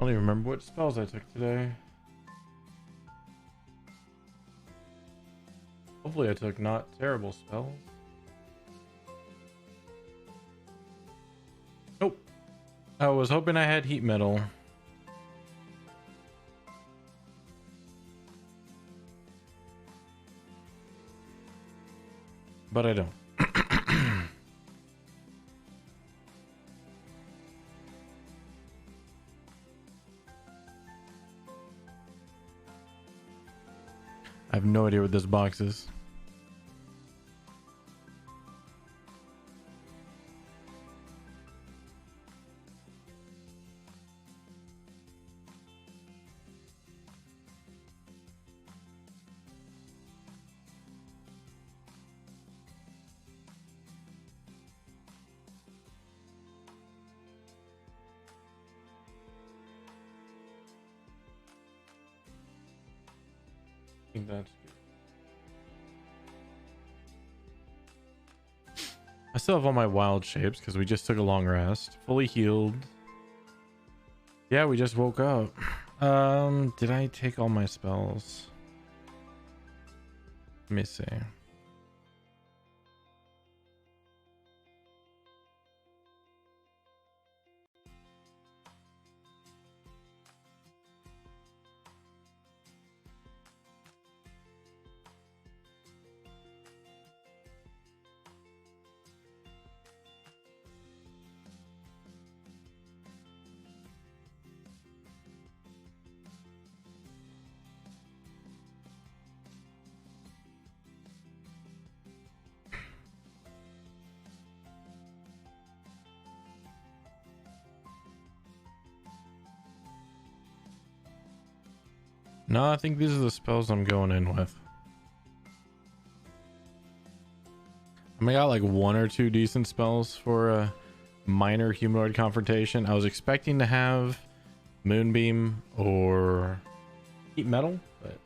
don't even remember what spells I took today. Hopefully I took not terrible spells. Nope. I was hoping I had heat metal. But I don't. I have no idea what this box is. I think that's good. I still have all my wild shapes because we just took a long rest. Fully healed. Yeah, we just woke up. Did I take all my spells? Let me see. No, I think these are the spells I'm going in with. I got like one or two decent spells for a minor humanoid confrontation. I was expecting to have Moonbeam or Heat Metal, but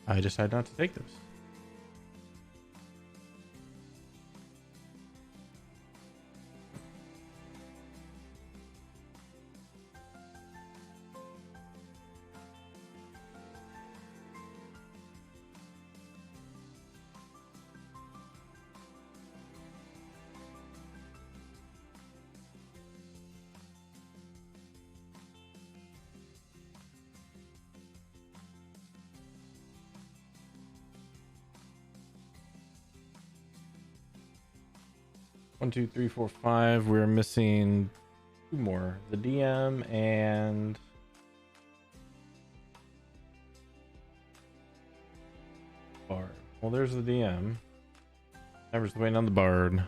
I decided not to take those. One, two, three, four, five. We're missing two more. The DM and Bard. Well, there's the DM. I was waiting on the Bard.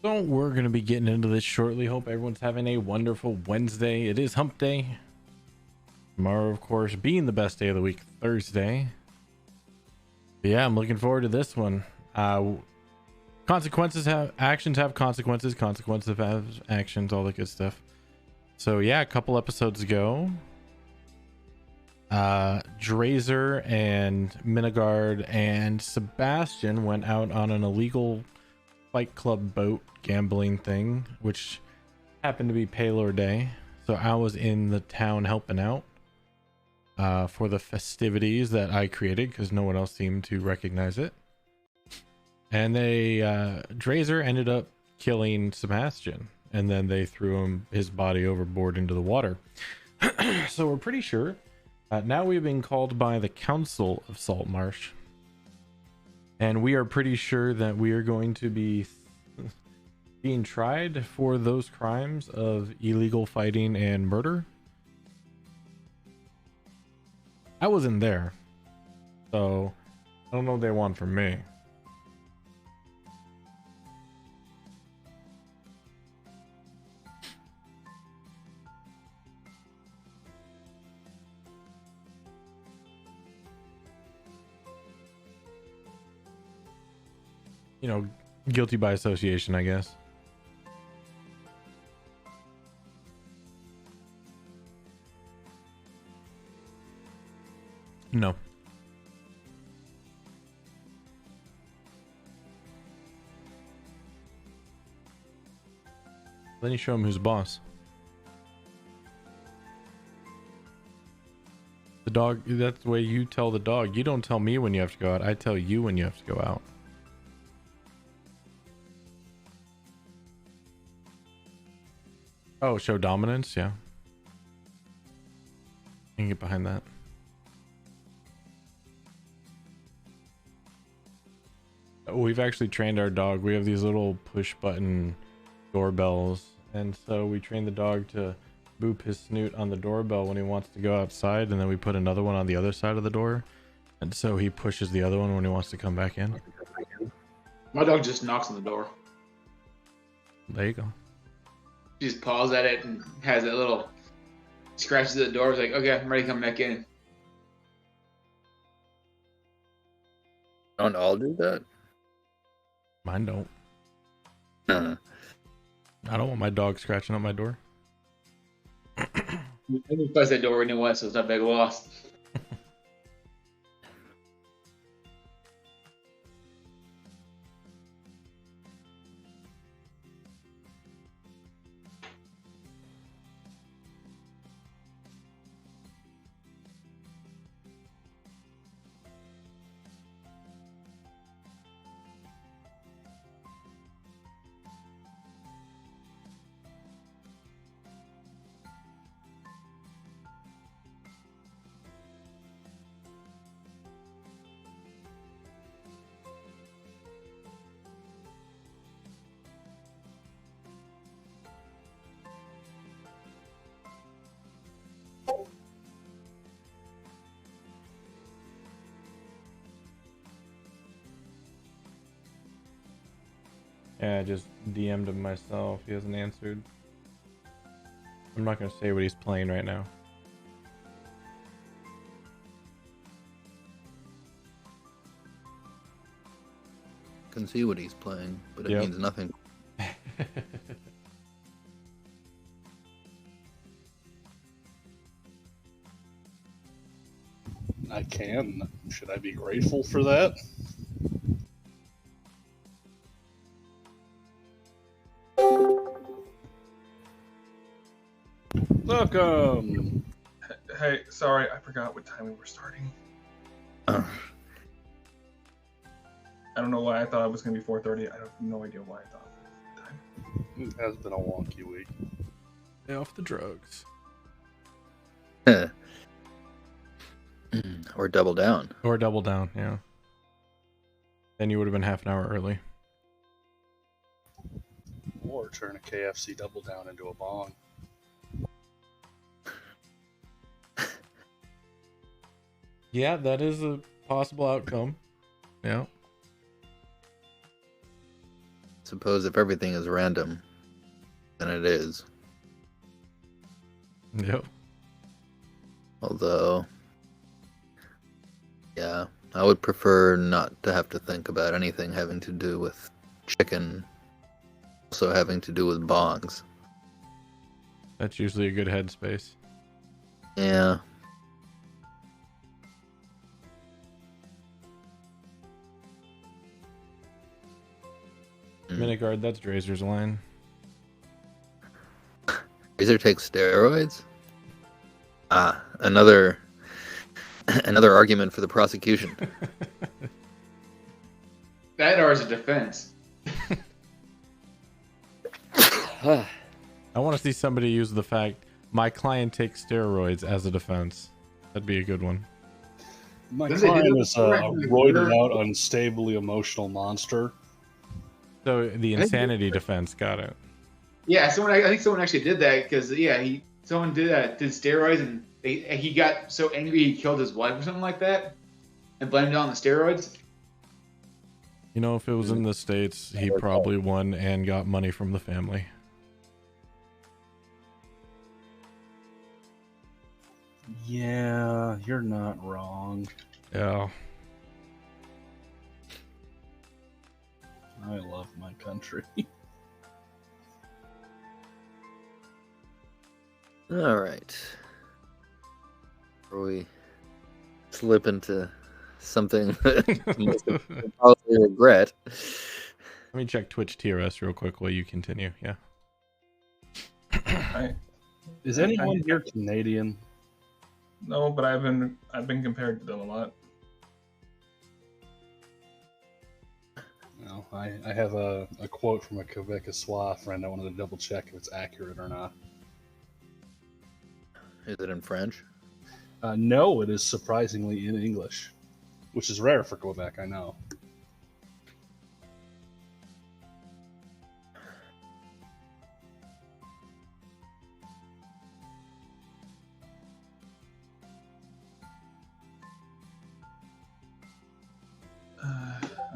So we're going to be getting into this shortly. Hope everyone's having a wonderful Wednesday. It is hump day. Tomorrow, of course, being the best day of the week, Thursday. Yeah, I'm looking forward to this one. Consequences have actions, have consequences. Consequences have actions. All that good stuff. So yeah, a couple episodes ago, Drazer and Minigard and Sebastian went out on an illegal Fight Club boat gambling thing, which happened to be Paylor Day. So I was in the town helping out for the festivities that I created because no one else seemed to recognize it. And they Drazer ended up killing Sebastian, and then they threw his body overboard into the water. So we're pretty sure now we've been called by the Council of SaltMarsh, and we are pretty sure that we are going to be being tried for those crimes of illegal fighting and murder. I wasn't there, so I don't know what they want from me. You know, guilty by association, I guess. No. Then you show him who's boss. The dog, that's the way you tell the dog. You don't tell me when you have to go out. I tell you when you have to go out. Oh, show dominance? Yeah. I can get behind that. We've actually trained our dog. We have these little push button doorbells, and so we train the dog to boop his snoot on the doorbell when he wants to go outside, and then we put another one on the other side of the door, and so he pushes the other one when he wants to come back in. My dog just knocks on the door. There you go. He just paws at it and has that little scratches at the door. It's like, okay, I'm ready to come back in. Don't all do that? Mine don't. I don't want my dog scratching up my door. I just close that door anyway, so it's not a big loss. Yeah, I just DM'd him myself. He hasn't answered. I'm not going to say what he's playing right now. Can see what he's playing, but it Yep. means nothing. I can. Should I be grateful for that? Welcome. Hey, sorry, I forgot what time we were starting. Uh, I don't know why I thought it was going to be 4:30. I have no idea why I thought that time. It has been a wonky week. Stay off the drugs. or double down. Or double down, yeah. Then you would have been half an hour early. Or turn a KFC double down into a bong. Yeah, that is a possible outcome. Yeah. Suppose if everything is random, then it is. Yep. Although, yeah, I would prefer not to have to think about anything having to do with chicken, also having to do with bongs. That's usually a good headspace. Yeah. Minigard, that's Drazer's line. Razor takes steroids? Ah, another argument for the prosecution. That or as a defense. I want to see somebody use the fact my client takes steroids as a defense. That'd be a good one. My Does it client do is a that? roided out, unstably emotional monster. So the I think- insanity defense, got it. Yeah, I think someone actually did that because someone did steroids and he got so angry he killed his wife or something like that, and blamed it on the steroids. You know, if it was in the States, he probably won and got money from the family. Yeah, you're not wrong. Yeah. I love my country. All right. Before we slip into something that most of us will probably regret. Let me check Twitch TRS real quick while you continue. Yeah. Is anyone here Canadian? No, but I've been compared to them a lot. No, I have a quote from a Quebecois friend. I wanted to double check if it's accurate or not. Is it in French? No, it is surprisingly in English, which is rare for Quebec, I know.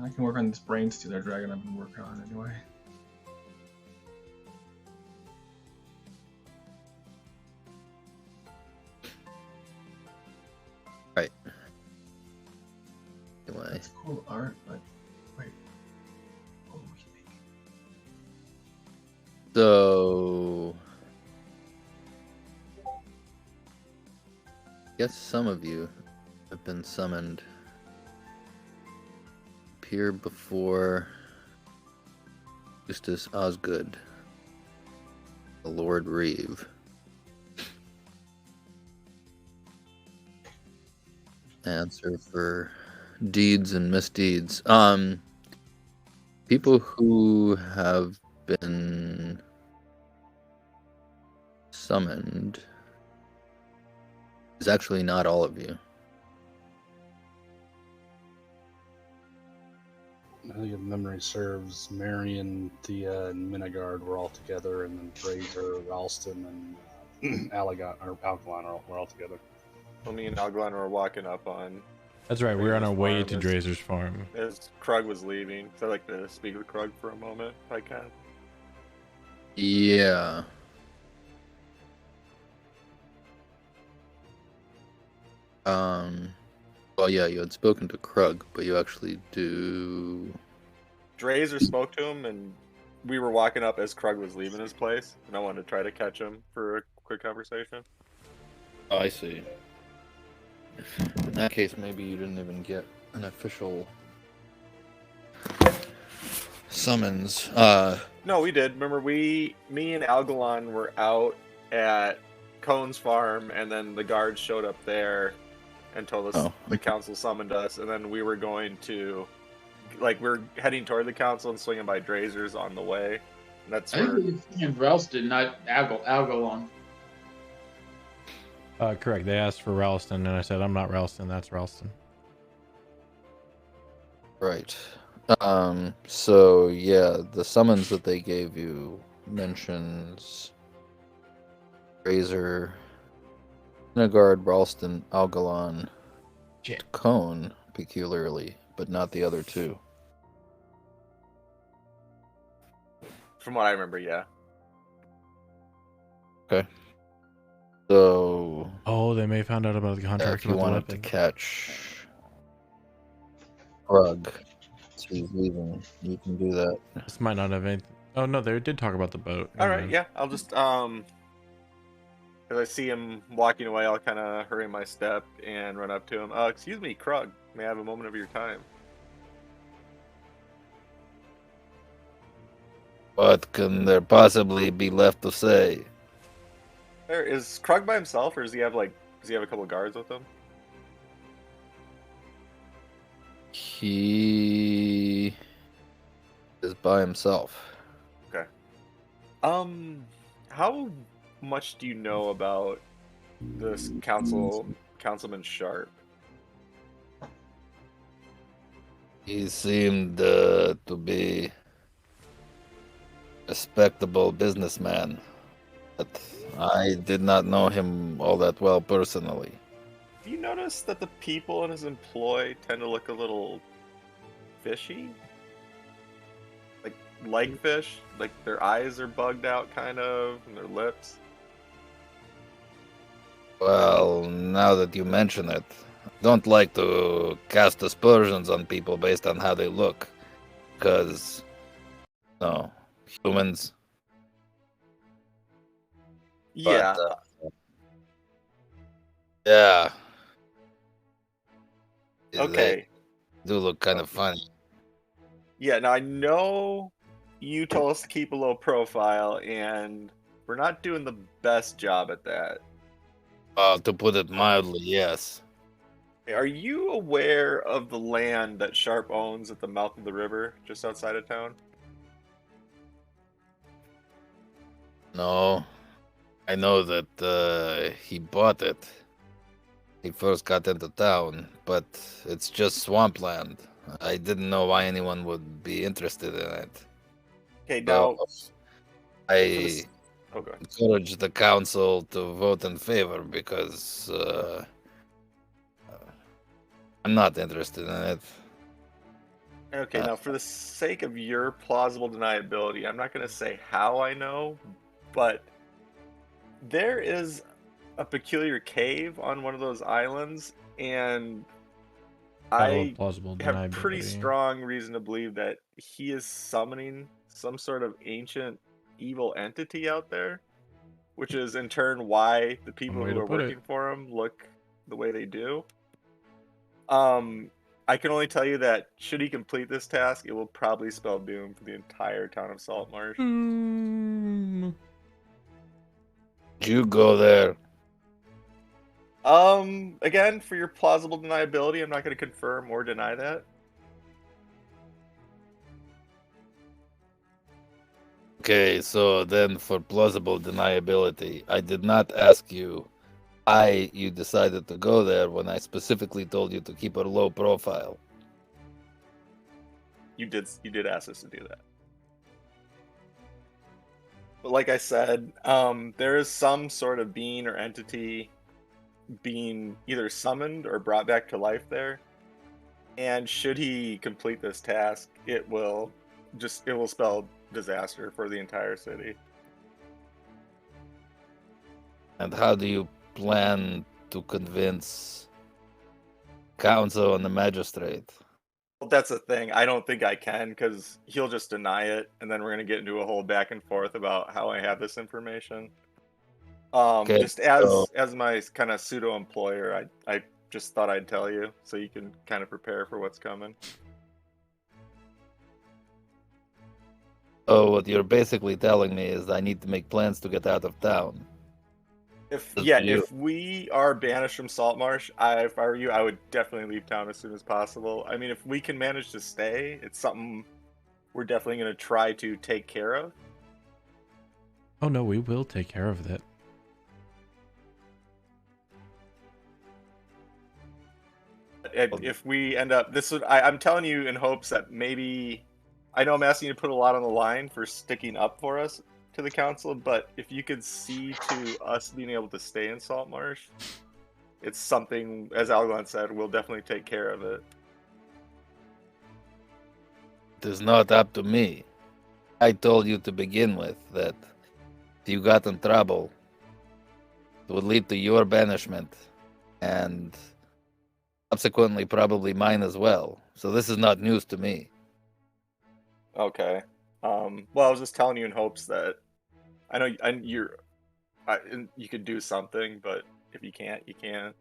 I can work on this brain stealer dragon I've been working on anyway. Right. Anyway. It's cool art, but wait. What will we make? So, I guess some of you have been summoned. Appear before Eustace Osgood, the Lord Reeve. Answer for deeds and misdeeds. People who have been summoned is actually not all of you. I think if memory serves, Marion, Thea, and Minigard were all together, and then Fraser, Ralston, and Algalon were all together. Well, me and Algalon were walking up on That's right. We're on our Drazer's way farm to as- Drazer's farm. as Krug was leaving. So I'd like to speak with Krug for a moment, if I can. Yeah. Well, yeah, you had spoken to Krug, but you actually do. Drazer spoke to him, and we were walking up as Krug was leaving his place, and I wanted to try to catch him for a quick conversation. Oh, I see. In that case, maybe you didn't even get an official summons. No, we did. Remember, me and Algalon were out at Cone's farm, and then the guards showed up there and told us the council summoned us, and then we were going to, like, we're heading toward the council and swinging by Drazer's on the way. And that's I where. think it was Ralston, not Algalon. Correct. They asked for Ralston, and I said, I'm not Ralston. That's Ralston. Right. So yeah, the summons that they gave you mentions Razor, Nagard, Ralston, Algalon, Shit. Cone, peculiarly, but not the other two. From what I remember, yeah. So Oh, they may have found out about the contract if you about the wanted to weapon. catch Rug. She's leaving. You can do that. This might not have any. Oh no, they did talk about the boat. All Never right, mind. yeah. I'll just as I see him walking away, I'll kind of hurry my step and run up to him. Excuse me, Krug. May I have a moment of your time? What can there possibly be left to say? There is Krug by himself, or does he have a couple guards with him? He is by himself. Okay. How much do you know about this Councilman Sharp? He seemed to be a respectable businessman, but I did not know him all that well personally. Do you notice that the people in his employ tend to look a little fishy? Like fish? Like their eyes are bugged out, kind of, and their lips? Well, now that you mention it, I don't like to cast aspersions on people based on how they look, because, no, humans. Yeah. But, yeah. Okay. They do look kind of funny. Yeah, now I know you told us to keep a low profile, and we're not doing the best job at that. To put it mildly, yes. Are you aware of the land that Sharp owns at the mouth of the river, just outside of town? No, I know that he bought it. He first got into town, but it's just swampland. I didn't know why anyone would be interested in it. Okay, now I encourage the council to vote in favor because I'm not interested in it. Okay, now for the sake of your plausible deniability, I'm not going to say how I know, but there is a peculiar cave on one of those islands, and I have pretty strong reason to believe that he is summoning some sort of ancient evil entity out there, which is in turn why the people who are working for him look the way they do. I can only tell you that should he complete this task, it will probably spell doom for the entire town of SaltMarsh. Did you go there? Again, for your plausible deniability, I'm not going to confirm or deny that. Okay, so then for plausible deniability, I did not ask you why you decided to go there when I specifically told you to keep a low profile. You did ask us to do that. But like I said, there is some sort of being or entity being either summoned or brought back to life there. And should he complete this task, it will spell disaster for the entire city. And how do you plan to convince council and the magistrate? Well, that's the thing. I don't think I can, because he'll just deny it, and then we're going to get into a whole back and forth about how I have this information. Okay, just as my kind of pseudo employer, I just thought I'd tell you so you can kind of prepare for what's coming. So what you're basically telling me is I need to make plans to get out of town. If we are banished from SaltMarsh, if I were you, I would definitely leave town as soon as possible. I mean, if we can manage to stay, it's something we're definitely going to try to take care of. Oh no, we will take care of that. If we end up, I'm telling you in hopes that maybe, I know I'm asking you to put a lot on the line for sticking up for us to the council, but if you could see to us being able to stay in SaltMarsh, it's something, as Algon said, we'll definitely take care of it. It is not up to me. I told you to begin with that if you got in trouble, it would lead to your banishment and subsequently probably mine as well. so this is not news to me. Okay. Well, I was just telling you in hopes that I know you could do something, but if you can't, you can't.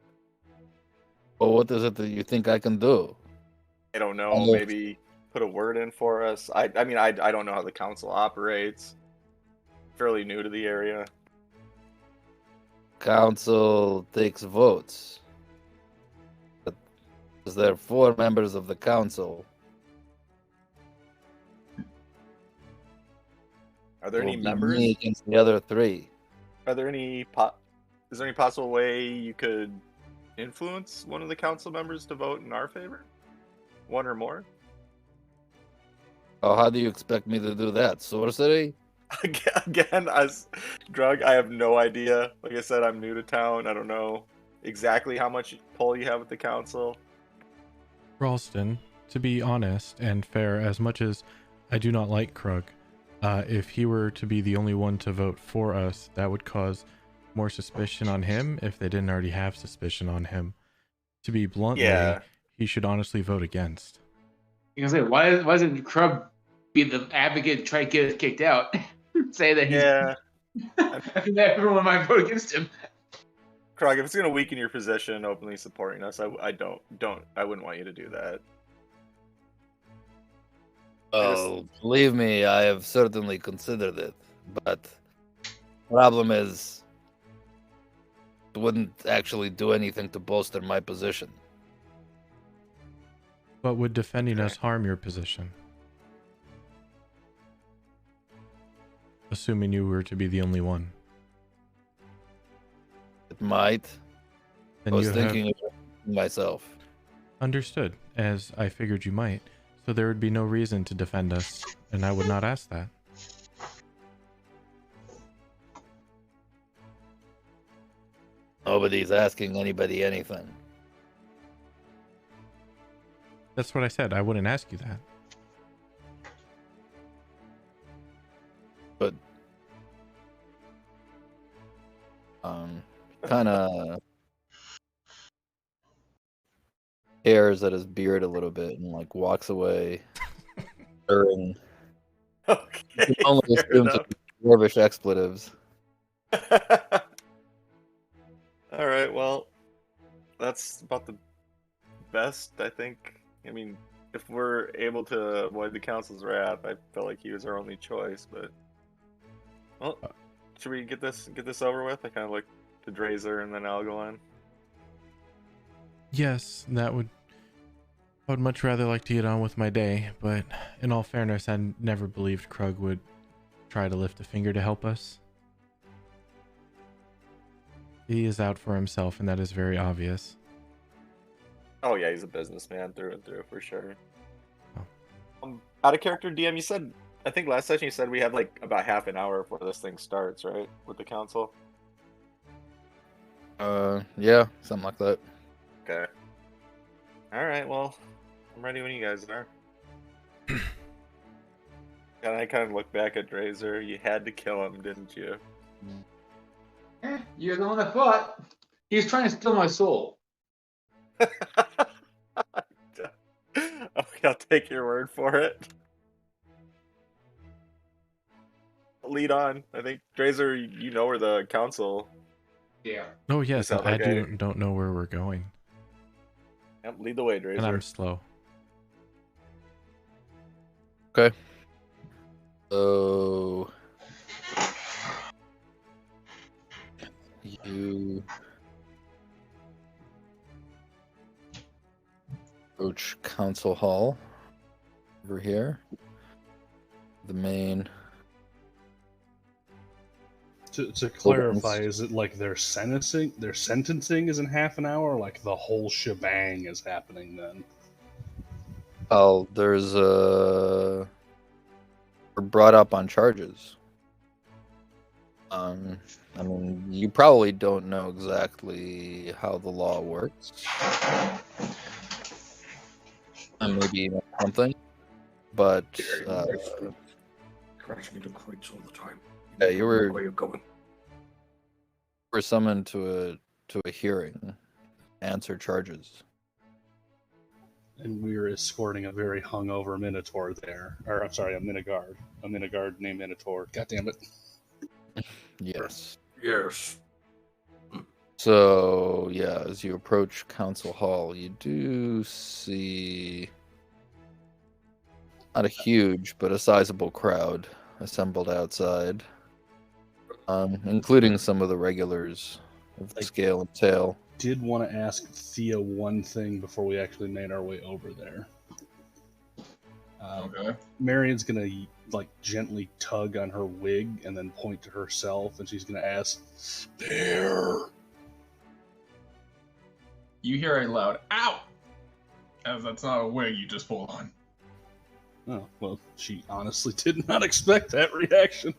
Well, what is it that you think I can do? I don't know. Maybe put a word in for us. I mean, I don't know how the council operates. Fairly new to the area. Council takes votes. But there are 4 members of the council. Are there It any will be members? me against the other 3. Are there any Is there any possible way you could influence one of the council members to vote in our favor? One or more? Oh, how do you expect me to do that? Sorcery? Again, as Drug, I have no idea. Like I said, I'm new to town. I don't know exactly how much pull you have with the council. Ralston, to be honest and fair, as much as I do not like Krug, if he were to be the only one to vote for us, that would cause more suspicion on him if they didn't already have suspicion on him. To be bluntly, he should honestly vote against. You can say, why doesn't Krug be the advocate and try to get us kicked out? Say that he's. Yeah. I think that everyone might vote against him. Krog, if it's gonna weaken your position, openly supporting us, I wouldn't want you to do that. Oh, believe me, I have certainly considered it, but problem is, it wouldn't actually do anything to bolster my position. But would defending us harm your position? Assuming you were to be the only one. It might. Then I was you thinking have... of it myself. Understood, as I figured you might. So there would be no reason to defend us, and I would not ask that. Nobody's asking anybody anything. That's what I said. I wouldn't ask you that. But kind of hairs at his beard a little bit and like walks away, stirring. Okay. Only assumes it's dwarvish expletives. All right. Well, that's about the best, I think. I mean, if we're able to avoid the council's wrath, I feel like he was our only choice. But well, should we get this over with? I kind of look to Drazer and then Algalon. Yes, I would much rather like to get on with my day, but in all fairness, I never believed Krug would try to lift a finger to help us. He is out for himself, and that is very obvious. Oh yeah, he's a businessman through and through for sure. Oh. Out of character, DM, you said, I think last session you said we have like about half an hour before this thing starts, right? With the council. Yeah, something like that. Okay. All right. Well, I'm ready when you guys are. And I kind of look back at Drazer. You had to kill him, didn't you? You're the one that fought. He was trying to steal my soul. Okay, I'll take your word for it. Lead on. I think Drazer, you know where the council. Yeah. Oh yes, sound I okay. don't know where we're going, Yep, lead the way, and I'm Drazer. slow. Okay. So you approach Council Hall over here. The main. To clarify, is it like their sentencing is in half an hour, or like the whole shebang is happening then? Oh, there's we're brought up on charges. I mean, you probably don't know exactly how the law works. Maybe you know something, but crashing into crates all the time. yeah, you were Where you're going? summoned to a hearing, answer charges. And we were escorting a very hungover Minotaur there. Or, I'm sorry, a Minigard. A Minigard named Minotaur. God damn it. Yes. Yes. So, yeah, as you approach Council Hall, you do see not a huge, but a sizable crowd assembled outside, including some of the regulars of the Scale and Tail. Did want to ask Thea one thing before we actually made our way over there. Okay. Marion's gonna like gently tug on her wig and then point to herself, and she's gonna ask, "There." You hear a loud "ow," as that's not a wig you just pulled on. Oh well, she honestly did not expect that reaction.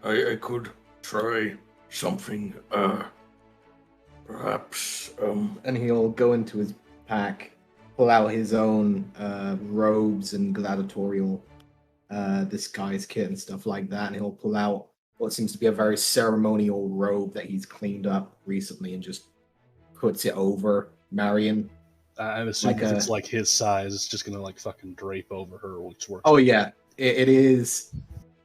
I could try something, perhaps, And he'll go into his pack, pull out his own robes and gladiatorial disguise kit and stuff like that, and he'll pull out what seems to be a very ceremonial robe that he's cleaned up recently and just puts it over Marion. I'm assuming Like if it's like his size, it's just gonna like fucking drape over her, which works. Oh yeah, it is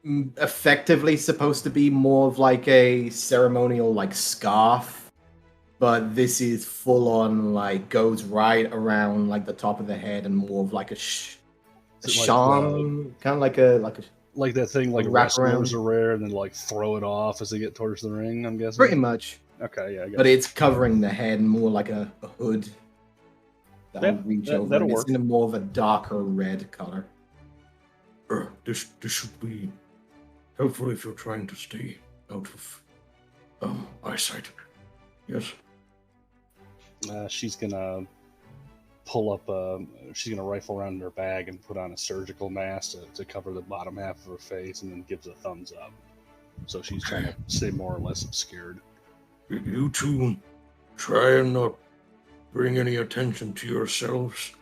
effectively supposed to be more of like a ceremonial like scarf, but this is full on like goes right around like the top of the head and more of like a charm, kind of like a like that thing like wrap wrestlers around. wear and then like throw it off as they get towards the ring. I'm guessing. Pretty much. Okay, yeah. I But it's covering the head more like a hood that Yeah, would reach that- over. that'll And it's work. in a more of a darker red color. this should be helpful if you're trying to stay out of, eyesight. Yes. She's gonna pull up. She's gonna rifle around in her bag and put on a surgical mask to cover the bottom half of her face, and then gives a thumbs up. So she's trying to stay more or less obscured. You two try and not bring any attention to yourselves.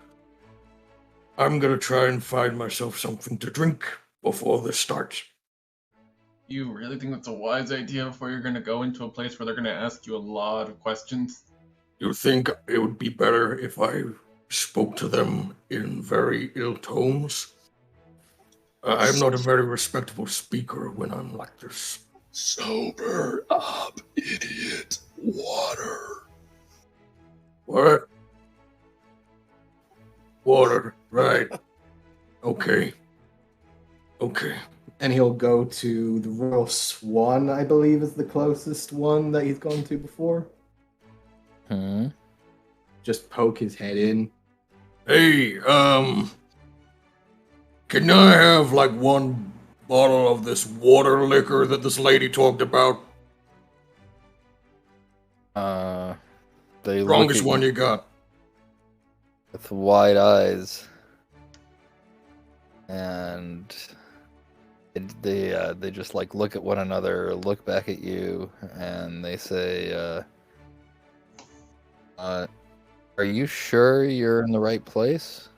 I'm gonna try and find myself something to drink before this starts. You really think that's a wise idea before you're gonna go into a place where they're gonna ask you a lot of questions? You think it would be better if I spoke to them in very ill tones? I'm not a very respectable speaker when I'm like this. Sober up, idiot. Water. What? Water, right. Okay. And he'll go to the Royal Swan, I believe, is the closest one that he's gone to before. Just poke his head in. Hey, can I have like one bottle of this water liquor that this lady talked about? They Strongest look at one you got. with wide eyes, and they just like look at one another, look back at you, and they say, "Are you sure you're in the right place?"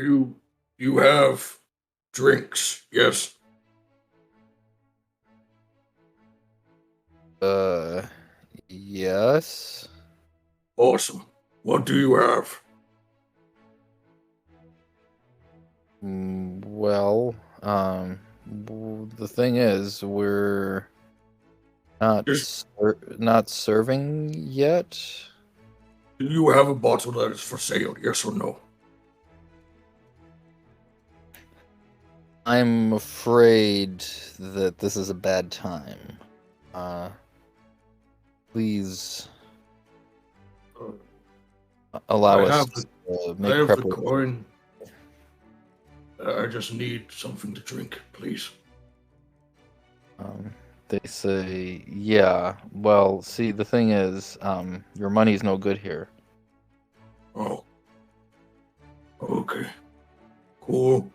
You have drinks, yes? Yes. Awesome. What do you have? Well, the thing is, we're not not serving yet. Do you have a bottle that is for sale, yes or no? I'm afraid that this is a bad time. Please allow us to make I have the preparations. coin. I just need something to drink, please. They say, yeah. Well, see, the thing is, your money's no good here. Oh. Okay. Cool.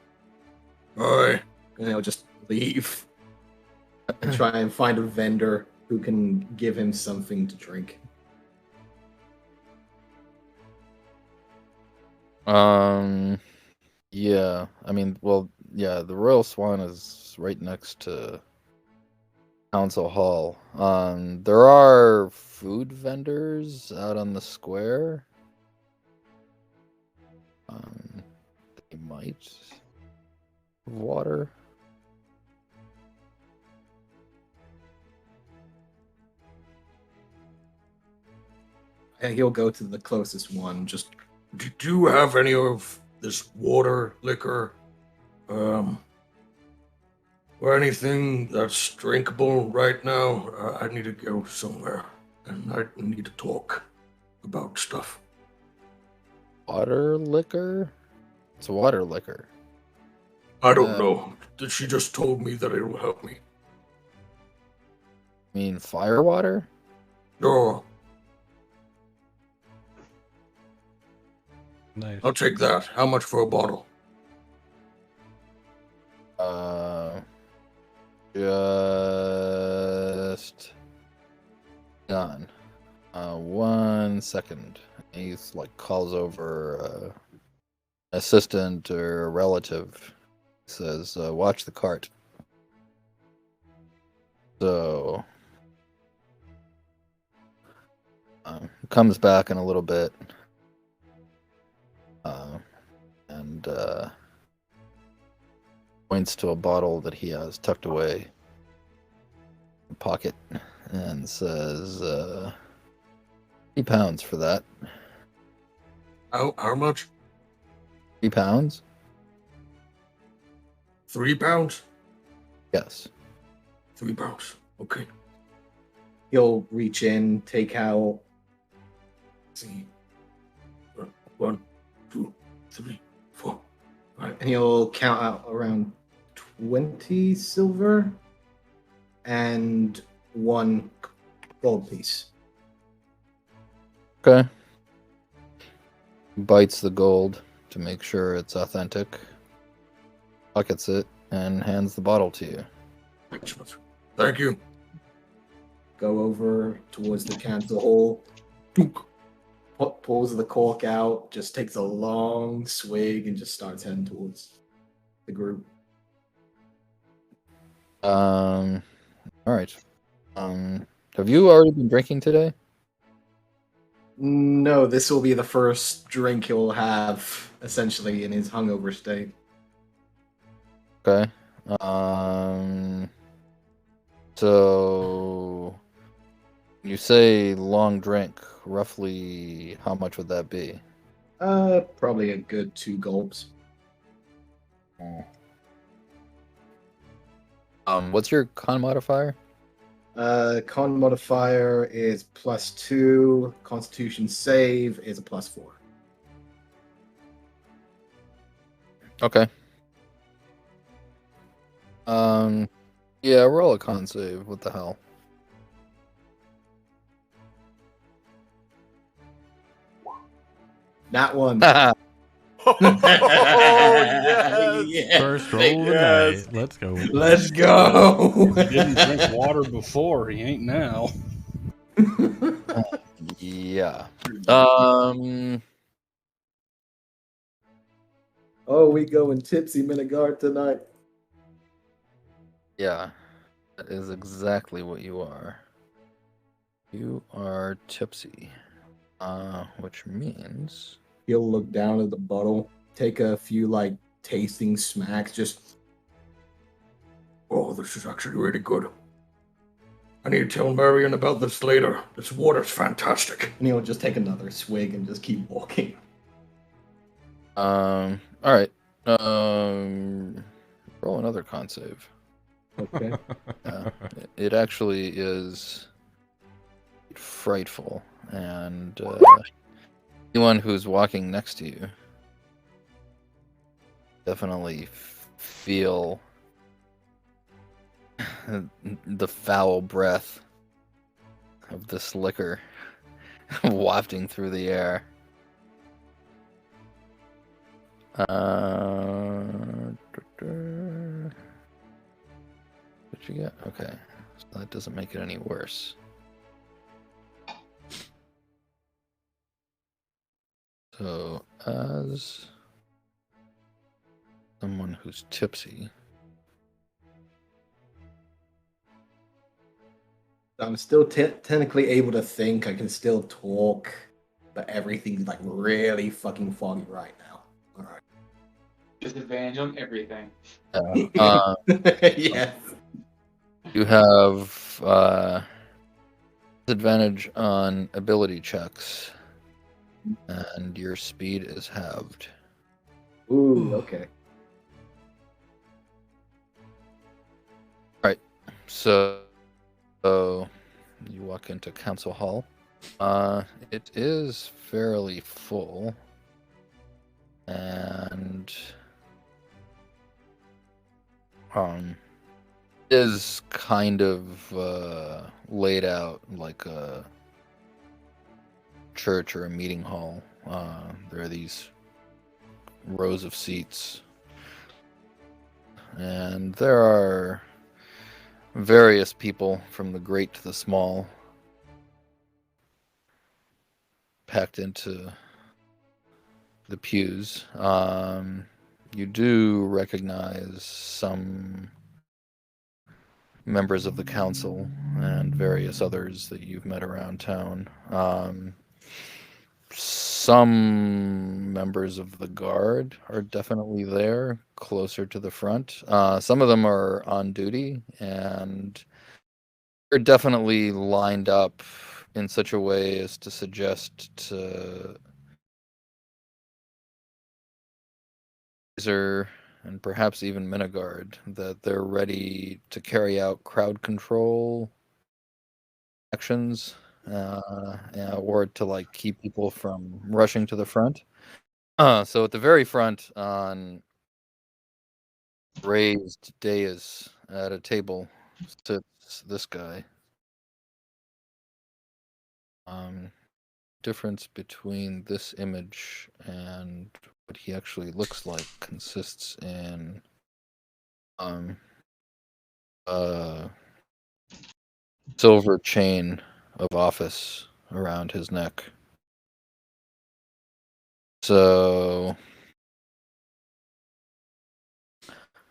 Bye. And he'll just leave. And try and find a vendor who can give him something to drink. Yeah. I mean, well, yeah, the Royal Swan is right next to Council Hall. There are food vendors out on the square. They might have water. Yeah, he'll go to the closest one. Just Do you have any of this water, liquor, or anything that's drinkable right now? I need to go somewhere, and I need to talk about stuff. Water liquor? It's water liquor. I don't know. She just told me that it'll help me. I mean, fire water? Oh, Nice. I'll take that. How much for a bottle? Just done. 1 second. He's like calls over assistant or a relative. He says, "Watch the cart." So comes back in a little bit, and points to a bottle that he has tucked away in the pocket and says, £3 for that. How much? £3? 3 pounds? Yes. 3 pounds. Okay. he'll reach in, take out. See. 1, 2, 3, 4, 5. And he'll count out around 20 silver and 1 gold piece. Okay. Bites the gold to make sure it's authentic, pockets it, and hands the bottle to you. Excellent. Thank you. Go over towards the council hall, pulls the cork out, just takes a long swig, and just starts heading towards the group. All right. Have you already been drinking today? No, this will be the first drink he'll have, essentially, in his hungover state. Okay. So you say long drink. Roughly, how much would that be? Probably a good 2 gulps. What's your con modifier? Con modifier is +2. Constitution save is a +4. Okay. Yeah, roll a con save. What the hell? That one. Oh, yes. Yeah. First roll of the Yes. night. Let's go. Let's go. He didn't drink water before. He ain't now. Yeah. Oh, we going tipsy Minigard tonight. Yeah. That is exactly what you are. You are tipsy. Which means He'll look down at the bottle, take a few tasting smacks, just Oh, this is actually really good. I need to tell Marion about this later. This water's fantastic. and he'll just take another swig and just keep walking. all right. Roll another con save. Okay. It actually is frightful, and anyone who's walking next to you definitely feel the foul breath of this liquor wafting through the air. What'd you get? Okay, so that doesn't make it any worse. So, as someone who's tipsy, I'm still technically able to think. I can still talk, but everything's like really fucking foggy right now. All right. Disadvantage on everything. Yes. You have disadvantage on ability checks, and your speed is halved. Ooh, okay. Right. So you walk into Council Hall. It is fairly full, and is kind of laid out like a church or a meeting hall. There are these rows of seats, and there are various people from the great to the small packed into the pews. You do recognize some members of the council and various others that you've met around town. Some members of the guard are definitely there, closer to the front. Some of them are on duty, and they're definitely lined up in such a way as to suggest to Caesar and perhaps even Minigard that they're ready to carry out crowd control actions, or to like keep people from rushing to the front. So at the very front, on raised dais at a table, sits this guy. Difference between this image and what he actually looks like consists in a silver chain of office around his neck. So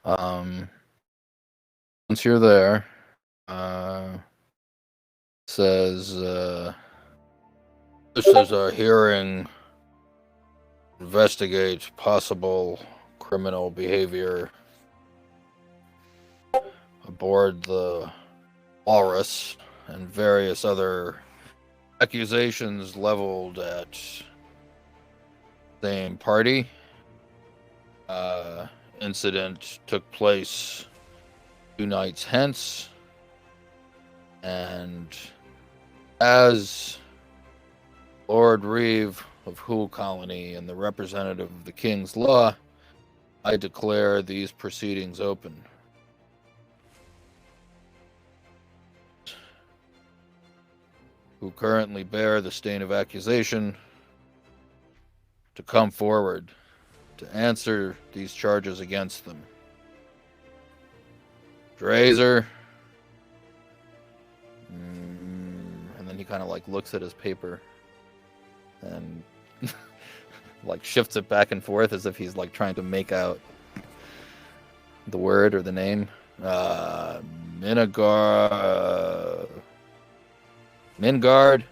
once you're there, says this is a hearing investigate possible criminal behavior aboard the Walrus and various other accusations leveled at same party. Incident took place 2 nights hence, and as Lord Reeve of Hool Colony and the representative of the King's Law, I declare these proceedings open. Who currently bear the stain of accusation to come forward to answer these charges against them. Drazer. And then he kind of like looks at his paper and like shifts it back and forth as if he's like trying to make out the word or the name. Mingard,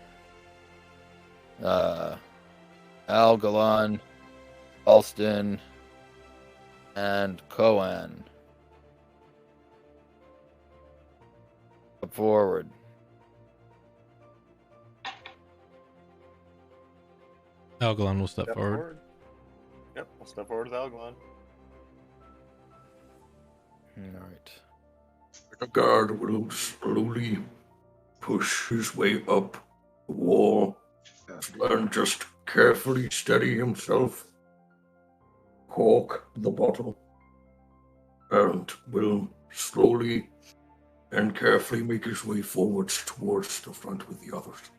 Algalon, Alston, and Coan. Up forward. Algalon will step forward. Yep, we'll step forward with Algalon. All right. The guard will slowly push his way up the wall and just carefully steady himself, cork the bottle, and will slowly and carefully make his way forwards towards the front with the others.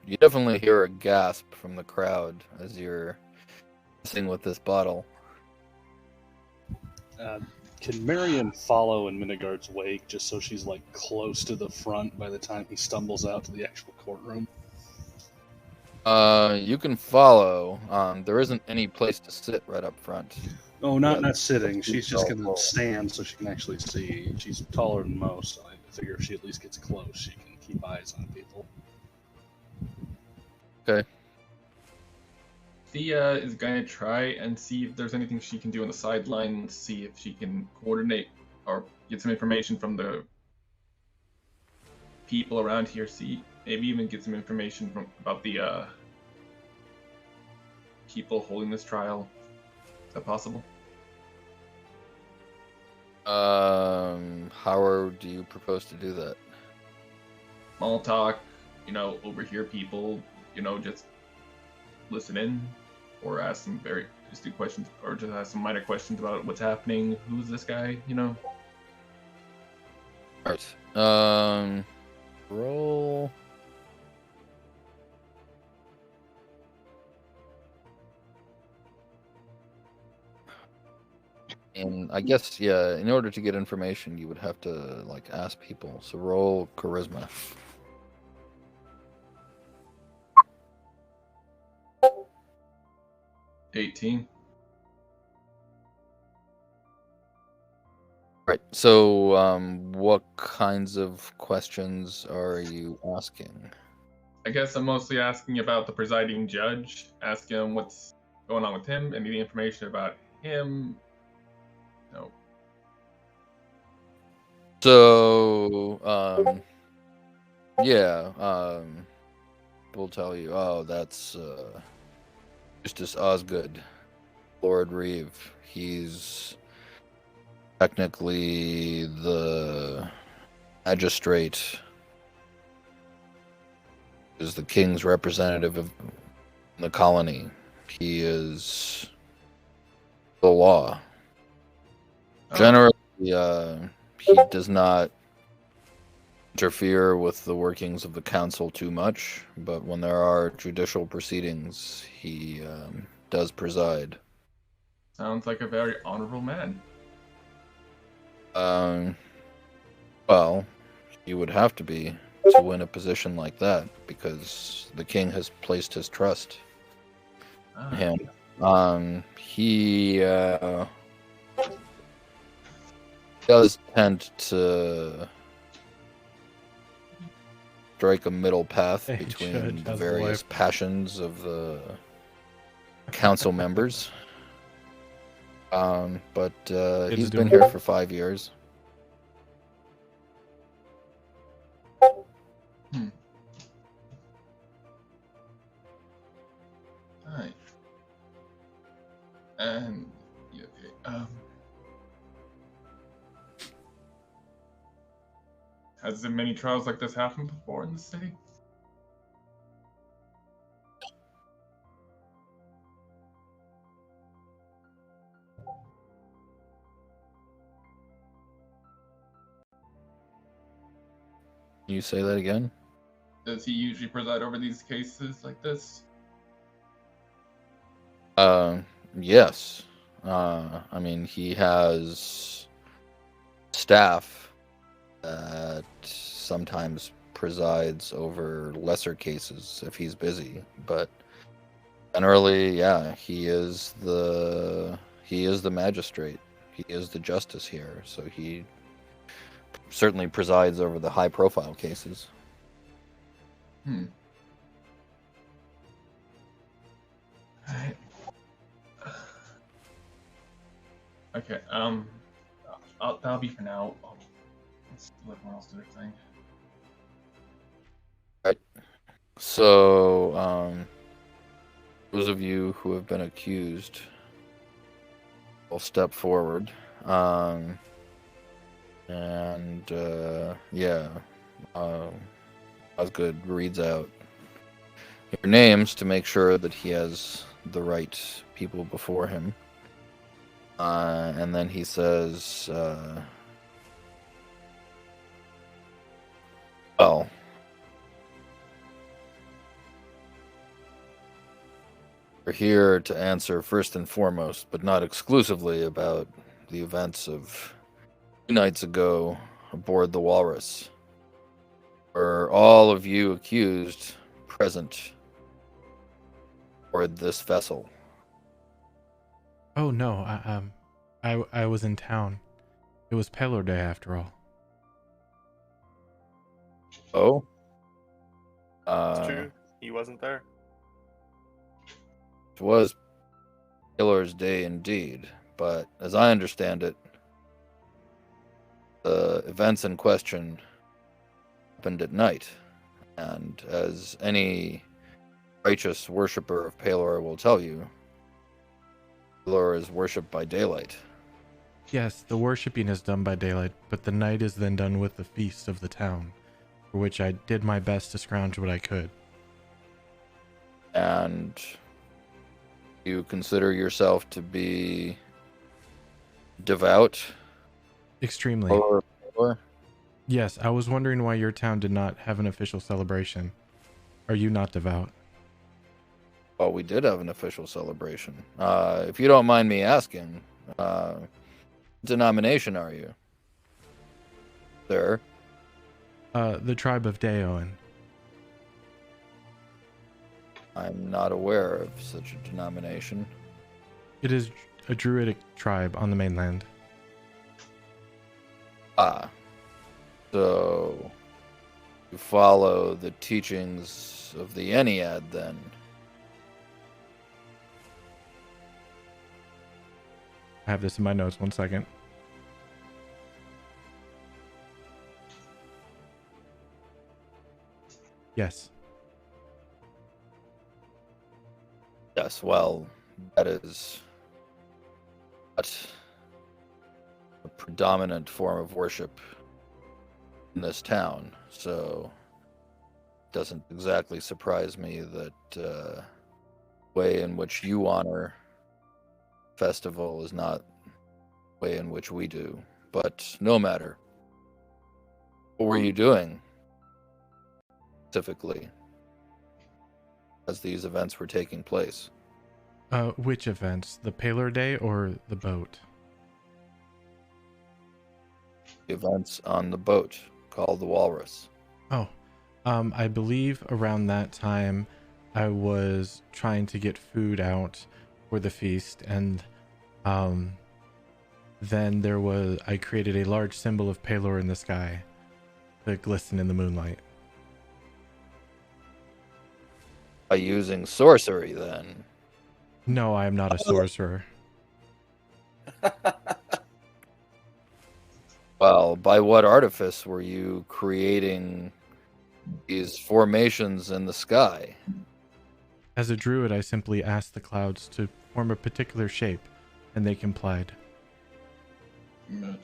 You definitely hear a gasp from the crowd as you're messing with this bottle. Can Marion follow in Minigard's wake just so she's like close to the front by the time he stumbles out to the actual courtroom? You can follow. There isn't any place to sit right up front. Oh, not sitting. She's just going to stand so she can actually see. She's taller than most. I figure if she at least gets close, she can keep eyes on people. Okay. Thea is going to try and see if there's anything she can do on the sidelines, see if she can coordinate or get some information from the people around here, see maybe even get some information about the people holding this trial. Is that possible? How do you propose to do that? Small talk, overhear people, just listen in, or ask some very astute questions, or just ask some minor questions about what's happening. Who's this guy? Alright. Roll. And I guess, yeah, in order to get information, you would have to, ask people. So roll charisma. $18. Right. So, what kinds of questions are you asking? I guess I'm mostly asking about the presiding judge, asking him what's going on with him, any information about him. No. So, we'll tell you. Oh, that's Justice Osgood, Lord Reeve. He's technically the magistrate, is the king's representative of the colony. He is the law. Generally, he does not interfere with the workings of the council too much, but when there are judicial proceedings, he does preside. Sounds like a very honorable man. Well, he would have to be to win a position like that, because the king has placed his trust in him. He does tend to strike a middle path between the various passions of the council members. But he's been here for 5 years. Alright. And has there many trials like this happened before in the city? Can you say that again? Does he usually preside over these cases like this? Yes. I mean, he has staff that sometimes presides over lesser cases if he's busy, but generally, yeah, he is the magistrate. He is the justice here, so he certainly presides over the high-profile cases. Alright. Okay, that'll be for now. Let's let everyone else do their thing. Right. So, those of you who have been accused will step forward. Osgood reads out your names to make sure that he has the right people before him. And then he says, well, we're here to answer first and foremost, but not exclusively, about the events of 2 nights ago aboard the Walrus. Were all of you accused present aboard this vessel? Oh no, I was in town. It was Peller Day after all. Oh? It's true. He wasn't there. It was Killer's Day indeed, but as I understand it, the events in question happened at night, and as any righteous worshipper of Palor will tell you, Palor is worshipped by daylight. Yes, the worshipping is done by daylight, but the night is then done with the feast of the town, for which I did my best to scrounge what I could. And you consider yourself to be devout? Extremely. Or Yes, I was wondering why your town did not have an official celebration. Are you not devout? well, we did have an official celebration. If you don't mind me asking, what denomination are you, sir? The tribe of Daoin. I'm not aware of such a denomination. It is a druidic tribe on the mainland. Ah. So, you follow the teachings of the Ennead, then? I have this in my notes, 1 second. Yes. Yes, well, that is not a predominant form of worship in this town, so it doesn't exactly surprise me that way in which you honor festival is not the way in which we do. But no matter. What were you doing specifically as these events were taking place? Which events? The Paler Day or the boat? The events on the boat called the Walrus. Oh, I believe around that time I was trying to get food out for the feast, and then I created a large symbol of Palor in the sky to glisten in the moonlight. By using sorcery, then? No, I am not a sorcerer. Well, by what artifice were you creating these formations in the sky? As a druid, I simply asked the clouds to form a particular shape, and they complied. Magic.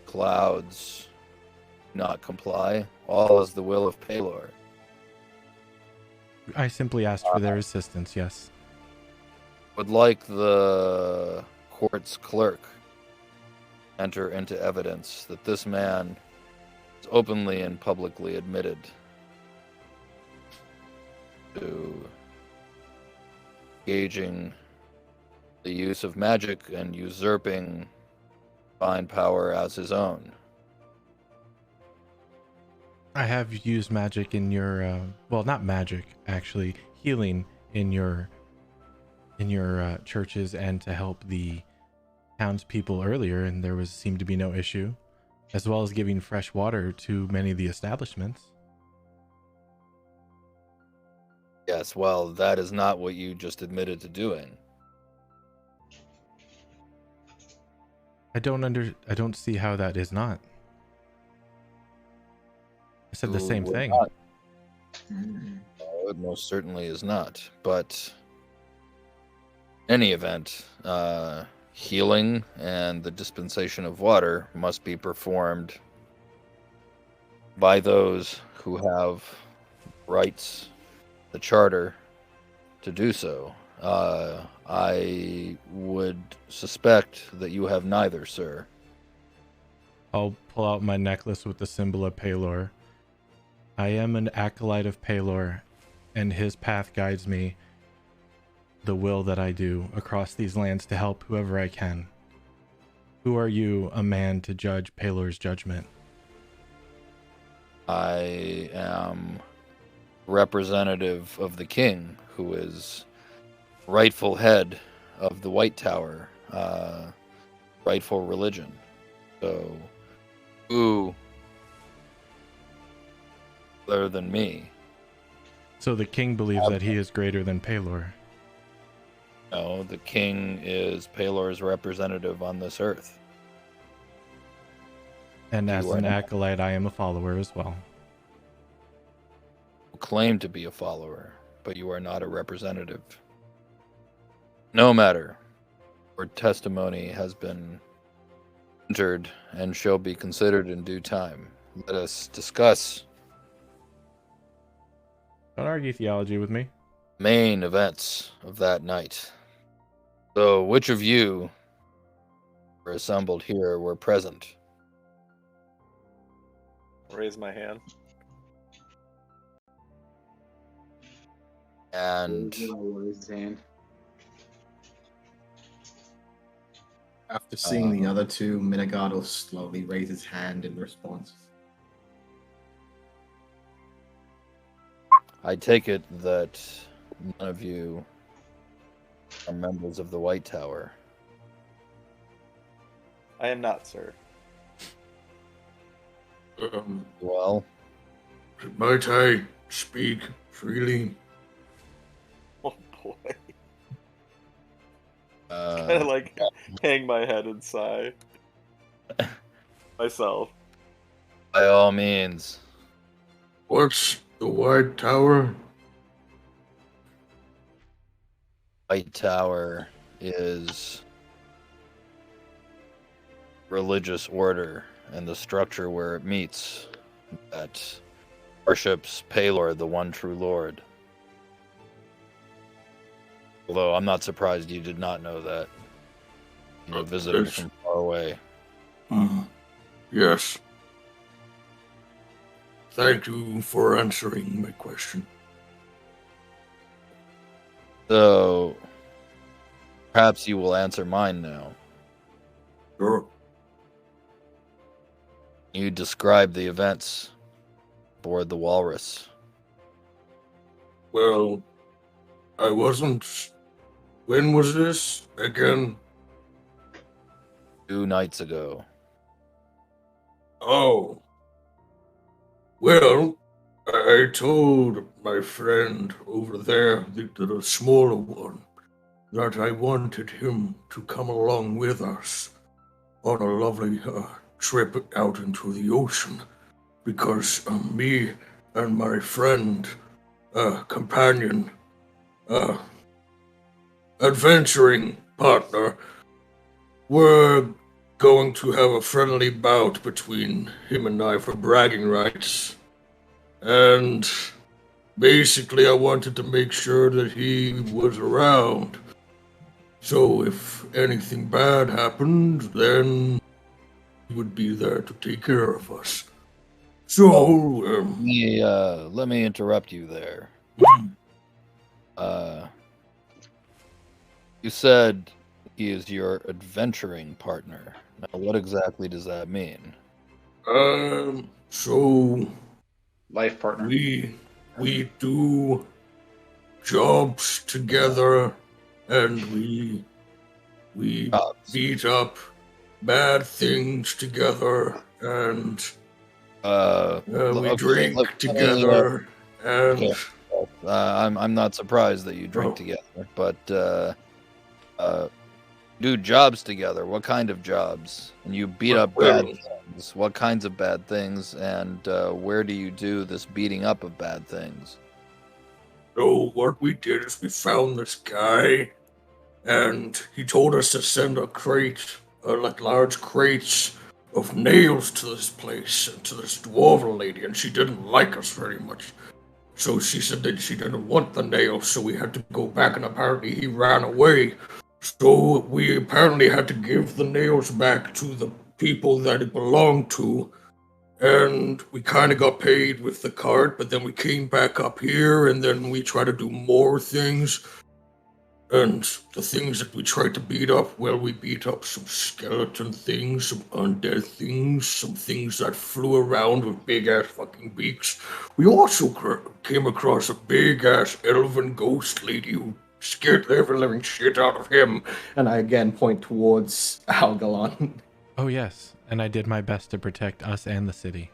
Clouds not comply. All is the will of Palor. I simply asked for their assistance, yes. Would like the court's clerk enter into evidence that this man is openly and publicly admitted to engaging the use of magic and usurping divine power as his own. I have used magic in your, well, not magic, actually, healing in your churches and to help the townspeople earlier, and there seemed to be no issue, as well as giving fresh water to many of the establishments. Yes, well, that is not what you just admitted to doing. I don't see how that is not. I said the same thing. No, it most certainly is not. But in any event, healing and the dispensation of water must be performed by those who have rights, the charter, to do so. I would suspect that you have neither, sir. I'll pull out my necklace with the symbol of Palor. I am an acolyte of Palor, and his path guides me, the will that I do, across these lands to help whoever I can. Who are you, a man, to judge Palor's judgment? I am representative of the king, who is rightful head of the White Tower, rightful religion. So Who other than me? So the king believes that he is greater than Pelor. No, the king is Pelor's representative on this earth. And as You are an not. acolyte, I am a follower as well. You claim to be a follower, but you are not a representative. No matter. Your testimony has been entered and shall be considered in due time. Let us discuss Don't argue theology with me. main events of that night. So, which of you were assembled here were present? Raise my hand. And Raise his hand. After seeing the other two, Minagard will slowly raise his hand in response. I take it that none of you are members of the White Tower. I am not, sir. Well, Might I speak freely? Oh boy. uh, Kind of like hang my head and sigh. Myself. by all means. What's the White Tower? White Tower is religious order and the structure where it meets that worships Pelor, the one true Lord. Although I'm not surprised you did not know that. You visited Yes. from far away. Yes. Thank you for answering my question. So, perhaps you will answer mine now. Sure. You describe the events aboard the Walrus. Well, I wasn't. When was this again? 2 nights ago. Oh. Well, I told my friend over there, the smaller one, that I wanted him to come along with us on a lovely trip out into the ocean, because me and my friend, companion, adventuring partner, were going to have a friendly bout between him and I for bragging rights. And basically, I wanted to make sure that he was around. So if anything bad happened, then he would be there to take care of us. So, Let me interrupt you there. You said he is your adventuring partner. Now, what exactly does that mean? so Life partner. we do jobs together, and we Jobs. beat up bad things together, and we Okay, drink let me, together, and okay. I'm not surprised that you drink Oh. together, but do jobs together. What kind of jobs? And you beat up bad Well- things. What kinds of bad things? And where do you do this beating up of bad things? so what we did is we found this guy, and he told us to send a crate, like large crates of nails to this place, to this dwarven lady, and she didn't like us very much. So she said that she didn't want the nails, so we had to go back, and apparently he ran away. So we apparently had to give the nails back to the people that it belonged to, and we kind of got paid with the cart, but then we came back up here, and then we tried to do more things. And the things that we tried to beat up, well, we beat up some skeleton things, some undead things, some things that flew around with big-ass fucking beaks. We also came across a big-ass elven ghost lady who scared the ever-living shit out of him. And I again point towards Algalon. Oh, yes. And I did my best to protect us and the city.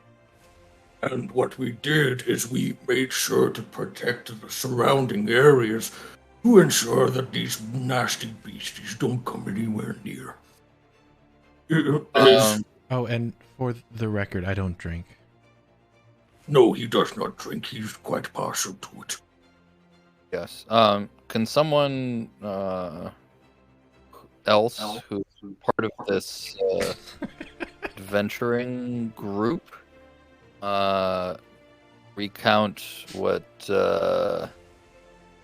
And what we did is we made sure to protect the surrounding areas to ensure that these nasty beasties don't come anywhere near. Oh, and for the record, I don't drink. No, he does not drink. He's quite partial to it. Yes. Can someone else who's part of this adventuring group recount what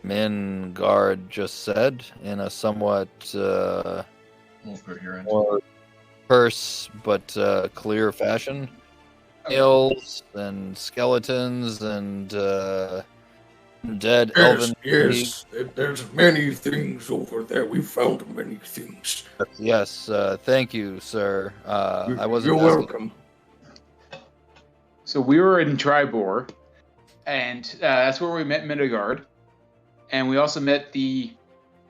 Min Guard just said in a somewhat more terse but clear fashion? Hills and skeletons and dead elven. Yes, there's many things over there. We found many things. Yes, thank you, sir. I wasn't. You're welcome. So we were in Tribor, and that's where we met Midgard, and we also met the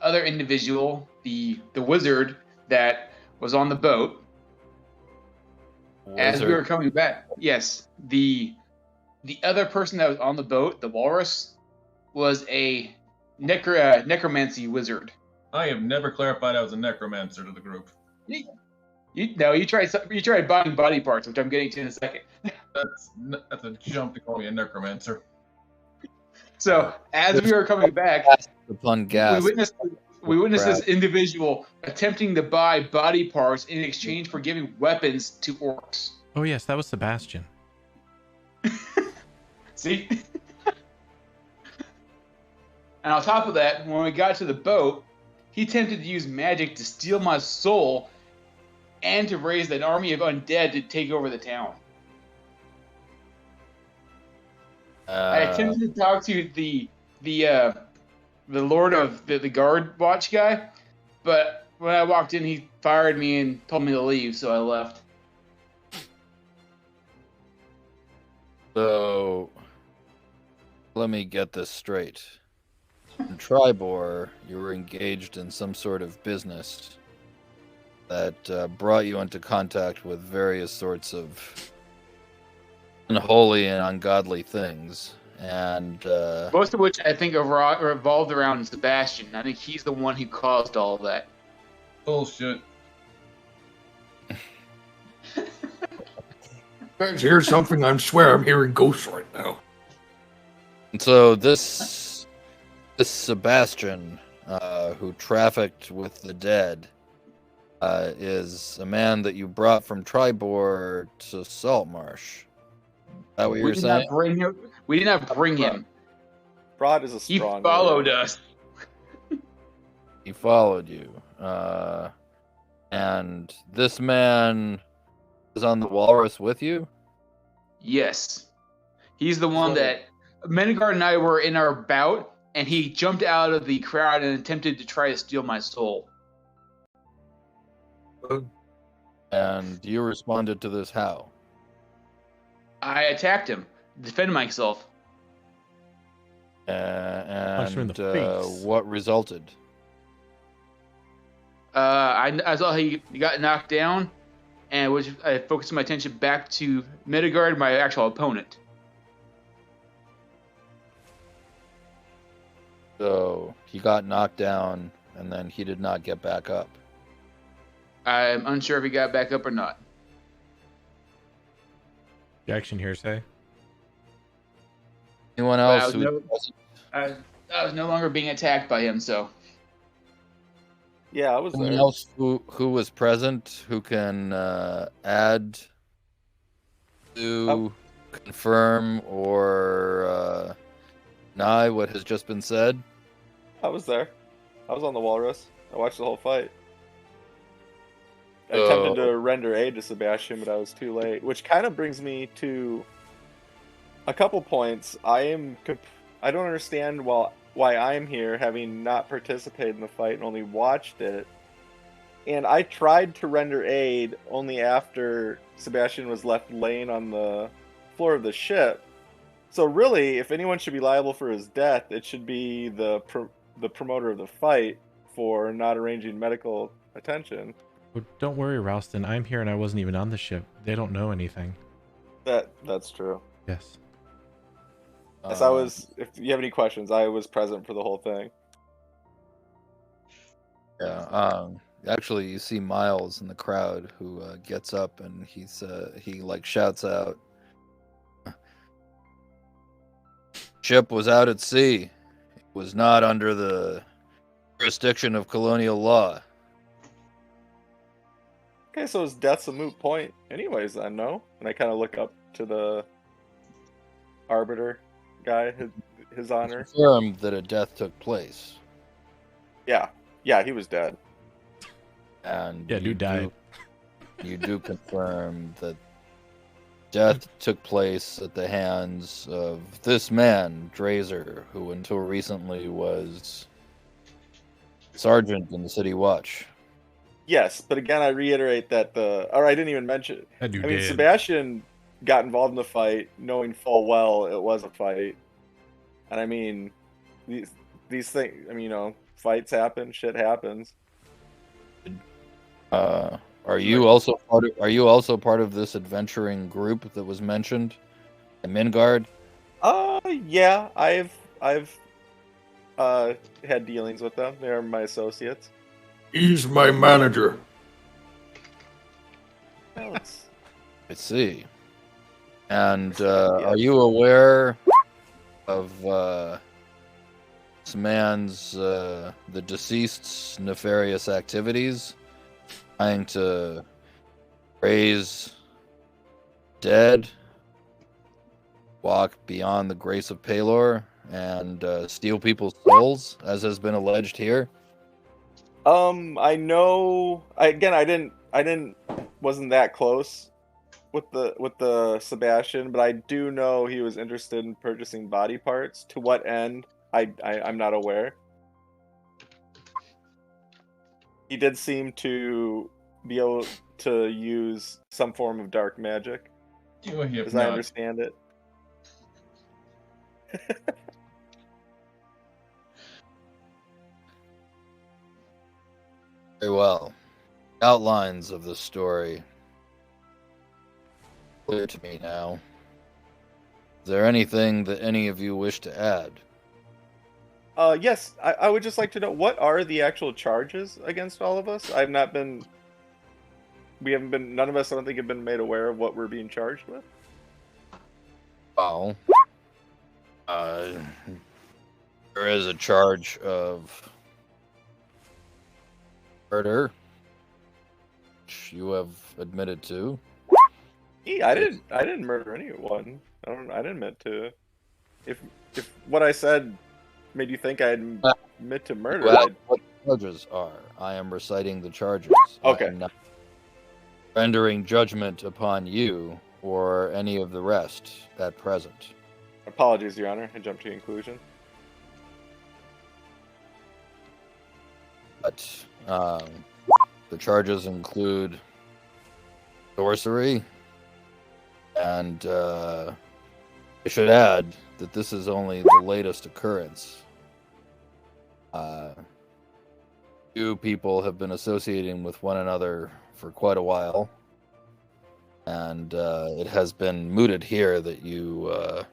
other individual, the wizard that was on the boat. As we were coming back, yes, the other person that was on the boat, the walrus, was a necromancy wizard. I have never clarified I was a necromancer to the group. You tried buying body parts, which I'm getting to in a second. That's a jump to call me a necromancer. So as we were coming back, upon gas, we witnessed this individual attempting to buy body parts in exchange for giving weapons to orcs. Oh, yes, that was Sebastian. See? And on top of that, when we got to the boat, he attempted to use magic to steal my soul and to raise an army of undead to take over the town. I attempted to talk to the Lord of the Guard Watch guy, but when I walked in, he fired me and told me to leave, so I left. So, let me get this straight. In Tribor, you were engaged in some sort of business that brought you into contact with various sorts of unholy and ungodly things, and most of which I think revolved around Sebastian. I think he's the one who caused all of that. Bullshit. Guys, here's something I swear I'm hearing ghosts right now. And so this Sebastian, who trafficked with the dead, is a man that you brought from Tribor to SaltMarsh. Is that what you're saying? We did not bring him. Broad is a strong. He followed us. He followed you. And this man is on the walrus with you? Yes. He's the one that Menegard and I were in our bout, and he jumped out of the crowd and attempted to try to steal my soul. And you responded to this how? I attacked him, defended myself. Punched him in the face. What resulted? I saw he got knocked down, and I focused my attention back to Midgard, my actual opponent. So he got knocked down, and then he did not get back up. I'm unsure if he got back up or not. Objection hearsay. Anyone else? I was no longer being attacked by him, so. Yeah, I was there. Anyone else who was present who can add to confirm or deny what has just been said? I was there. I was on the walrus. I watched the whole fight. I attempted to render aid to Sebastian, but I was too late. Which kind of brings me to a couple points. I don't understand why I'm here, having not participated in the fight and only watched it. And I tried to render aid only after Sebastian was left laying on the floor of the ship. So really, if anyone should be liable for his death, it should be the promoter of the fight for not arranging medical attention. Oh, don't worry, Ralston. I'm here and I wasn't even on the ship. They don't know anything. That's true. Yes. Yes, I was. If you have any questions, I was present for the whole thing. Yeah. Actually, you see Miles in the crowd who gets up and he shouts out, "Ship was out at sea. It was not under the jurisdiction of colonial law." Okay, so his death's a moot point, anyways. Then no, and I kind of look up to the arbiter guy, his honor. Confirmed that a death took place. Yeah, he was dead. And Yeah, dude died. You do confirm that death took place at the hands of this man, Drazer, who until recently was sergeant in the City Watch. Yes, but again, I reiterate that I didn't even mention. That dude I mean, did. Sebastian got involved in the fight, knowing full well it was a fight. And I mean, these things. I mean, fights happen, shit happens. Are you also part of this adventuring group that was mentioned in Midgard? Yeah, I've had dealings with them. They're my associates. He's my manager. Well, I see. And are you aware of this man's, the deceased's nefarious activities? Trying to raise dead, walk beyond the grace of Palor, and steal people's souls, as has been alleged here? I know. I wasn't that close with the Sebastian, but I do know he was interested in purchasing body parts. To what end? I'm not aware. He did seem to be able to use some form of dark magic, as I understand it. Very well. Outlines of the story clear to me now. Is there anything that any of you wish to add? Yes, I would just like to know, what are the actual charges against all of us? None of us, I don't think, have been made aware of what we're being charged with. Well, there is a charge of murder, which you have admitted to. I didn't murder anyone. I didn't admit to. If what I said made you think I admit to murder, Well, what the charges are. I am reciting the charges. Okay. I am not rendering judgment upon you or any of the rest at present. Apologies, Your Honor. I jumped to conclusion. But the charges include sorcery, and I should add that this is only the latest occurrence. You people have been associating with one another for quite a while, and it has been mooted here that you are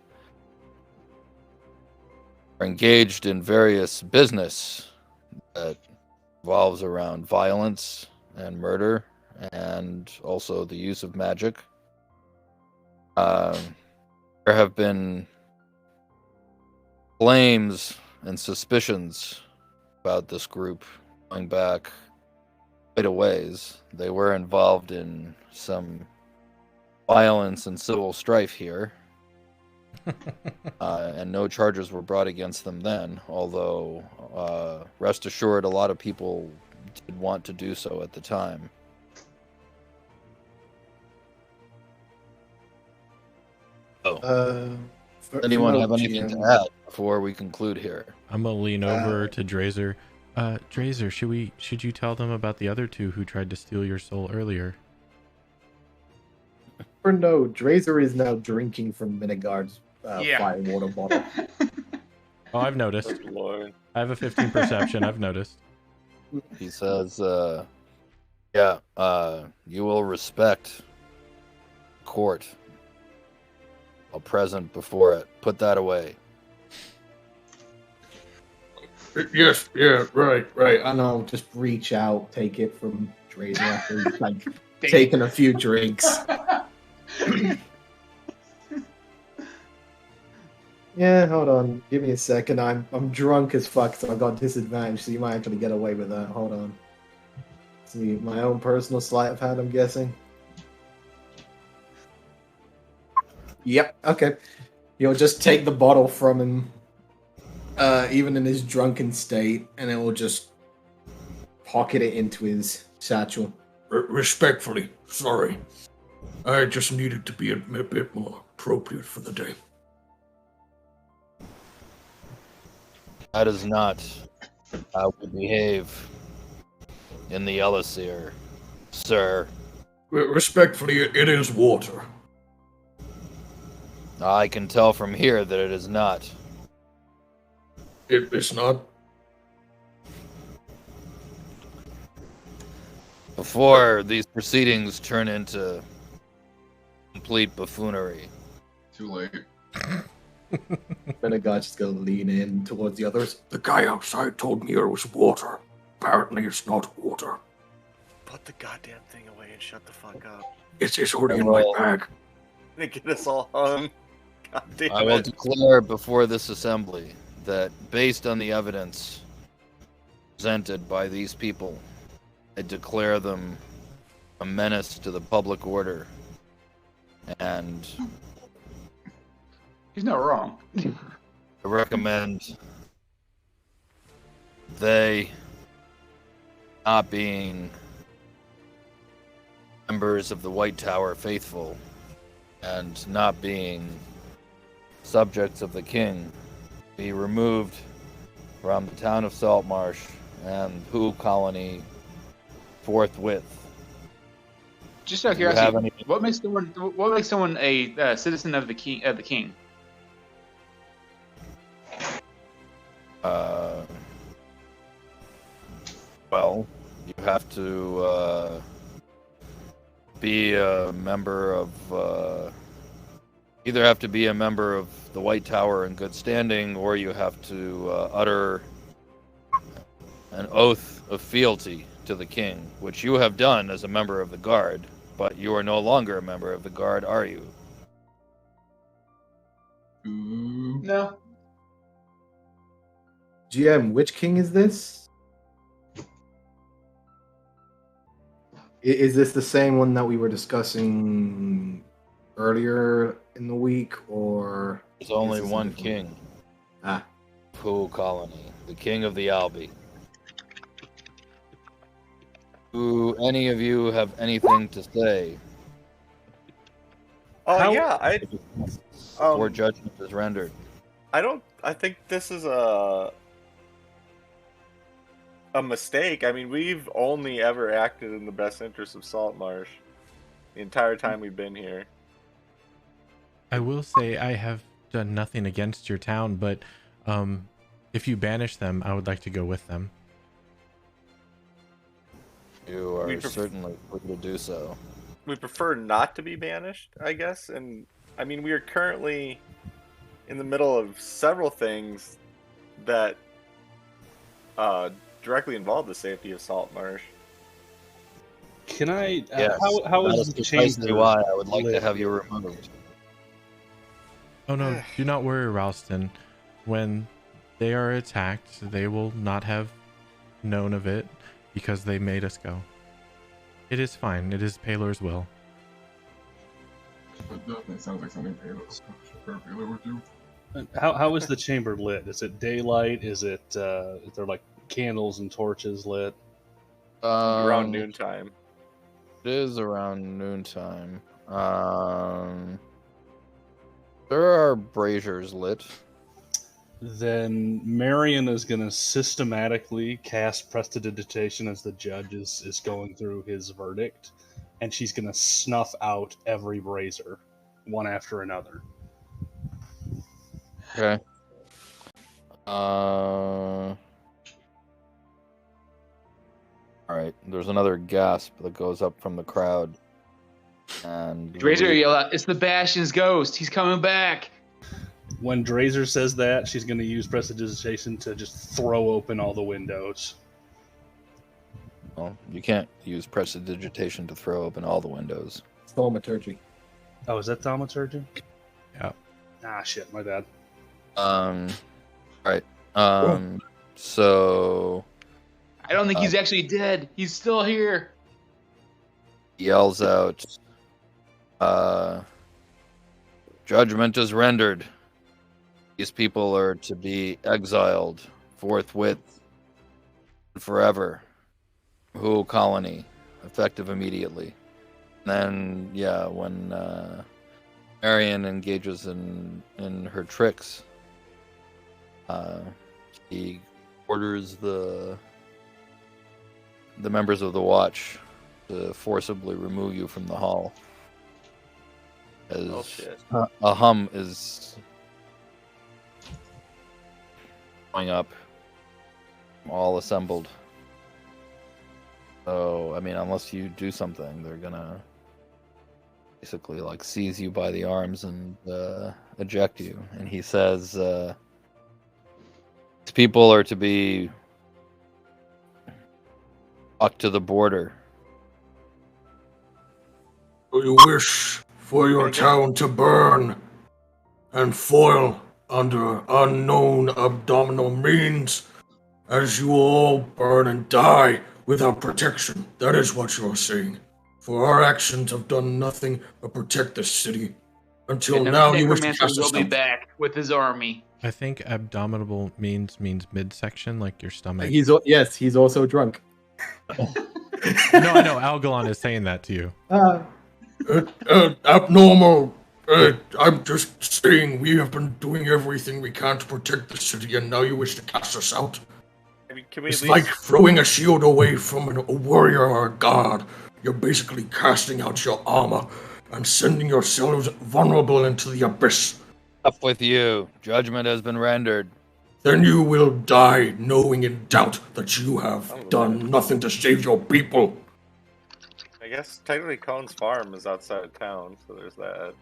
engaged in various business that revolves around violence and murder, and also the use of magic. There have been claims and suspicions about this group going back quite a ways. They were involved in some violence and civil strife here, and no charges were brought against them then, although rest assured a lot of people did want to do so at the time. Anyone have anything to add before we conclude here? I'm gonna lean over to Drazer. Drazer, should you tell them about the other two who tried to steal your soul earlier? Or no, Drazer is now drinking from Minigard's fire water bottle. Oh, I've noticed. Lord. I have a 15 perception. I've noticed. He says, Yeah, you will respect court while present before it. Put that away. Yes, yeah, right. And I'll just reach out, take it from Drazer after he's like taking a few drinks. Yeah, hold on. Give me a second. I'm drunk as fuck, so I've got disadvantage, so you might actually get away with that. Hold on. See, my own personal sleight of hand, I'm guessing. Yep, okay. You'll just take the bottle from him, even in his drunken state, and then we'll just pocket it into his satchel. Respectfully, sorry. I just needed to be a bit more appropriate for the day. That is not how we behave in the Elysir, sir. Respectfully, it is water. I can tell from here that it is not. It's not. Before these proceedings turn into complete buffoonery. Too late. Renegade just gonna lean in towards the others. The guy outside told me it was water. Apparently it's not water. Put the goddamn thing away and shut the fuck up. It's already in my bag. Gonna get us all hung. God damn I will it. declare before this assembly that based on the evidence presented by these people, I declare them a menace to the public order. And He's not wrong. I recommend they, not being members of the White Tower faithful and not being subjects of the king, be removed from the town of SaltMarsh and Who colony forthwith. Just out of Do you have curiosity, any- what makes someone a citizen of the king? Well, you have to be a member of either have to be a member of the White Tower in good standing, or you have to utter an oath of fealty to the king, which you have done as a member of the guard, but you are no longer a member of the guard, are you? Ooh. No. GM, which king is this? Is this the same one that we were discussing earlier in the week, or There's only is this a one different king. Ah. Who colony, the king of the Albi. Do any of you have anything to say Oh yeah, before judgment is rendered? I think this is a mistake. I mean, we've only ever acted in the best interest of Saltmarsh the entire time we've been here. I will say I have done nothing against your town, but if you banish them, I would like to go with them. You are certainly free to do so. We prefer not to be banished, I guess. And I mean, we are currently in the middle of several things that directly involve the safety of Saltmarsh. Can I? Yes, how that is is the precisely chamber? why I would like to lit? have you removed. Oh no, do not worry, Ralston. When they are attacked, they will not have known of it because they made us go. It is fine. It is Paylor's will. That definitely sounds like something Paylor would do. How is the chamber lit? Is it daylight? Is it? Is there like candles and torches lit? Around noontime. It is around noontime. There are braziers lit. Then Marion is going to systematically cast prestidigitation as the judge is going through his verdict, and she's going to snuff out every brazier, one after another. Okay. All right. There's another gasp that goes up from the crowd, and Drazer yell out, "It's the Bastion's ghost! He's coming back!" When Drazer says that, she's going to use prestidigitation to just throw open all the windows. Well, you can't use prestidigitation to throw open all the windows. Thaumaturgy. Oh, is that thaumaturgy? Yeah. Ah, shit, my bad. All right. So I don't think he's actually dead. He's still here. yells out, "Judgment is rendered. These people are to be exiled forthwith and forever. Who colony, effective immediately." And then, when Marion engages in her tricks, he orders the members of the watch to forcibly remove you from the hall. As shit. a hum is going up, all assembled. So, I mean, unless you do something, they're gonna basically like seize you by the arms and eject you. And he says, "These people are to be walked to the border." Do you wish for your town to burn and foil under unknown abdominal means, as you all burn and die without protection? That is what you're saying. For our actions have done nothing but protect the city. Until now, you wish to Necromancer cast will us be out. back with his army. I think abdominal means midsection, like your stomach. He's also drunk. No, I know. Algalon is saying that to you. Abnormal. I'm just saying we have been doing everything we can to protect the city, and now you wish to cast us out. I mean, can we It's at like least... throwing a shield away from a warrior or a god. You're basically casting out your armor and sending yourselves vulnerable into the abyss. Up with you. Judgment has been rendered. Then you will die knowing in doubt that you have done nothing to save your people. I guess technically Cone's farm is outside of town, so there's that.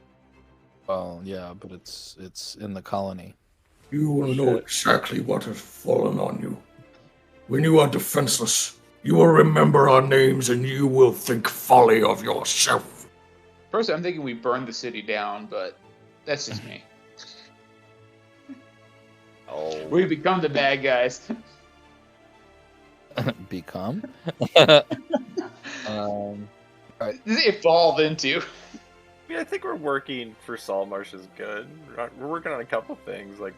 Well, yeah, but it's in the colony. You will know exactly what has fallen on you. When you are defenseless, you will remember our names and you will think folly of yourself. First, I'm thinking we burn the city down, but that's just me. Oh. We become the bad guys. Become? Evolve into. I mean, I think we're working for SaltMarsh is good. We're working on a couple things, like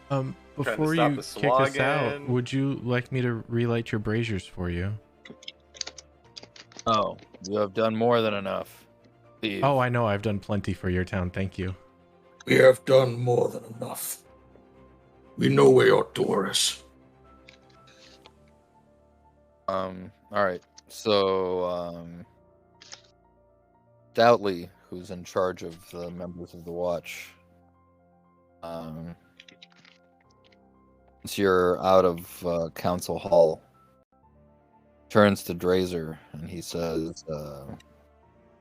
Before stop you the kick us out, slogging. would you like me to relight your braziers for you? Oh, you have done more than enough. Leave. Oh, I know. I've done plenty for your town. Thank you. We have done more than enough. We know where your door is. All right. So, Stoutly, who's in charge of the members of the watch, once you're out of council hall, turns to Drazer and he says,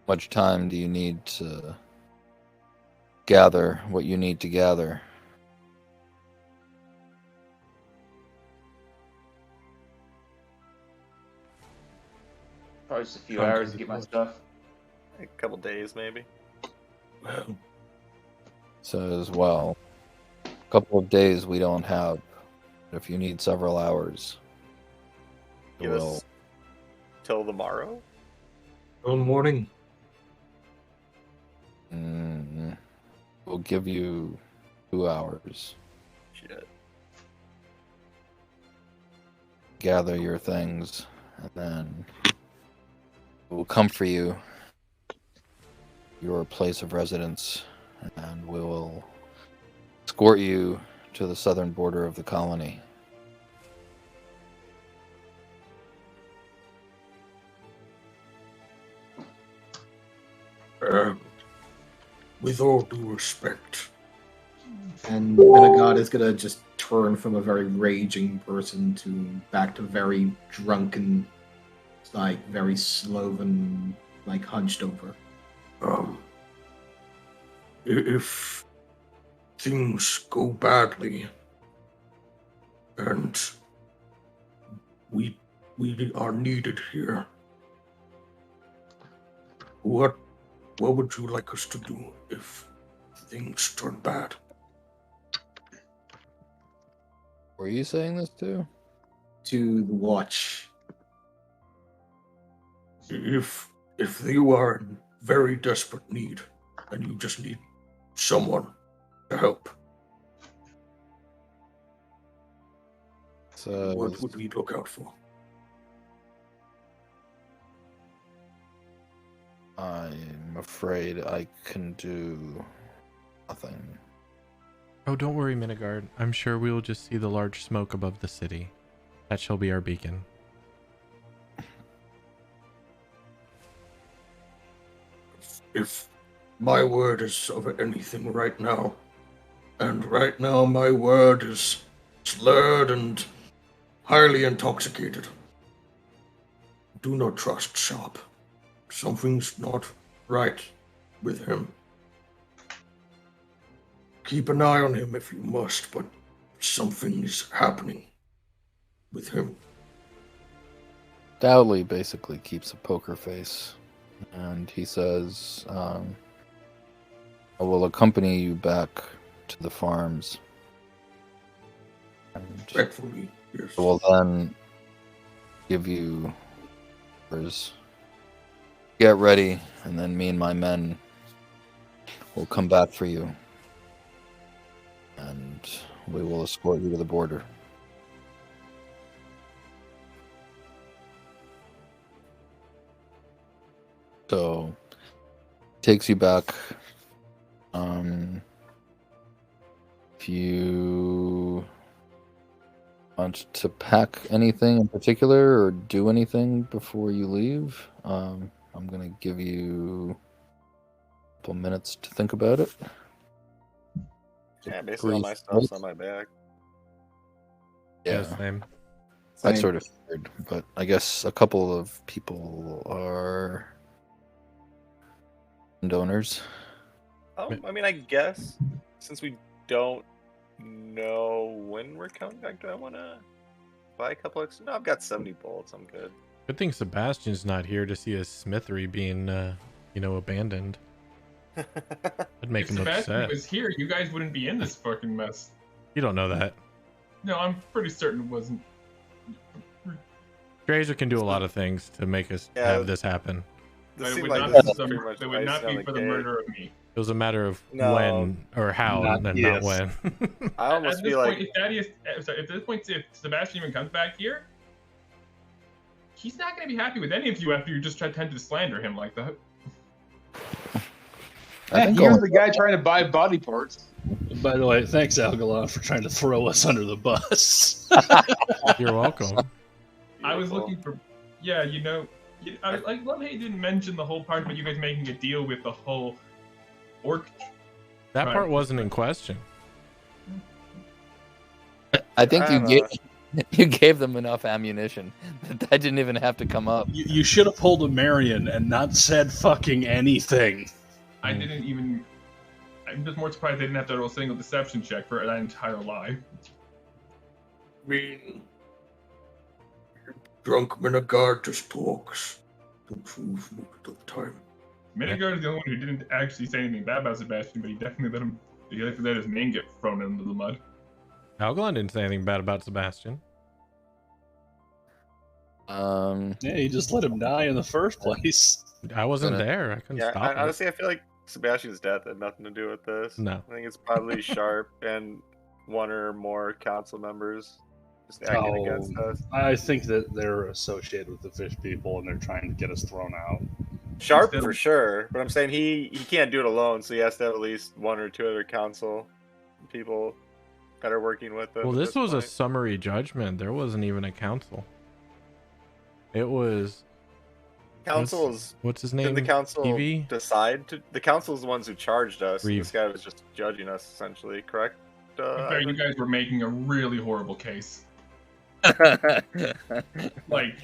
"Much time do you need to gather what you need to gather?" Probably just a few hours to get my stuff. A couple days, maybe. Well, Says, "Well, a couple of days we don't have. If you need several hours, Give us till tomorrow. till morning. We'll give you 2 hours. Shit. Gather your things, and then we'll come for you, your place of residence, and we will escort you to the southern border of the colony." With all due respect, And Vinegard is gonna just turn from a very raging person to back to very drunken, It's like very sloven, like hunched over. If things go badly and we are needed here, what would you like us to do if things turn bad? Were you saying this too? To the watch. If you are in very desperate need and you just need someone to help, So what would we look out for? I'm afraid I can do nothing. Oh, don't worry, Minigard. I'm sure we will just see the large smoke above the city. That shall be our beacon. If my word is of anything right now, and right now my word is slurred and highly intoxicated, do not trust Sharp. Something's not right with him. Keep an eye on him if you must, but something is happening with him. Dowley basically keeps a poker face, and he says, I will accompany you back to the farms. And Respectfully, yes. I will then give you orders. Get ready, and then me and my men will come back for you. And we will escort you to the border. So, takes you back. If you want to pack anything in particular or do anything before you leave, I'm going to give you a couple minutes to think about it. Yeah, basically all my stuff's on my back. Yeah, same. I sort of figured, but I guess a couple of people are donors. I mean, I guess since we don't know when we're coming back, do I want to buy a couple extra? No, I've got 70 bullets. I'm good. Good thing Sebastian's not here to see his smithery being, abandoned. That'd make him Sebastian upset. was here, you guys wouldn't be in this fucking mess. You don't know that. No, I'm pretty certain it wasn't. Grazer can do a lot of things to make us have this happen. This It seemed would like not, this is be pretty much it would not be for the murder of me. It was a matter of No. when or how, Not and if. not when. I almost At this feel point, like if Thaddeus, sorry, at this point, if Sebastian even comes back here, he's not going to be happy with any of you after you just try to slander him like that. I think Here's the guy trying to buy body parts. By the way, thanks Algalon for trying to throw us under the bus. You're welcome. I was Beautiful. looking for, like Lumhay didn't mention the whole part about you guys making a deal with the whole orc. That part wasn't in question. I think I don't you gave them enough ammunition that didn't even have to come up. You should have pulled a Marion and not said fucking anything. I didn't even. I'm just more surprised they didn't have to roll a single deception check for that entire lie. I mean, drunk Minigard just talks. The truth most of the time. Minigard is the only one who didn't actually say anything bad about Sebastian, but he definitely let his name get thrown into the mud. Algalon didn't say anything bad about Sebastian. Yeah, you just let him die in the first place. I wasn't there. I couldn't stop it. honestly, I feel like Sebastian's death had nothing to do with this. No. I think it's probably Sharp and one or more council members just acting against us. I think that they're associated with the fish people and they're trying to get us thrown out. Sharp for sure, but I'm saying he can't do it alone, so he has to have at least one or two other council people that are working with him. Well, at this was a point. summary judgment. There wasn't even a council. It was Council's. what's his name? Did the council Evie? decide to? The council's the ones who charged us. Reeve. This guy was just judging us, essentially. Correct? In fact, you guys were making a really horrible case. Like,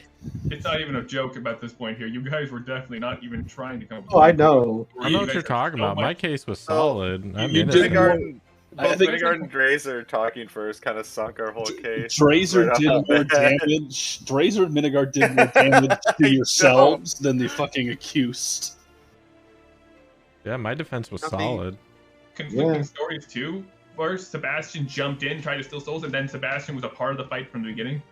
it's not even a joke about this point here. You guys were definitely not even trying to come up with Oh, I know. I know what you're talking about. My case was Oh, solid. I'm you did innocent. more- Both Vinegard and Drazer talking first kind of sunk our whole case. Drazer Right did off the more bat. damage. Drazer and Minigard did more damage to I yourselves than the fucking accused. Yeah, my defense was Nothing. solid. conflicting Yeah. stories too. First, Sebastian jumped in, tried to steal souls, and then Sebastian was a part of the fight from the beginning.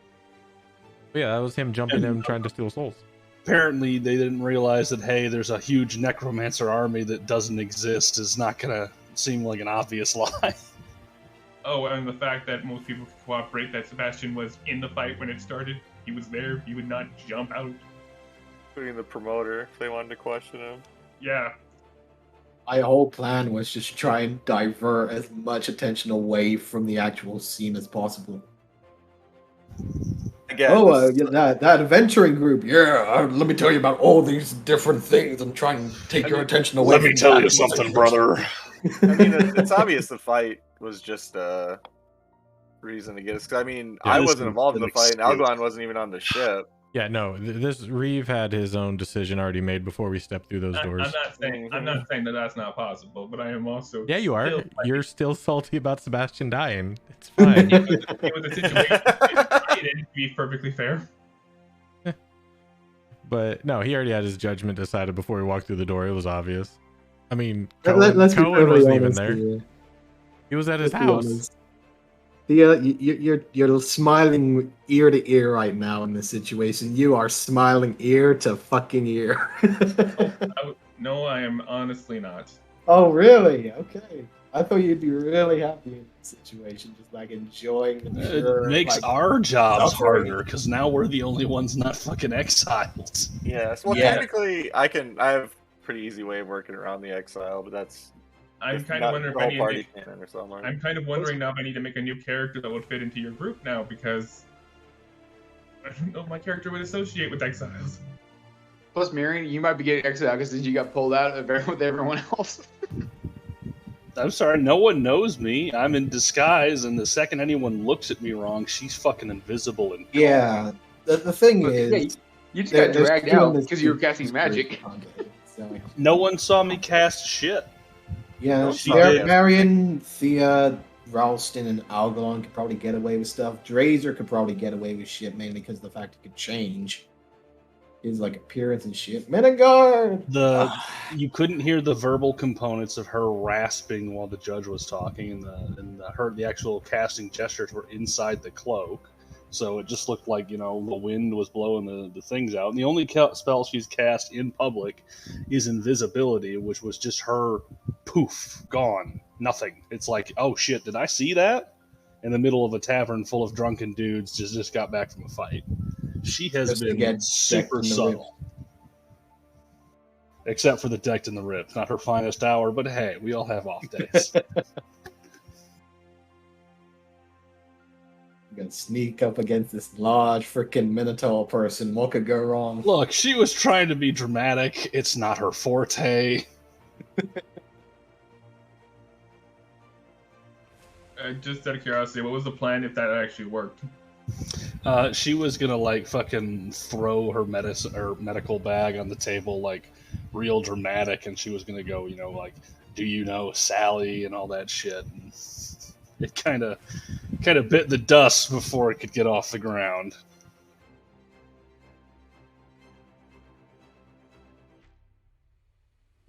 Yeah, that was him jumping in trying to steal souls. Apparently, they didn't realize that, hey, there's a huge necromancer army that doesn't exist is not going to seem like an obvious lie. Oh, and the fact that most people could cooperate, that Sebastian was in the fight when it started. He was there. He would not jump out. Including the promoter, if they wanted to question him. Yeah. My whole plan was just try and divert as much attention away from the actual scene as possible. Again, That adventuring group. Yeah, let me tell you about all these different things and try and take your attention away. Let me tell you something, brother. I mean, it's obvious the fight was just a reason to get us. 'Cause, I mean, Yeah, I this wasn't is involved in an the fight, and excuse. Algon wasn't even on the ship. Yeah, no, this Reeve had his own decision already made before we stepped through those doors. I'm not saying that that's not possible, but I am also. Yeah, you are. still You're still salty about Sebastian dying. It's fine. it was a situation. It didn't be perfectly fair. But no, he already had his judgment decided before he walked through the door. It was obvious. I mean, Let's be Cohen totally wasn't even honest there. here. He was at his Let's be house. honest. You're smiling ear to ear right now in this situation. You are smiling ear to fucking ear. No, I am honestly not. Oh, really? Okay. I thought you'd be really happy in this situation, just like enjoying the pure, It makes like, our jobs suffering. harder because now we're the only ones not fucking exiled. Yes. Well, Yeah. technically, I have a pretty easy way of working around the exile, but that's I'm if kind not of wondering the if I whole need party to, canon or something. I'm kind of wondering now if I need to make a new character that would fit into your group now, because I don't know if my character would associate with exiles. Plus, Marion, you might be getting exiled because you got pulled out with everyone else. I'm sorry, no one knows me. I'm in disguise, and the second anyone looks at me wrong, she's fucking invisible and gone. Yeah. The thing But, is, yeah, you just there- got there's dragged two in out this because you were group. casting magic. So, No one saw me cast shit. yeah, She did. Marion, Thea, Ralston, and Algalon could probably get away with stuff. Drazer could probably get away with shit mainly because of the fact it could change his like appearance and shit. Menegard! You couldn't hear the verbal components of her rasping while the judge was talking, and the actual casting gestures were inside the cloak. So it just looked like, the wind was blowing the things out. And the only spell she's cast in public is invisibility, which was just her poof, gone, nothing. It's like, oh shit, did I see that? In the middle of a tavern full of drunken dudes just got back from a fight. She has Just to been get super decked in the subtle. Except for the decked in the ribs. Not her finest hour, but hey, we all have off days. You gotta sneak up against this large freaking Minotaur person. What could go wrong? Look, she was trying to be dramatic. It's not her forte. Just out of curiosity, what was the plan if that actually worked? She was gonna fucking throw her medicine or medical bag on the table real dramatic, and she was gonna go, do you know Sally and all that shit. And it kind of bit the dust before it could get off the ground.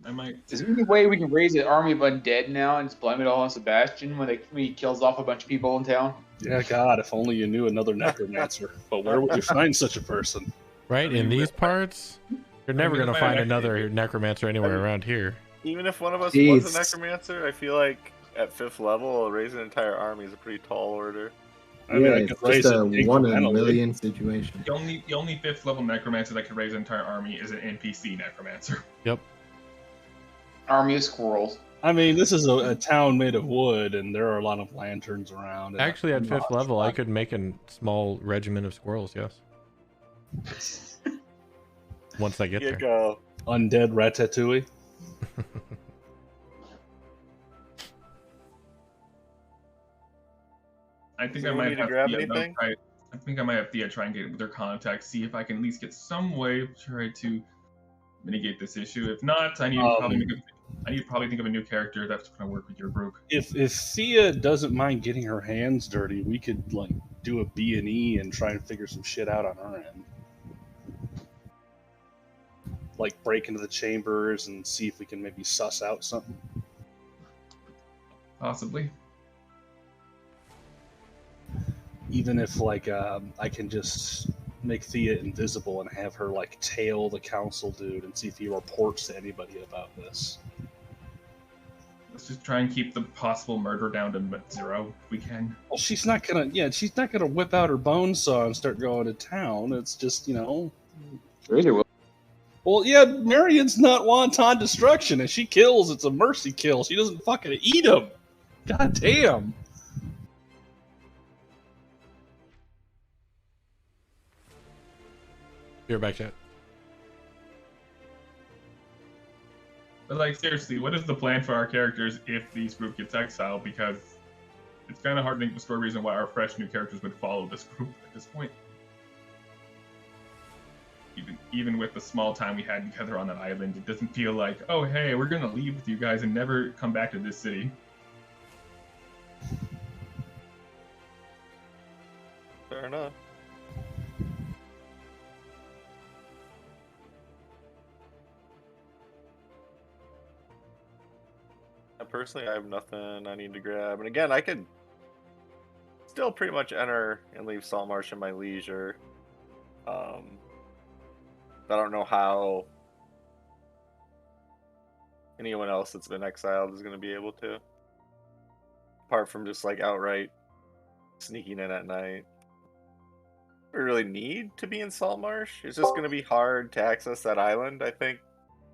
I might. Is there any way we can raise an army of undead now and just blame it all on Sebastian when he kills off a bunch of people in town? Yeah, God, if only you knew another necromancer. But where would you find such a person? Right? In these parts, you're never going to find another necromancer anywhere around here. Even if one of us Jeez. was a necromancer, I feel like at 5th level, raising an entire army is a pretty tall order. I mean, I it's could raise just a it 1 in a incrementally. million situation. The only 5th level necromancer that could raise an entire army is an NPC necromancer. Yep. Army of squirrels. I mean, this is a town made of wood, and there are a lot of lanterns around. and Actually, at a lot 5th of level, I fun. could make a small regiment of squirrels, yes. Once I get You there. go. Undead Ratatouille. I think Does I anyone might need to have grab to be anything? I think I might have Thea try and get with their contact, see if I can at least get some way to try to mitigate this issue. If not, I need to probably think of a new character that's going to work with your group. If Thea doesn't mind getting her hands dirty, we could like do a B&E and try and figure some shit out on our end. Like break into the chambers and see if we can maybe suss out something. Possibly. Even if like I can just make Thea invisible and have her like tail the council dude and see if he reports to anybody about this. Let's just try and keep the possible murder down to 0 if we can. Well, she's not gonna whip out her bone saw and start going to town. It's just, you know. Really will. Well, yeah, Marion's not wanton destruction. If she kills, it's a mercy kill. She doesn't fucking eat him. God damn. You're back, chat. But like, seriously, what is the plan for our characters if these group gets exiled? Because it's kind of hard to think of a story reason why our fresh new characters would follow this group at this point. Even with the small time we had together on that island, it doesn't feel like, oh hey, we're gonna leave with you guys and never come back to this city. Fair enough. Personally, I have nothing I need to grab. And again, I could still pretty much enter and leave SaltMarsh in my leisure. I don't know how anyone else that's been exiled is going to be able to. Apart from just like outright sneaking in at night. We really need to be in SaltMarsh. It's just going to be hard to access that island, I think,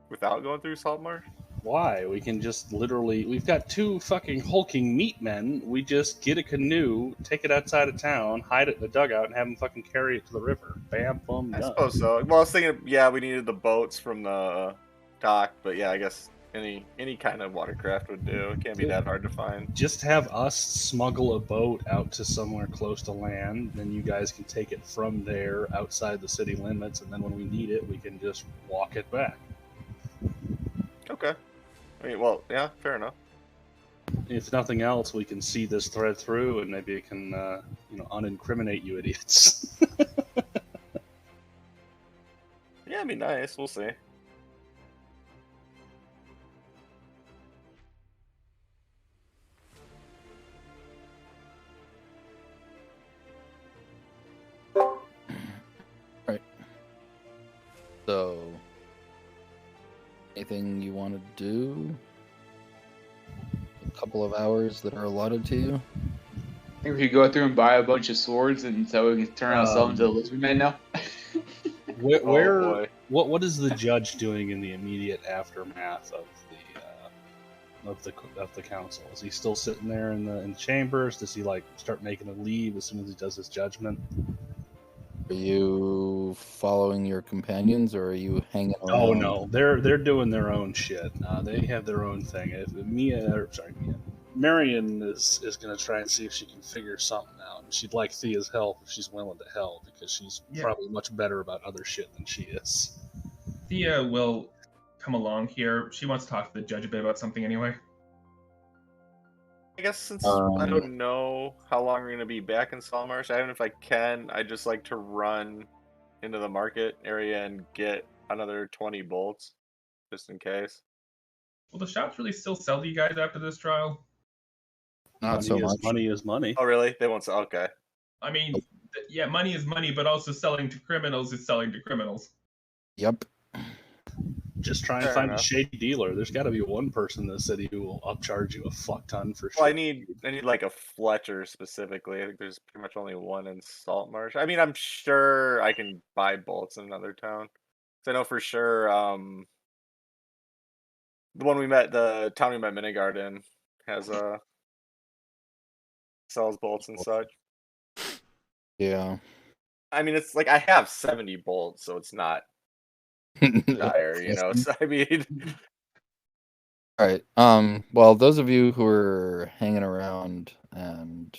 without going through SaltMarsh. Why? We can just literally... We've got 2 fucking hulking meat men. We just get a canoe, take it outside of town, hide it in the dugout, and have them fucking carry it to the river. Bam, boom, done. I suppose so. Well, I was thinking, yeah, we needed the boats from the dock, but yeah, I guess any kind of watercraft would do. It can't be that hard to find. Just have us smuggle a boat out to somewhere close to land, then you guys can take it from there outside the city limits, and then when we need it, we can just walk it back. Okay. I mean, well, yeah, fair enough. If nothing else, we can see this thread through, and maybe it can, unincriminate you idiots. Yeah, it'd be nice. We'll see. Right. So, anything you want to do? A couple of hours that are allotted to you? I think we could go through and buy a bunch of swords, and so we can turn ourselves into the lizard men now. What is the judge doing in the immediate aftermath of the council? Is he still sitting there in the chambers? Does he like start making a leave as soon as he does his judgment? Are you following your companions, or are you hanging around? Oh no, they're doing their own shit. They have their own thing. Marion is going to try and see if she can figure something out. She'd like Thea's help if she's willing to help, because she's probably much better about other shit than she is. Thea will come along here. She wants to talk to the judge a bit about something anyway. I guess since I don't know how long we're going to be back in SaltMarsh, even if I can, I'd just like to run into the market area and get another 20 bolts, just in case. Will the shops really still sell to you guys after this trial? Not so much. Money is money. Oh, really? They won't sell? Okay. I mean, yeah, money is money, but also selling to criminals is selling to criminals. Yep. Just try and find a shady dealer. There's got to be one person in the city who will upcharge you a fuck ton for shit. Well, I need like a Fletcher specifically. I think there's pretty much only one in SaltMarsh. I mean, I'm sure I can buy bolts in another town. So I know for sure the town we met Minigard in has sells bolts and such. Yeah. I mean, it's like I have 70 bolts, so it's not dire, you know. So, I mean, all right. Well, those of you who are hanging around and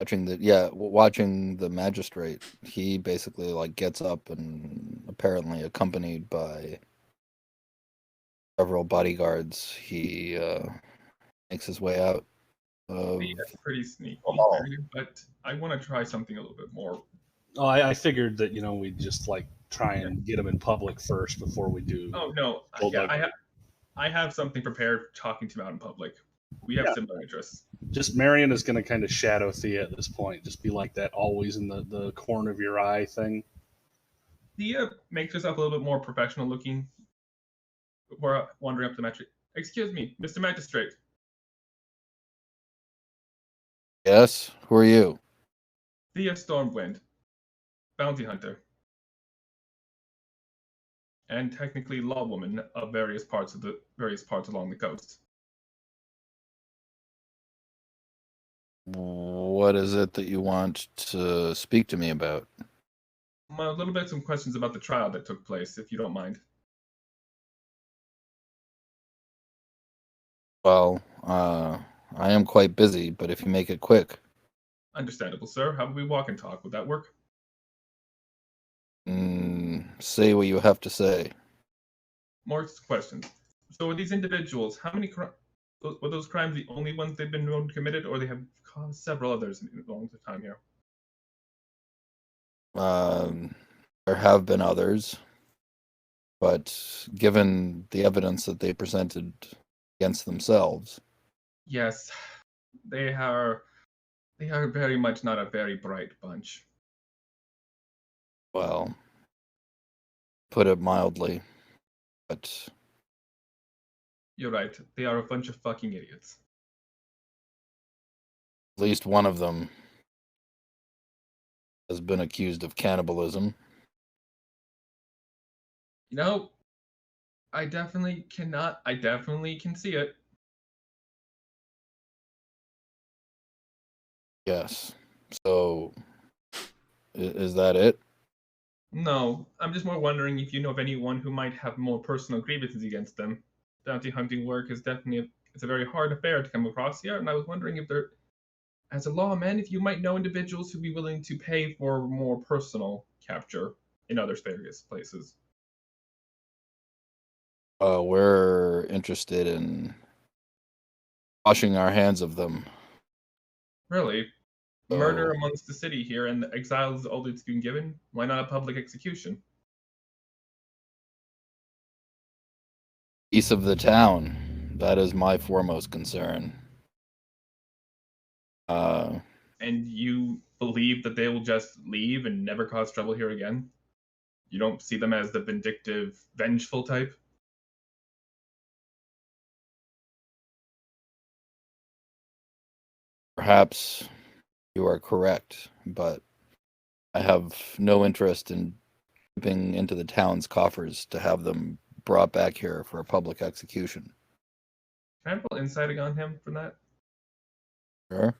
Watching the magistrate. He basically like gets up and apparently accompanied by several bodyguards. He makes his way out of. That's pretty sneaky, Oh. but I want to try something a little bit more. Oh, I figured that we'd just like try and get them in public first before we do. Oh no, I have something prepared talking to him out in public. We have similar interests. Just Marion is going to kind of shadow Thea at this point. Just be like that always in the corner of your eye thing. Thea makes herself a little bit more professional looking before wandering up to the magistrate. Excuse me, Mr. Magistrate. Yes, who are you? Thea Stormwind, bounty hunter, and technically lawwoman of various parts along the coast. What is it that you want to speak to me about? A little bit some questions about the trial that took place, if you don't mind. Well, I am quite busy, but if you make it quick. Understandable, sir. How about we walk and talk? Would that work? Say what you have to say. More questions. So, are these individuals, how many were those crimes the only ones they've been known committed, or they have caused several others in a long time here? There have been others, but given the evidence that they presented against themselves. Yes, they are very much not a very bright bunch. Well, put it mildly, but You're right. They are a bunch of fucking idiots. At least one of them has been accused of cannibalism. I definitely can see it. Yes. So, is that it? No, I'm just more wondering if you know of anyone who might have more personal grievances against them. Bounty hunting work is definitely it's a very hard affair to come across here, and I was wondering if there, as a lawman, if you might know individuals who'd be willing to pay for more personal capture in other various places. We're interested in washing our hands of them. Really? Murder amongst the city here, and the exile is all that's been given? Why not a public execution? Peace of the town. That is my foremost concern. And you believe that they will just leave and never cause trouble here again? You don't see them as the vindictive, vengeful type? Perhaps you are correct, but I have no interest in dipping into the town's coffers to have them brought back here for a public execution. Can I have a little insighting on him from that? Sure.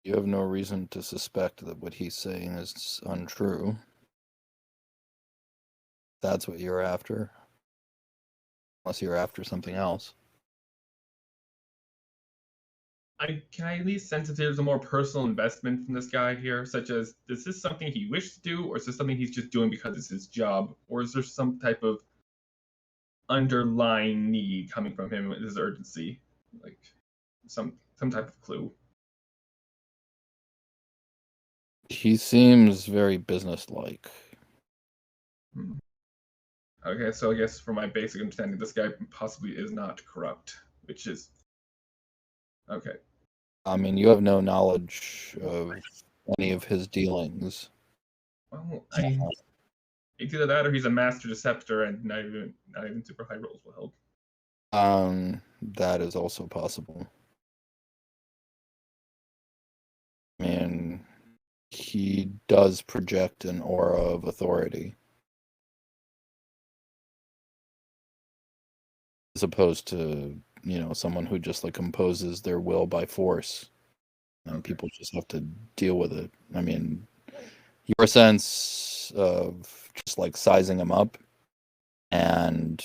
You have no reason to suspect that what he's saying is untrue. That's what you're after. Unless you're after something else. Can I at least sense if there's a more personal investment from this guy here, such as, is this something he wished to do, or is this something he's just doing because it's his job, or is there some type of underlying need coming from him with his urgency, like some type of clue? He seems very businesslike. Okay, so I guess for my basic understanding, this guy possibly is not corrupt, which is okay. I mean, you have no knowledge of any of his dealings. Well, it's either that or he's a master deceptor and not even super high rolls will help. That is also possible. I mean, he does project an aura of authority. As opposed to, someone who just like imposes their will by force and people just have to deal with it. I mean, your sense of just like sizing them up and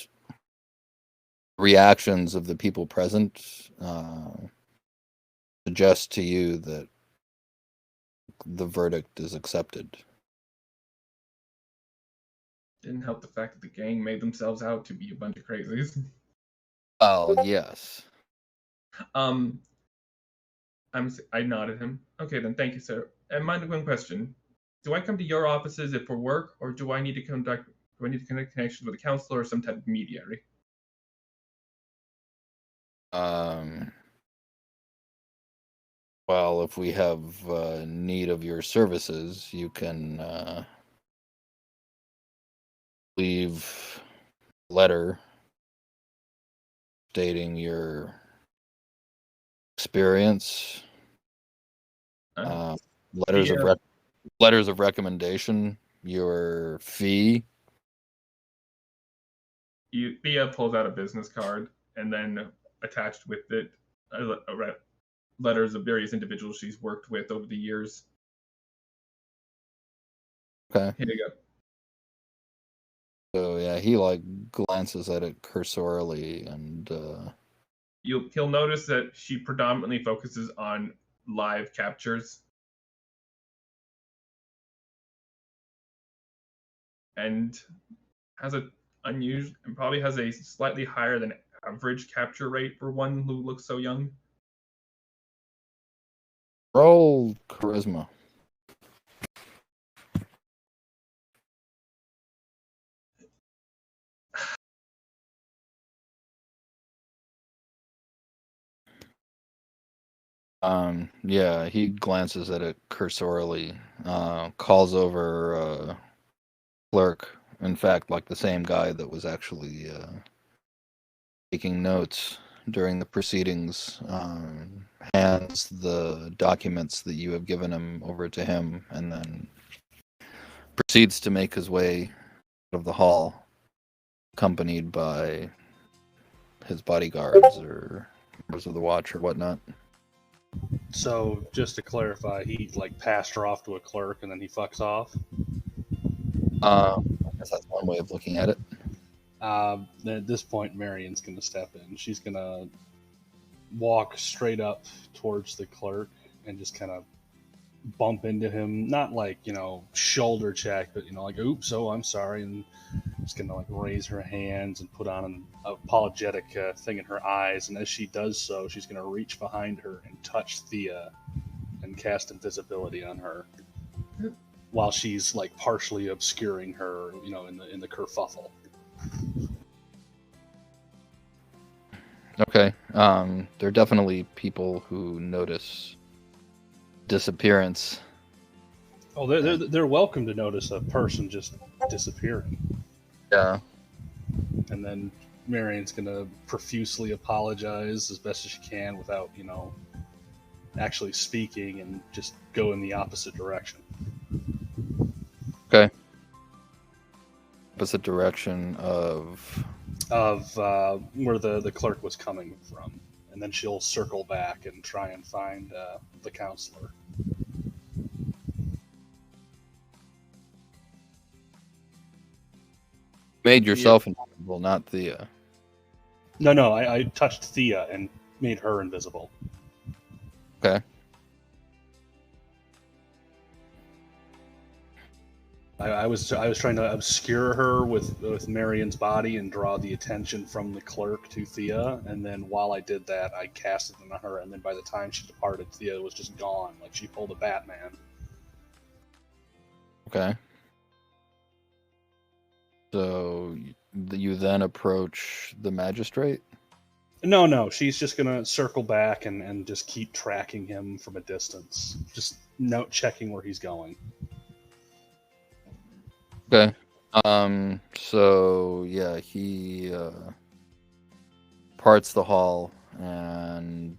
reactions of the people present suggest to you that the verdict is accepted. Didn't help the fact that the gang made themselves out to be a bunch of crazies. Oh, yes. I nodded him. Okay, then thank you, sir. And my one question: do I come to your offices if for work, or do I need to conduct? Do I need to connect connections with a counselor or some type of mediary? Well, if we have need of your services, you can leave a letter stating your experience, letters Thea, of letters of recommendation, your fee. Thea pulls out a business card, and then attached with it letters of various individuals she's worked with over the years. Okay. Here you go. So yeah, he like glances at it cursorily, and He'll notice that she predominantly focuses on live captures, and has a unusual and probably has a slightly higher than average capture rate for one who looks so young. roll charisma. Yeah, he glances at it cursorily, calls over clerk. In fact, like the same guy that was actually taking notes during the proceedings, hands the documents that you have given him over to him, and then proceeds to make his way out of the hall, accompanied by his bodyguards or members of the watch or whatnot. So, just to clarify, he like passed her off to a clerk and then he fucks off. I guess that's one way of looking at it. At this point, Marion's going to step in. She's going to walk straight up towards the clerk and just kind of bump into him. Not like, shoulder check, but, like, oops, oh, I'm sorry. And just going to, like, raise her hands and put on an apologetic thing in her eyes. And as she does so, she's going to reach behind her and touch Thea and cast invisibility on her while she's, like, partially obscuring her, in the kerfuffle. Okay. There are definitely people who notice disappearance. Oh, they're welcome to notice a person just disappearing. Yeah. And then Marion's gonna profusely apologize as best as she can without, actually speaking, and just go in the opposite direction. Okay. Opposite direction of where the clerk was coming from, and then she'll circle back and try and find the counselor. made yourself invisible, not Thea. No, I touched Thea and made her invisible. Okay. I was trying to obscure her with Marion's body and draw the attention from the clerk to Thea, and then while I did that, I casted it on her, and then by the time she departed, Thea was just gone, like she pulled a Batman. Okay. So you then approach the magistrate? No, she's just gonna circle back and just keep tracking him from a distance, just note checking where he's going. Okay. So yeah, he parts the hall and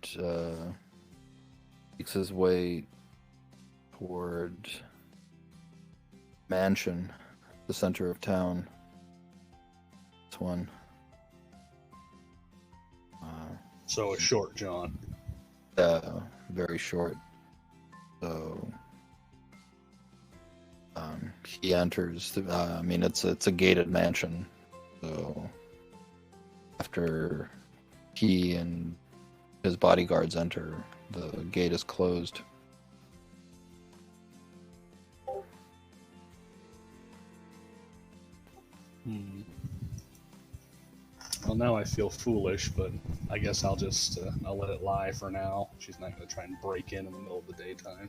makes his way toward mansion, the center of town. This one. So a short John. Very short. So he enters. I mean, it's a gated mansion. So after he and his bodyguards enter, the gate is closed. Well, now I feel foolish, but I guess I'll just I'll let it lie for now. She's not going to try and break in the middle of the daytime.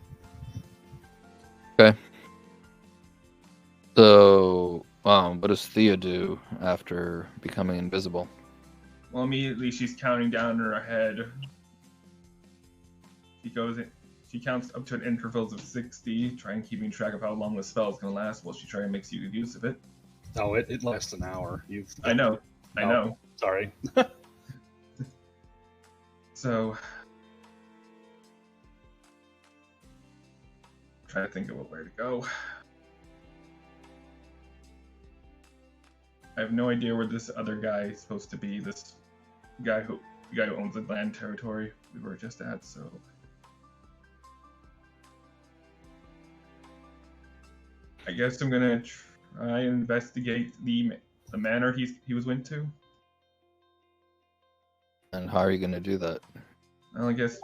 Okay. So, what does Thea do after becoming invisible? Well, immediately she's counting down in her head. She counts up to an intervals of 60, trying keeping track of how long the spell is going to last while she tries to make use of it. Oh, it lasts an hour. I know. Sorry. So, trying to think of where to go. I have no idea where this other guy is supposed to be. The guy who owns the land territory we were just at. So, I guess I'm gonna try and investigate the manor he was went to. And how are you going to do that? Well, I guess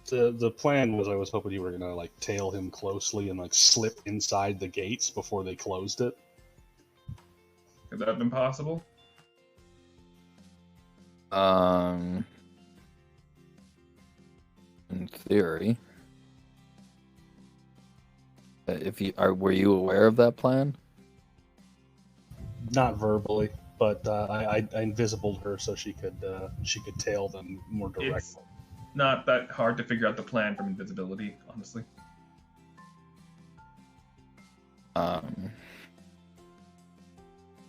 The plan was I was hoping you were going to like tail him closely and like slip inside the gates before they closed it. could that have been possible? In theory. Were you aware of that plan? Not verbally, but I invisibled her so she could tail them more directly. It's not that hard to figure out the plan from invisibility, honestly.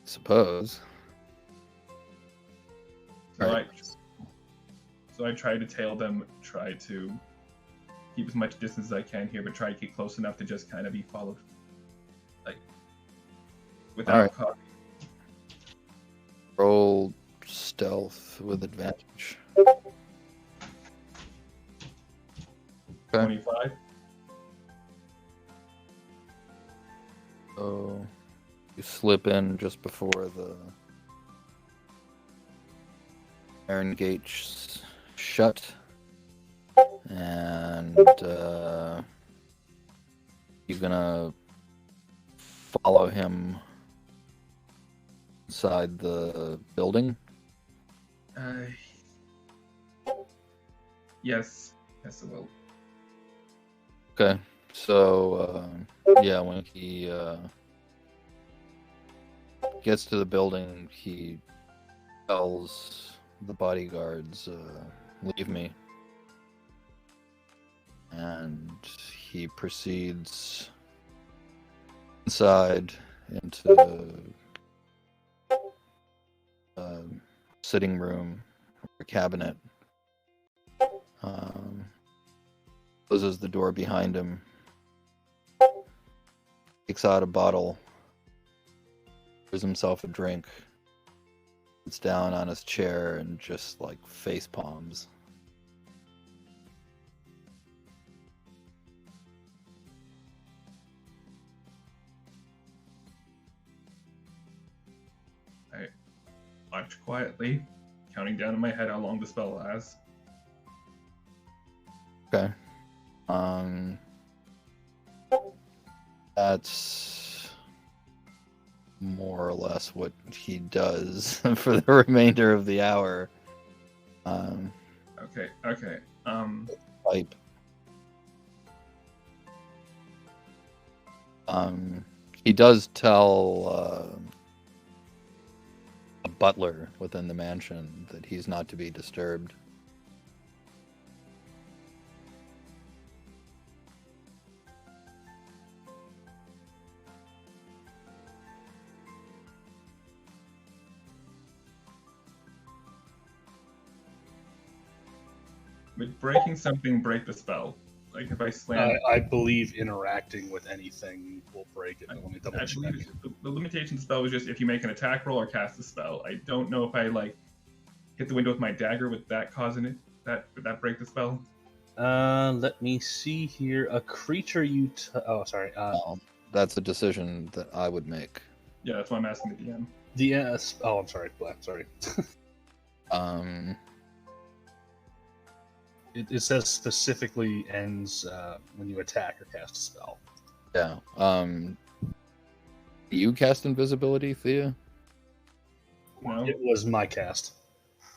Suppose. So I try to tail them, try to keep as much distance as I can here, but try to keep close enough to just kind of be followed, like without caught. Roll stealth with advantage. 25. So you slip in just before the iron gates shut, and you're gonna follow him inside the building. Yes, I will. Okay, so yeah, when he gets to the building, he tells the bodyguards, leave me. And he proceeds inside into a sitting room, a cabinet. Closes the door behind him. Takes out a bottle. Pours himself a drink. Sits down on his chair and just like face palms. I watch quietly, counting down in my head how long the spell lasts. Okay. That's more or less what he does for the remainder of the hour. Okay. Pipe. He does tell a butler within the mansion that he's not to be disturbed. Would breaking something break the spell? Like if I slam... I believe interacting with anything will break it. Let me double I check. believe the limitation of the spell was just if you make an attack roll or cast a spell. I don't know if I like hit the window with my dagger. Would that cause it? Would that break the spell? Let me see here. A creature you... oh, sorry. No, that's a decision that I would make. Yeah, that's why I'm asking the DM. Oh, I'm sorry. Sorry. It says specifically ends when you attack or cast a spell. Yeah. You cast invisibility, Thea? No. It was my cast.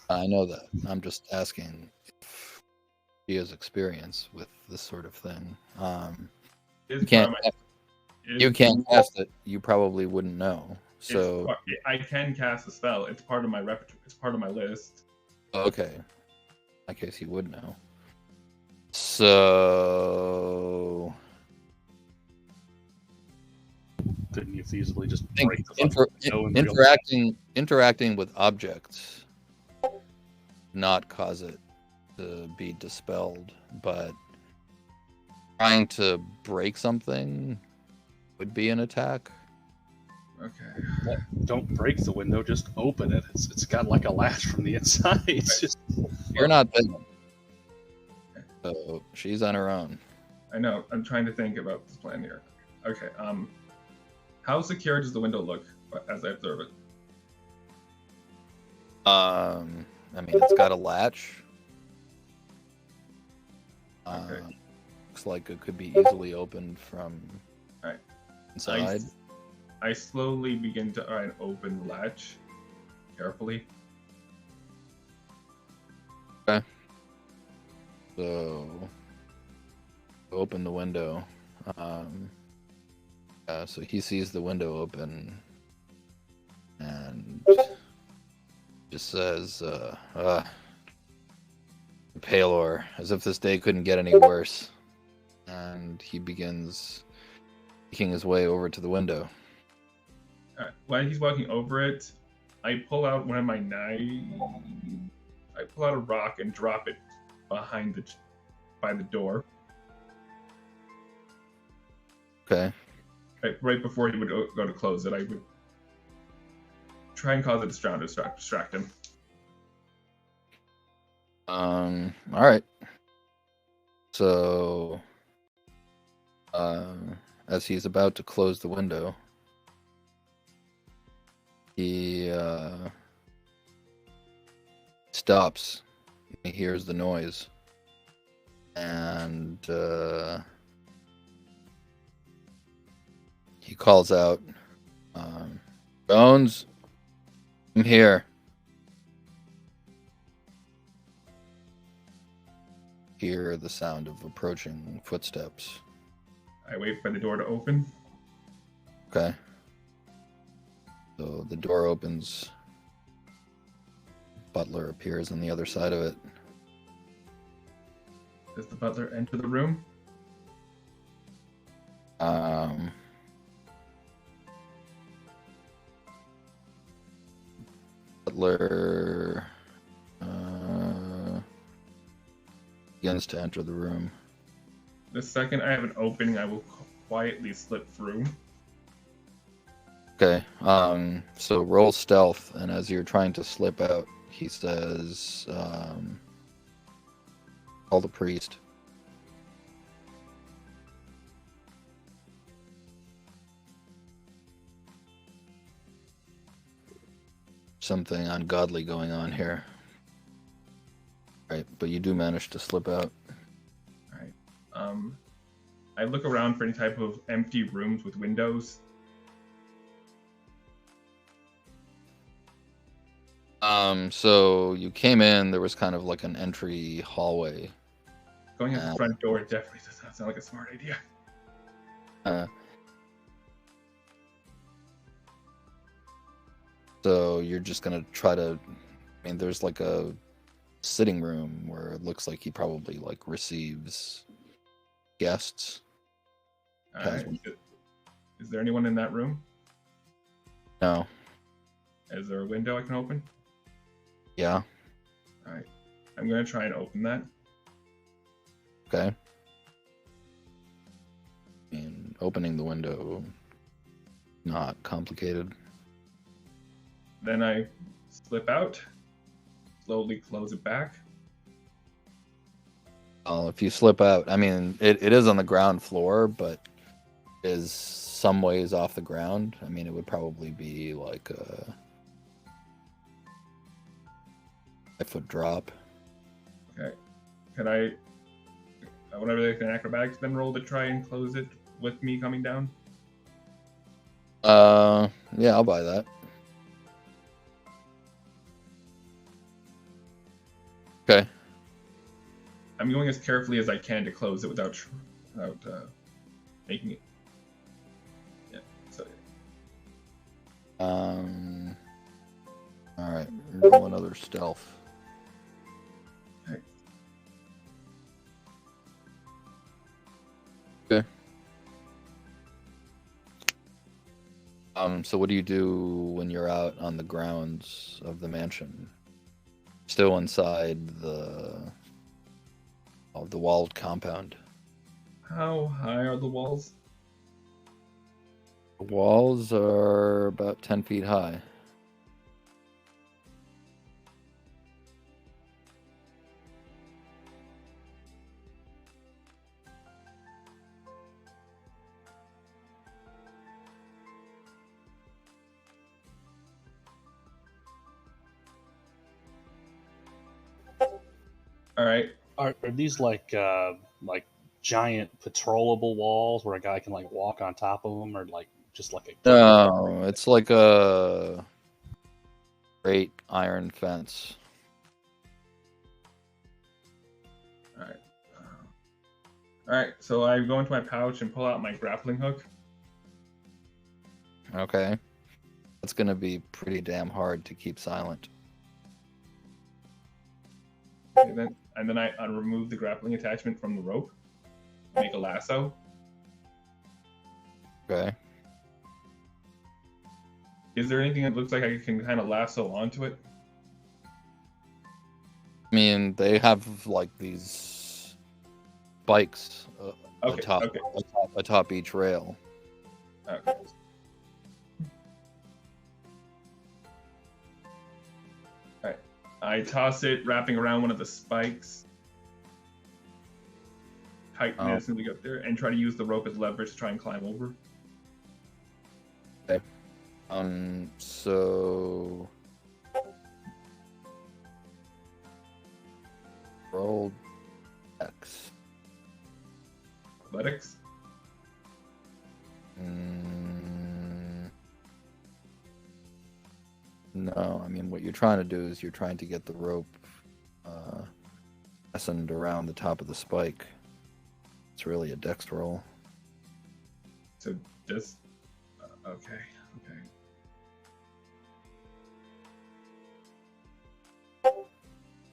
I know that. I'm just asking if she has experience with this sort of thing. You can't cast it. You probably wouldn't know. So I can cast a spell. It's part of my repertoire. It's part of my list. Okay. In that case, you would know. So Couldn't you feasibly just think break the window in real interacting with objects not cause it to be dispelled, but trying to break something would be an attack. Okay. Don't break the window, just open it. It's got like a latch from the inside. It's just You're not big. So she's on her own. I know. I'm trying to think about this plan here. Okay. How secure does the window look as I observe it? I mean, it's got a latch. Okay. Looks like it could be easily opened from Alright. inside. I slowly begin to try and open the latch carefully. Okay. So open the window. So he sees the window open and just says, Palor, as if this day couldn't get any worse. And he begins making his way over to the window. While he's walking over it, I pull out one of my knives. I pull out a rock and drop it by the door. Okay. Right before he would go to close it, I would try and cause a distract him. All right. So, as he's about to close the window, he stops. He hears the noise, and he calls out, "Bones, I'm here." Hear the sound of approaching footsteps. I wait for the door to open. Okay. So the door opens. Butler appears on the other side of it. Does the butler enter the room? Butler begins to enter the room. The second I have an opening, I will quietly slip through. Okay. So roll stealth, and as you're trying to slip out, he says, "Call the priest." Something ungodly going on here. Right, but you do manage to slip out. Alright. I look around for any type of empty rooms with windows. So you came in, there was kind of like an entry hallway. Going out the front door definitely does not sound like a smart idea. So you're just gonna try to, I mean, there's like a sitting room where it looks like he probably like receives guests. Alright. Is there anyone in that room? No. Is there a window I can open? Yeah. Alright. I'm gonna try and open that. Okay. I mean, opening the window, not complicated. Then I slip out, slowly close it back. If you slip out, I mean, it is on the ground floor, but is some ways off the ground. I mean, it would probably be like a 5-foot drop. Okay. Can I, whenever they can acrobatics, then roll to try and close it with me coming down? Yeah, I'll buy that. Okay. I'm going as carefully as I can to close it without making it. Yeah. So. All right. Roll another stealth. Okay. Okay. So what do you do when you're out on the grounds of the mansion? Still inside the walled compound. How high are the walls? The walls are about 10 feet high. All right. Are these like giant patrollable walls where a guy can like walk on top of them, or like just like a? No, it's like a great iron fence. All right. All right. So I go into my pouch and pull out my grappling hook. Okay. That's gonna be pretty damn hard to keep silent. And then I remove the grappling attachment from the rope. Make a lasso. Okay. Is there anything that looks like I can kind of lasso onto it? I mean, they have like these spikes atop each rail. Okay. Alright. I toss it, wrapping around one of the spikes. Tighten it as soon as we get there, and try to use the rope as leverage to try and climb over. Okay. So roll X. Athletics? No, I mean, what you're trying to do is you're trying to get the rope fastened around the top of the spike. It's really a dex roll. So just okay.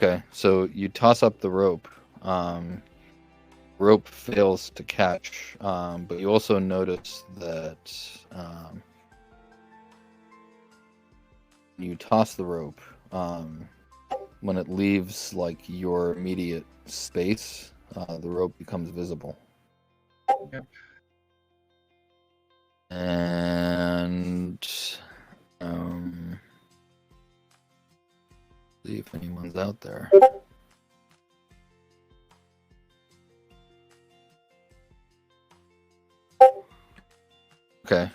Okay, so you toss up the rope. Rope fails to catch, but you also notice that you toss the rope, when it leaves like your immediate space, the rope becomes visible. Yep. And see if anyone's out there. Okay.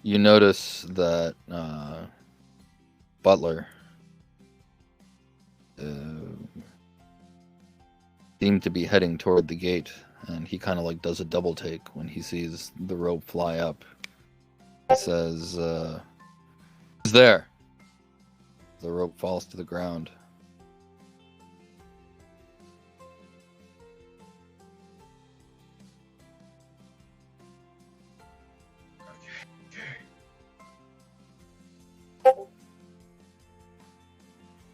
You notice that Butler seemed to be heading toward the gate, and he kind of like does a double take when he sees the rope fly up. He says, "Who's there?" The rope falls to the ground.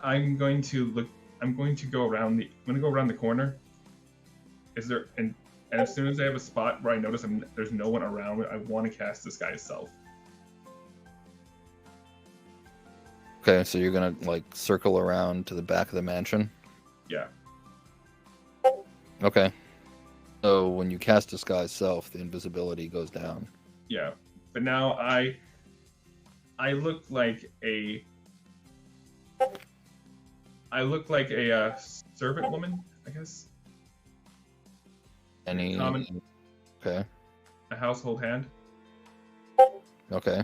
I'm going to go around the corner. Is there and as soon as I have a spot where I notice there's no one around, I want to cast Disguise Self. Okay, so you're gonna like circle around to the back of the mansion? Yeah. Okay. So when you cast Disguise Self, the invisibility goes down. Yeah. But now I look like a I look like a servant woman, I guess. Any? Common. Okay. A household hand. Okay.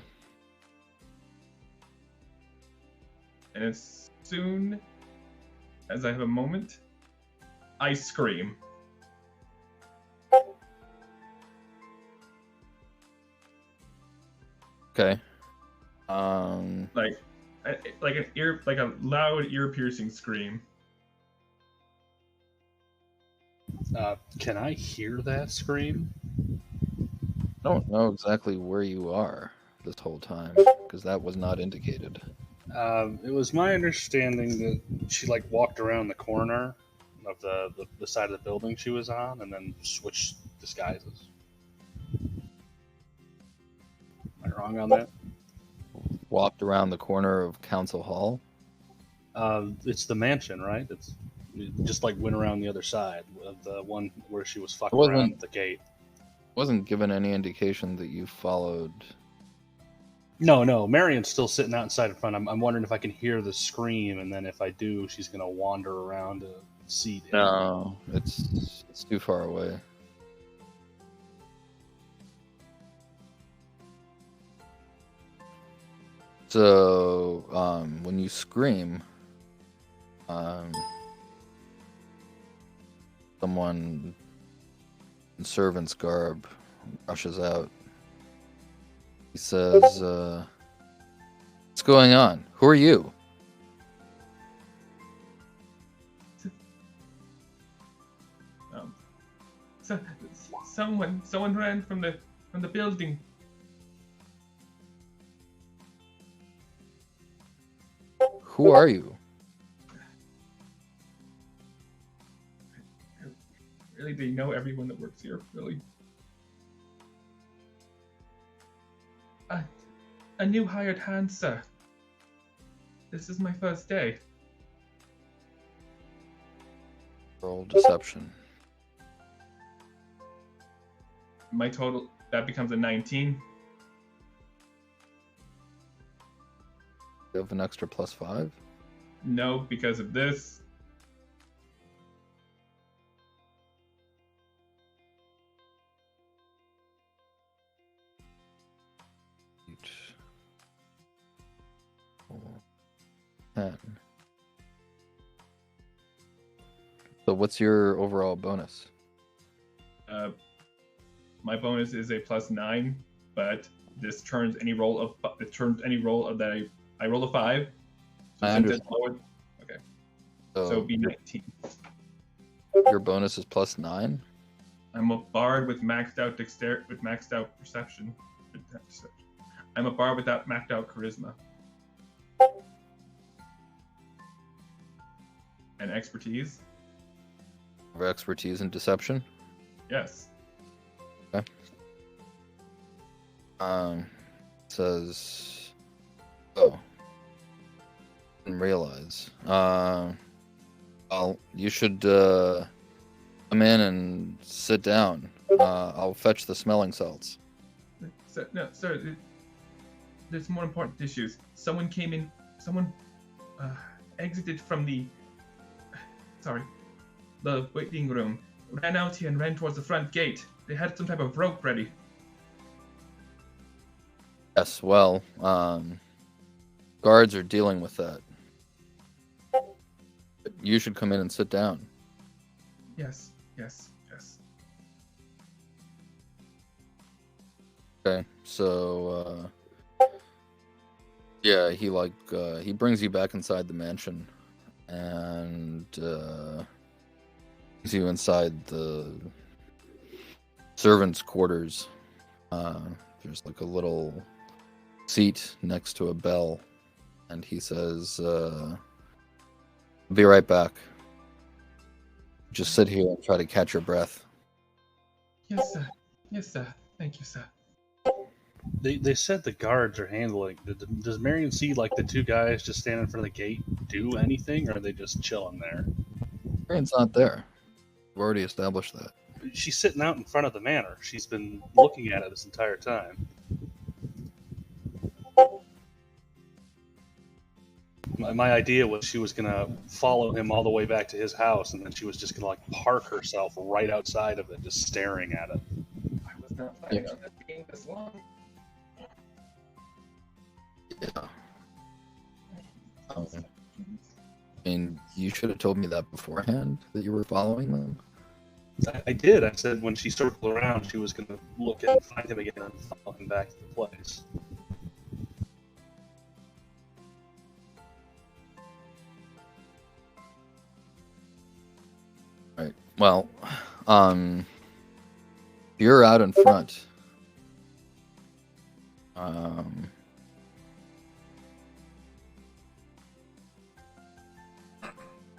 And as soon as I have a moment, I scream. Okay. Like a loud, ear-piercing scream. Can I hear that scream? I don't know exactly where you are this whole time because that was not indicated. It was my understanding that she like walked around the corner of the side of the building she was on, and then switched disguises. Am I wrong on that? Walked around the corner of Council Hall. It's the mansion, right? It just like went around the other side of the one where she was fucking Wasn't- around at the gate. Wasn't given any indication that you followed. No, Marion's still sitting outside in front. I'm wondering if I can hear the scream, and then if I do, she's gonna wander around to see. No, it's too far away. So, when you scream, someone in servant's garb rushes out. He says, "What's going on? Who are you?" Someone ran from the building. Who are you? Really, they know everyone that works here. Really. A new hired hand, sir. This is my first day. Roll deception. My total, that becomes a 19. You have an extra +5. No, because of this. Each 4, 10. So what's your overall bonus? My bonus is a +9, but this turns any roll of that I roll a 5. So I since it's understand. lower, okay. So it'd be 19. Your bonus is +9. I'm a bard with maxed out perception. I'm a bard with that maxed out charisma. And expertise. For expertise in deception. Yes. Okay. Says, oh, didn't realize. Well, you should come in and sit down. I'll fetch the smelling salts. Sir, there's more important issues. Someone came in. Someone exited from the waiting room, ran out here and ran towards the front gate. They had some type of rope ready. Yes, well, guards are dealing with that. But you should come in and sit down. Yes. Okay, so yeah, he brings you back inside the mansion and brings you inside the servants' quarters. There's like a little seat next to a bell, and he says, "I'll be right back. Just sit here and try to catch your breath." Yes, sir. Thank you, sir. They said the guards are handling. Does Marion see like the two guys just standing in front of the gate do anything, or are they just chilling there? Marian's not there. We've already established that. She's sitting out in front of the manor. She's been looking at it this entire time. My idea was she was gonna follow him all the way back to his house, and then she was just gonna like park herself right outside of it, just staring at it. I was not planning on that being this long. Yeah. And you should have told me that beforehand, that you were following them. I did. I said when she circled around, she was gonna look and find him again and follow him back to the place. Right. Well, you're out in front.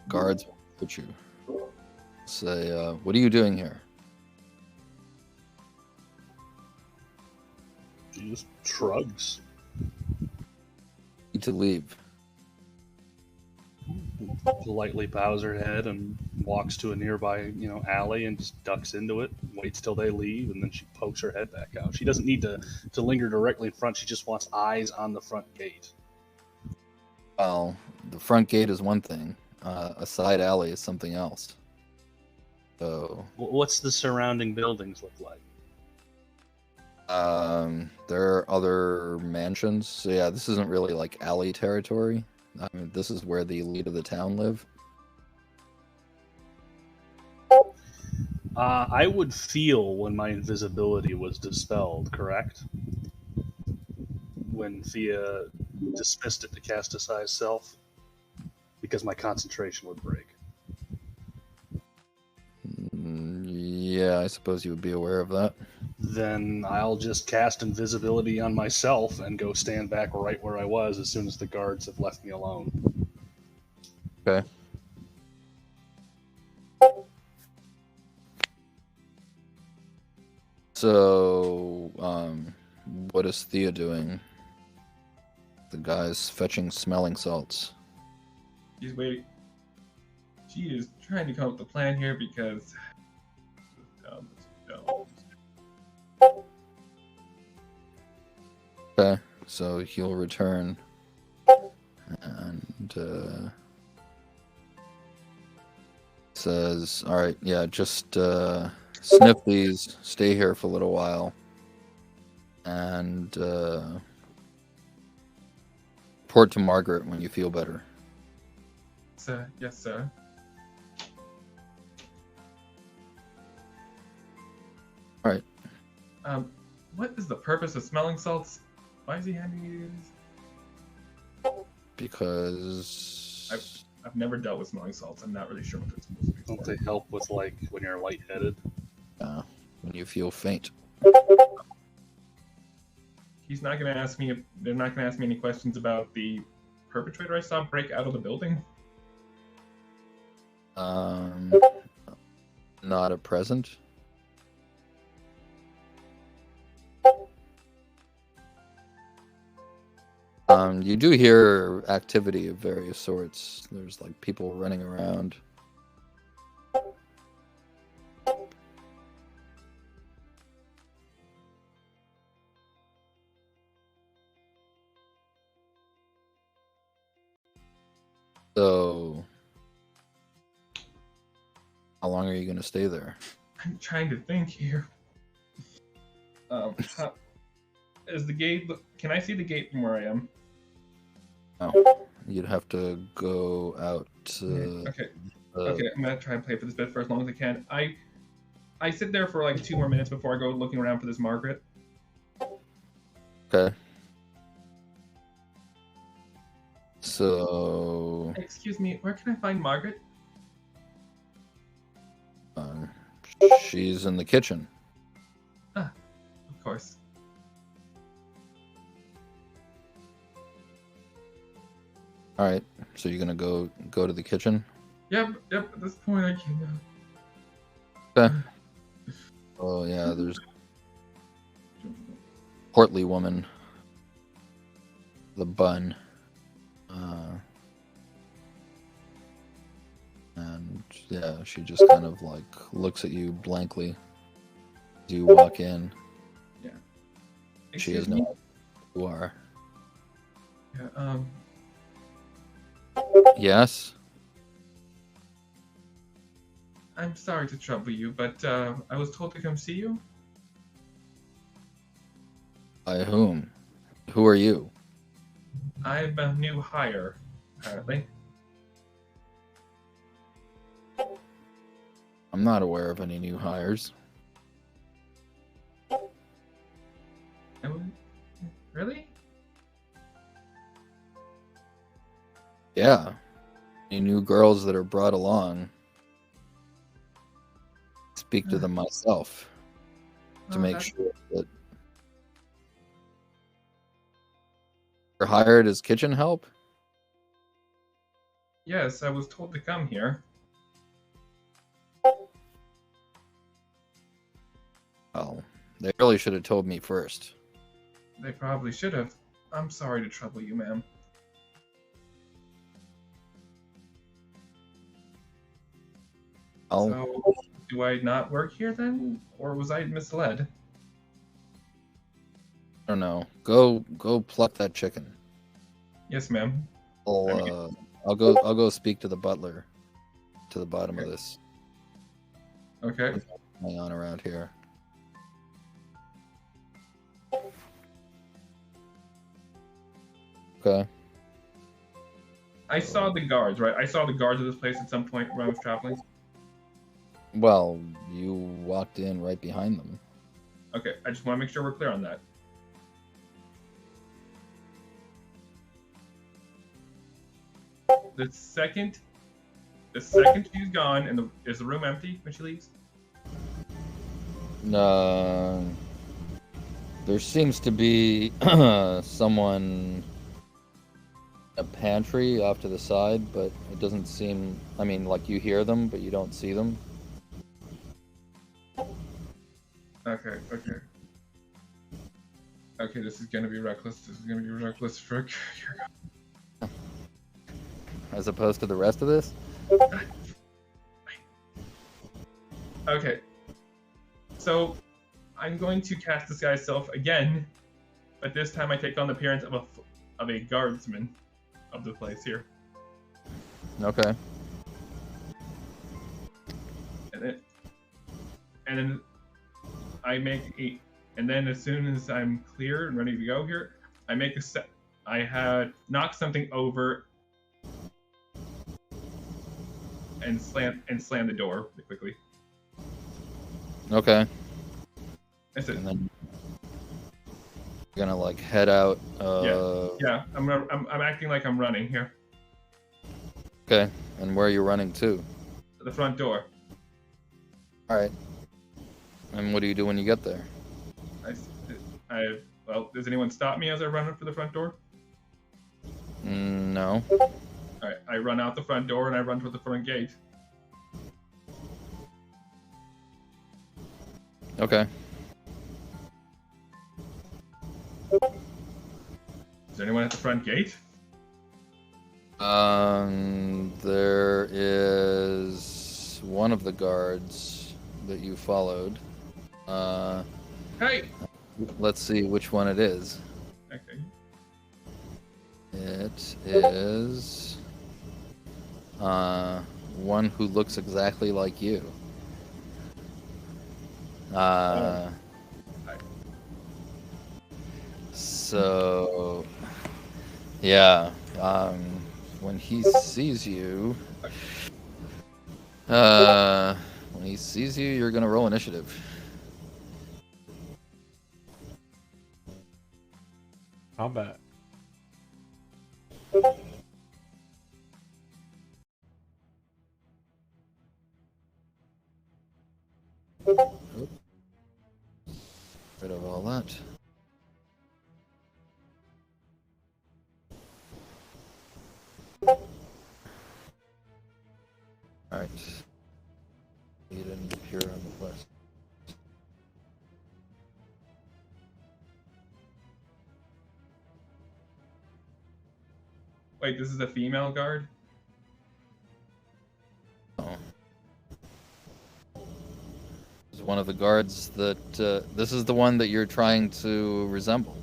Guards will put you. Say, what are you doing here? She just shrugs. Need to leave. Politely bows her head and walks to a nearby, alley and just ducks into it, waits till they leave, and then she pokes her head back out. She doesn't need to linger directly in front. She just wants eyes on the front gate. Well, the front gate is one thing. A side alley is something else. So, What's the surrounding buildings look like? there are other mansions. So yeah, this isn't really like alley territory. I mean, this is where the elite of the town live. I would feel when my invisibility was dispelled, correct? When Thea dismissed it to cast Asai's self, because my concentration would break. Yeah, I suppose you would be aware of that. Then I'll just cast invisibility on myself and go stand back right where I was as soon as the guards have left me alone. Okay. So, what is Thea doing? The guy's fetching smelling salts. She's waiting. She is trying to come up with a plan here because. Okay, so he'll return and says, "All right, yeah, just sniff these. Stay here for a little while, and report to Margaret when you feel better." Sir, yes, sir. All right. What is the purpose of smelling salts? Why is he handing you these? Because I've never dealt with smelling salts. I'm not really sure what it's supposed to be. Don't they help with, like, when you're lightheaded? when you feel faint. He's not going to ask me. They're not going to ask me any questions about the perpetrator I saw break out of the building. Not at present. You do hear activity of various sorts. There's like people running around. So, how long are you going to stay there? I'm trying to think here. Is the gate? Can I see the gate from where I am? No, you'd have to go out. Okay. Okay, I'm gonna try and play for this bit for as long as I can. I sit there for like 2 more minutes before I go looking around for this Margaret. Okay. So. Excuse me, where can I find Margaret? She's in the kitchen. Of course. All right. So you're gonna go to the kitchen. Yep. At this point, I can. Okay. Oh yeah, there's portly woman. The bun. And yeah, she just kind of like looks at you blankly as you walk in. Yeah. She has no idea who you are. Yeah. Yes? I'm sorry to trouble you, but I was told to come see you. By whom? Who are you? I'm a new hire, apparently. I'm not aware of any new hires. Really? Yeah. Any new girls that are brought along? Speak to them myself to make sure that you're hired as kitchen help. Yes, I was told to come here. Well, they really should have told me first. They probably should have. I'm sorry to trouble you, ma'am. Oh, So, do I not work here then? Or was I misled? I don't know. Go pluck that chicken. Yes, ma'am. I'll go speak to the butler to the bottom of this. Okay. What's going on around here? Okay. I saw the guards, right? I saw the guards of this place at some point when I was traveling. Well, you walked in right behind them. Okay, I just want to make sure we're clear on that. The second she's gone, and is the room empty when she leaves? There seems to be someone in a pantry off to the side, but it doesn't seem. I mean, like you hear them, but you don't see them. Okay. Okay, this is gonna be reckless. Frick. As opposed to the rest of this. Okay. So, I'm going to cast Disguise Self again, but this time I take on the appearance of a guardsman of the place here. Okay. And then I make a, and then as soon as I'm clear and ready to go here, I make a set. I had knocked something over and slam the door quickly. Okay. That's it. And then you're gonna like head out. Yeah. I'm acting like I'm running here. Okay. And where are you running to? The front door. All right. And what do you do when you get there? Well, does anyone stop me as I run up to the front door? No. Alright, I run out the front door and I run toward the front gate. Okay. Is there anyone at the front gate? There is one of the guards that you followed. Hey! Let's see which one it is. Okay. It is one who looks exactly like you. So yeah, when he sees you, you're gonna roll initiative. Combat. Rid of all that. Alright. He didn't appear on the list. Wait, this is a female guard? Oh. This is one of the guards that, this is the one that you're trying to resemble.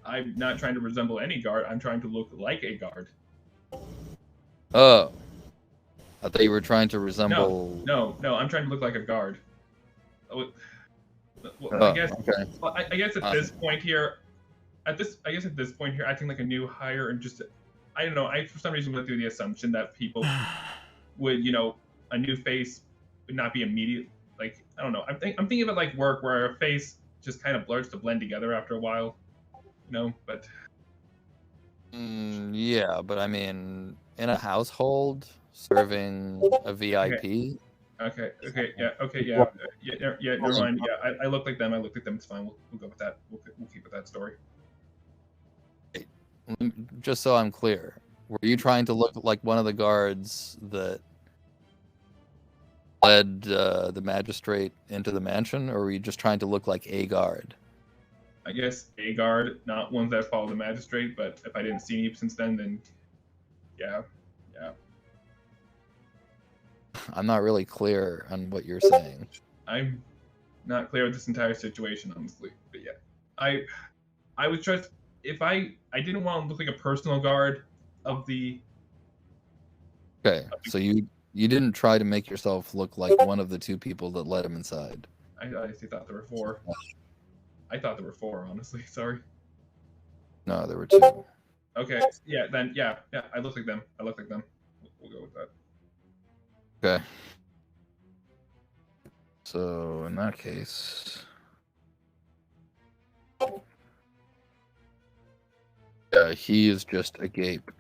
I'm not trying to resemble any guard, I'm trying to look like a guard. Oh, I thought you were trying to resemble. No, I'm trying to look like a guard. Well, Oh, I guess. okay. Well, I guess at this point here, acting like a new hire and just, I don't know. I for some reason went through the assumption that people would, a new face would not be immediate. Like, I don't know. I'm thinking of it like work, where a face just kind of blurs to blend together after a while. But Yeah, but I mean, in a household serving a VIP. Okay. Yeah. Never mind. Yeah, I look like them. It's fine. We'll go with that. We'll keep with that story. Just so I'm clear, were you trying to look like one of the guards that led the magistrate into the mansion, or were you just trying to look like a guard? I guess a guard, not ones that follow the magistrate. But if I didn't see any since then yeah. I'm not really clear on what you're saying. I'm not clear with this entire situation, honestly. But yeah, I was just, if I didn't want to look like a personal guard of the. Okay, so you didn't try to make yourself look like one of the two people that let him inside. I honestly thought there were four. I thought there were four, honestly. Sorry. No, there were two. Okay. Yeah. Then yeah. I look like them. We'll go with that. Okay. So in that case, he is just a gape.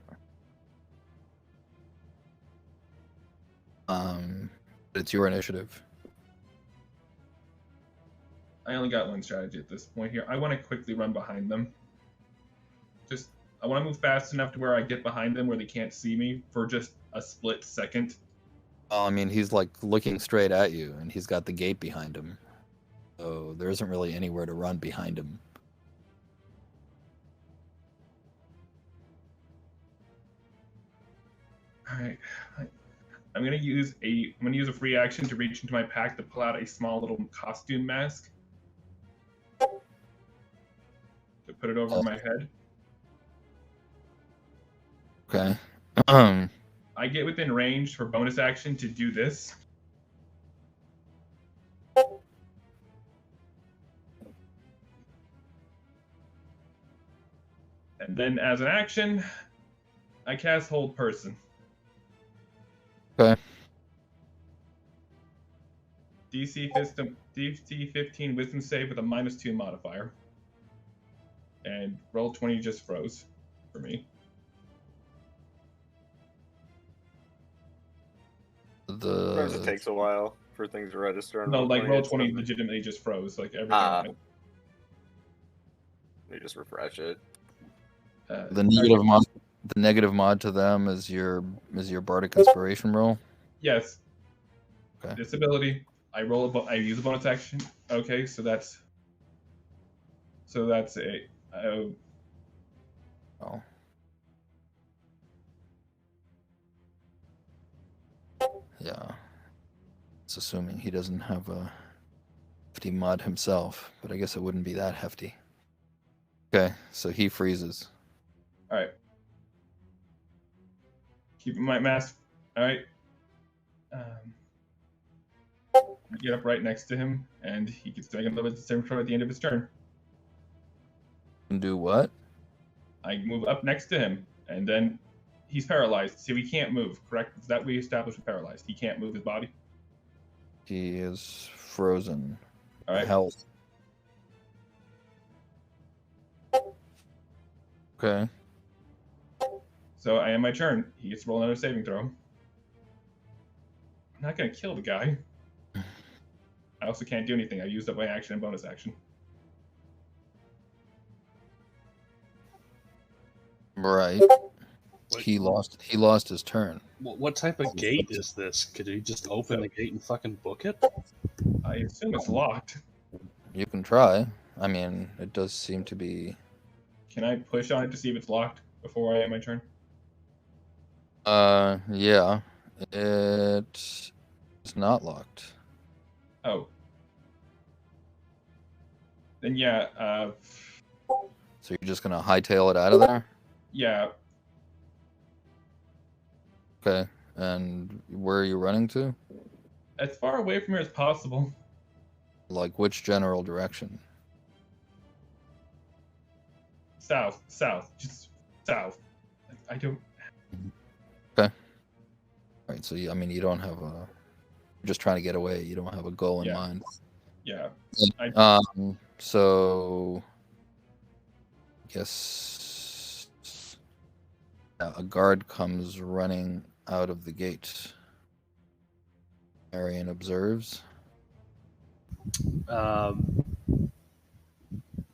It's your initiative. I only got one strategy at this point here. I want to quickly run behind them. I want to move fast enough to where I get behind them where they can't see me for just a split second. Well, I mean, he's like looking straight at you, and he's got the gate behind him. So there isn't really anywhere to run behind him. All right. I'm gonna use a free action to reach into my pack to pull out a small little costume mask to put it over my head. Okay. I get within range for bonus action to do this. And then as an action, I cast Hold Person. Okay. DC 15 Wisdom save with a -2 modifier. And roll 20 just froze for me. Sometimes it takes a while for things to register. No, like roll 20 legitimately just froze. Like everything. You just refresh it. The negative mod to them is your bardic inspiration roll. Yes. Okay. Disability. I use a bonus action. Okay, so that's a. Oh. Yeah. It's assuming he doesn't have a hefty mod himself, but I guess it wouldn't be that hefty. Okay, so he freezes. All right. Keeping my mask. All right. Get up right next to him, and he gets to make a little bit of saving throw at the end of his turn. And do what? I move up next to him, and then he's paralyzed. So he can't move, correct? Is that we established with paralyzed? He can't move his body? He is frozen. All right. Health. Okay. So I end my turn. He gets to roll another saving throw. I'm not going to kill the guy. I also can't do anything. I used up my action and bonus action. Right. He lost his turn. What type of gate is this? Could he just open the gate and fucking book it? I assume it's locked. You can try. I mean, it does seem to be. Can I push on it to see if it's locked before I end my turn? Yeah. It's not locked. Oh. Then yeah, So you're just gonna hightail it out of there? yeah. Okay. And where are you running to? As far away from here as possible. Like which general direction? South, just south. I don't. Okay. All right. So I mean, you don't have a. You're just trying to get away. You don't have a goal in mind. Yeah. So. I guess. A guard comes running out of the gate. Marion observes.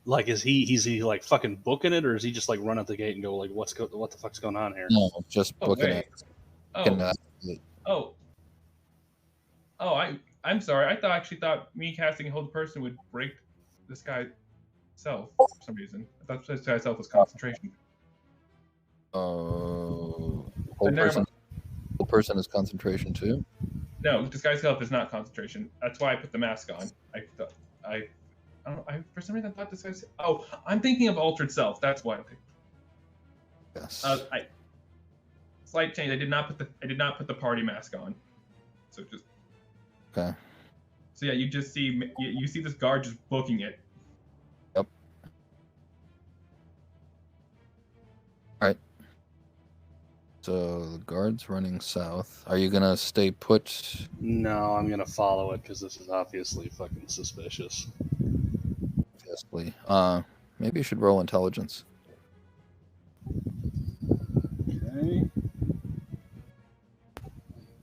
Like, is he like fucking booking it, or is he just like run out the gate and go like, what the fuck's going on here? No, just booking it. I'm sorry. I actually thought me casting Hold Person would break this guy's self for some reason. I thought this guy's self was concentration. Whole person is concentration too? No, this guy's self is not concentration. That's why I put the mask on. For some reason I thought this guy's. Oh, I'm thinking of Altered Self. That's why I picked. Yes. Slight change. I did not put the party mask on. So just. Okay. So yeah, you just see you see this guard just booking it. Yep. All right. So the guard's running south. Are you gonna stay put? No, I'm gonna follow it because this is obviously fucking suspicious. Obviously. Maybe you should roll intelligence. Okay.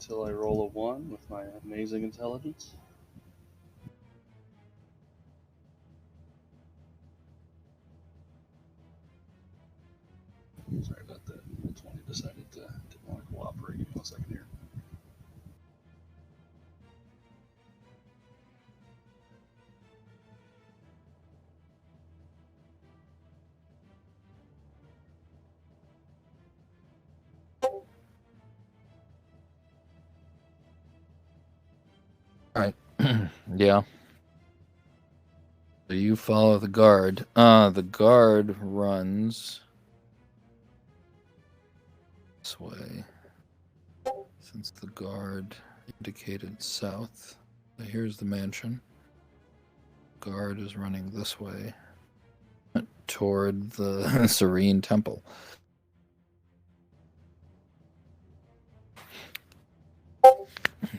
Until I roll a 1 with my amazing intelligence. Sorry about that. 20 decided to didn't want to cooperate. Give me 1 second here. All right. Yeah. So you follow the guard. The guard runs this way. Since the guard indicated south. So here's the mansion. Guard is running this way toward the Serene Temple.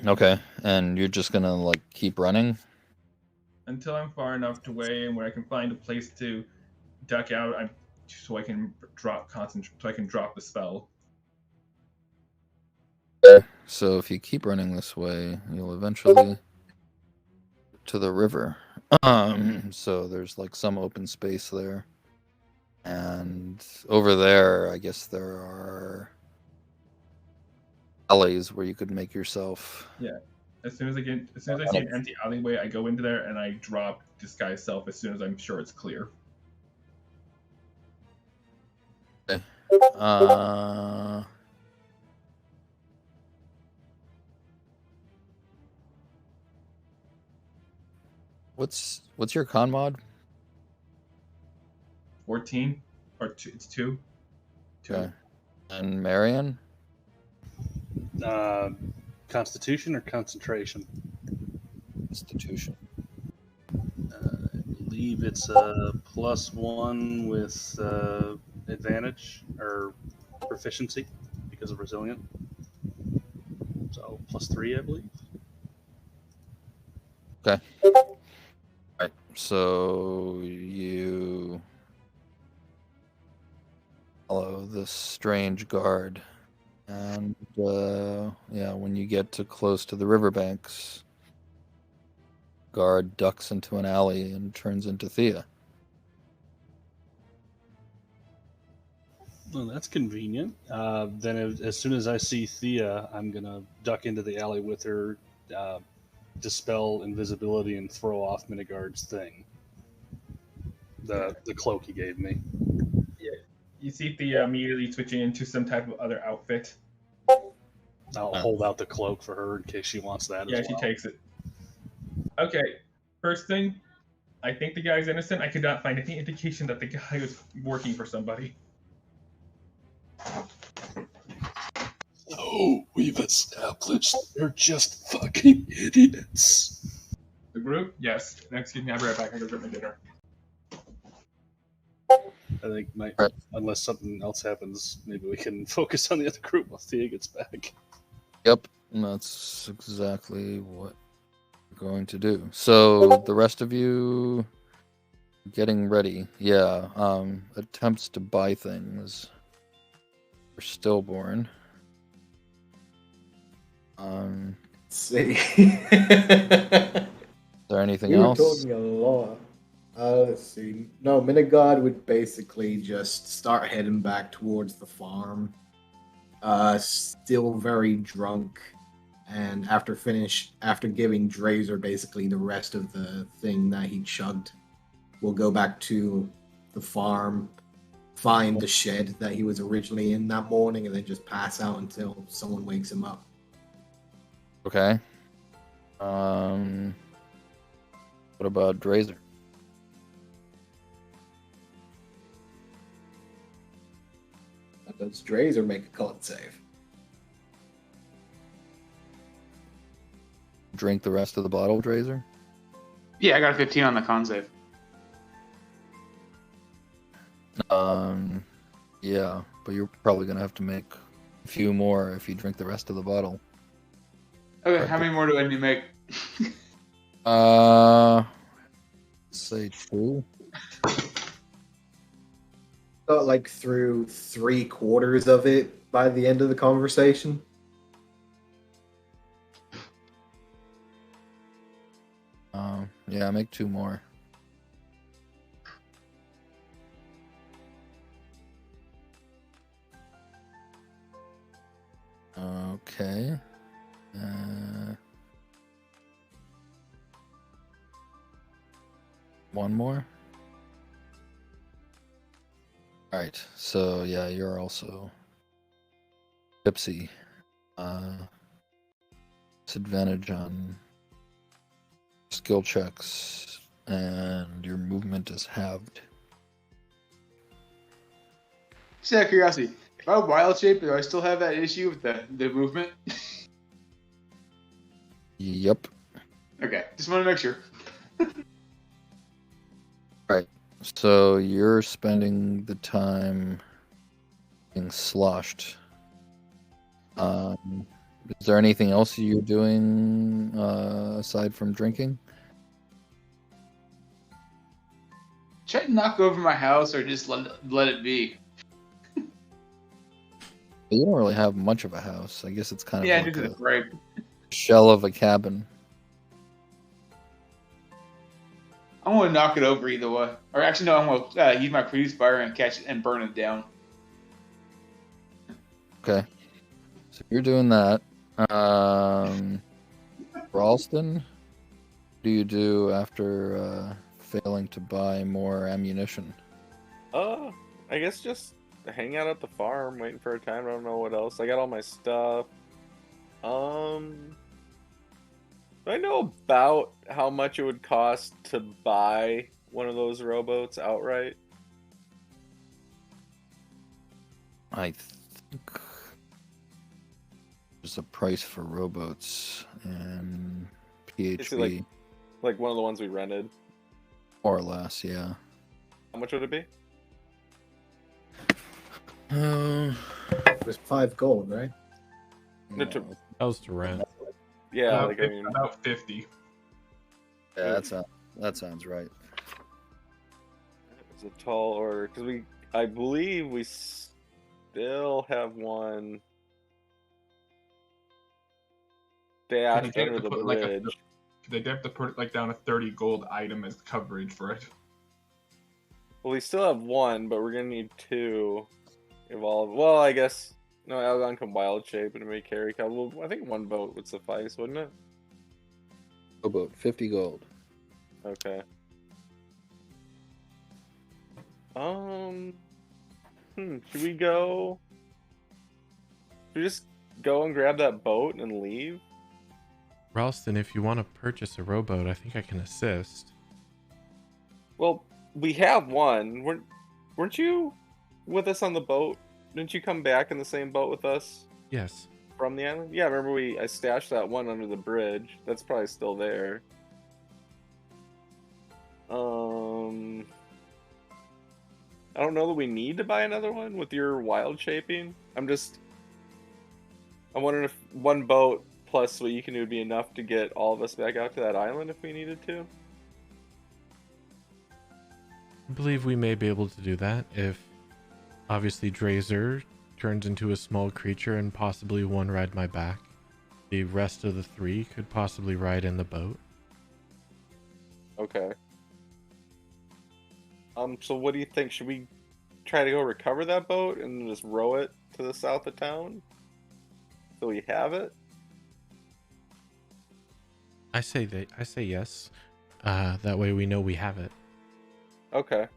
Okay, and you're just gonna like keep running until I'm far enough away and where I can find a place to duck out. So I can drop the spell. So if you keep running this way, you'll eventually to the river. So there's like some open space there, and over there, I guess there are alleys where you could make yourself. Yeah. As soon as I see an empty alleyway, I go into there and I drop Disguise Self as soon as I'm sure it's clear. Okay. What's your con mod? 14 or 2? It's 2. Okay. And Marion? Constitution or concentration? Constitution. I believe it's a +1 with advantage or proficiency because of resilient. So +3, I believe. Okay. All right. So you follow this strange guard. And yeah, when you get close to the riverbanks, guard ducks into an alley and turns into Thea. Well, that's convenient. Then as soon as I see Thea, I'm gonna duck into the alley with her, dispel invisibility, and throw off Minigard's thing. The cloak he gave me. Yeah. You see Thea immediately switching into some type of other outfit. I'll hold out the cloak for her in case she wants that. Yeah, as well. she takes it. Okay, first thing, I think the guy's innocent. I could not find any indication that the guy was working for somebody. So we've established they're just fucking idiots. The group? Yes. Excuse me, I'll be right back. I gotta get my dinner. I think Right. unless something else happens, maybe we can focus on the other group while Thea gets back. Yep, and that's exactly what we're going to do. So the rest of you getting ready. Yeah, attempts to buy things for stillborn. See. Is there anything We were else? talking a lot. Let's see. No, Minigod would basically just start heading back towards the farm. Still very drunk. And after giving Drazer basically the rest of the thing that he chugged, we'll go back to the farm, find the shed that he was originally in that morning, and then just pass out until someone wakes him up. Okay. What about Drazer? Does Drazer make a con save? Drink the rest of the bottle, Drazer? Yeah, I got a 15 on the con save. Yeah, but you're probably gonna have to make a few more if you drink the rest of the bottle. Okay, how many more do I need to make? Say 2. Got like through 3/4 of it by the end of the conversation. Yeah, make 2 more. Okay. One more. All right. So yeah, you're also tipsy. Disadvantage on skill checks, and your movement is halved. Just out of curiosity, if I wild shape, do I still have that issue with the movement? Yep. Okay, just want to make sure. Right. So you're spending the time being sloshed. Is there anything else you're doing aside from drinking? Try to knock over my house or just let it be. You don't really have much of a house. I guess it's kind of Yeah, like due to a the break. shell of a cabin. I'm gonna knock it over either way. Or actually, no, I'm gonna use my produce fire and catch it and burn it down. Okay. So you're doing that. Ralston, what do you do after failing to buy more ammunition? I guess just hang out at the farm, waiting for a time. I don't know what else. I got all my stuff. Do I know about how much it would cost to buy one of those rowboats outright? I think there's a price for rowboats and Is it PHB, like one of the ones we rented? more or less, yeah. How much would it be? It was 5 gold, right? No, to- That was to rent. Yeah, About, like I mean, about 50. Yeah, that sounds right. it's a tall order because I believe we still have one stashed under the bridge. They have to put like down a 30 gold item as coverage for it. Well, we still have one, but we're gonna need 2. Evolve. Well, I guess no. Algon can wild shape and maybe carry. Well, I think one boat would suffice, wouldn't it? Rowboat, 50 gold. Okay. Should we go? Should we just go and grab that boat and leave? Ralston, if you want to purchase a rowboat, I think I can assist. Well, we have one. Weren't you with us on the boat? Didn't you come back in the same boat with us? Yes. From the island? Yeah, remember I stashed that one under the bridge. That's probably still there. I don't know that we need to buy another one with your wild shaping. I'm wondering if one boat plus what you can do would be enough to get all of us back out to that island if we needed to. I believe we may be able to do that if obviously Drazer turns into a small creature and possibly one ride my back. The rest of the 3 could possibly ride in the boat. Okay. So what do you think? Should we try to go recover that boat and just row it to the south of town? So we have it? I say yes. That way we know we have it. Okay.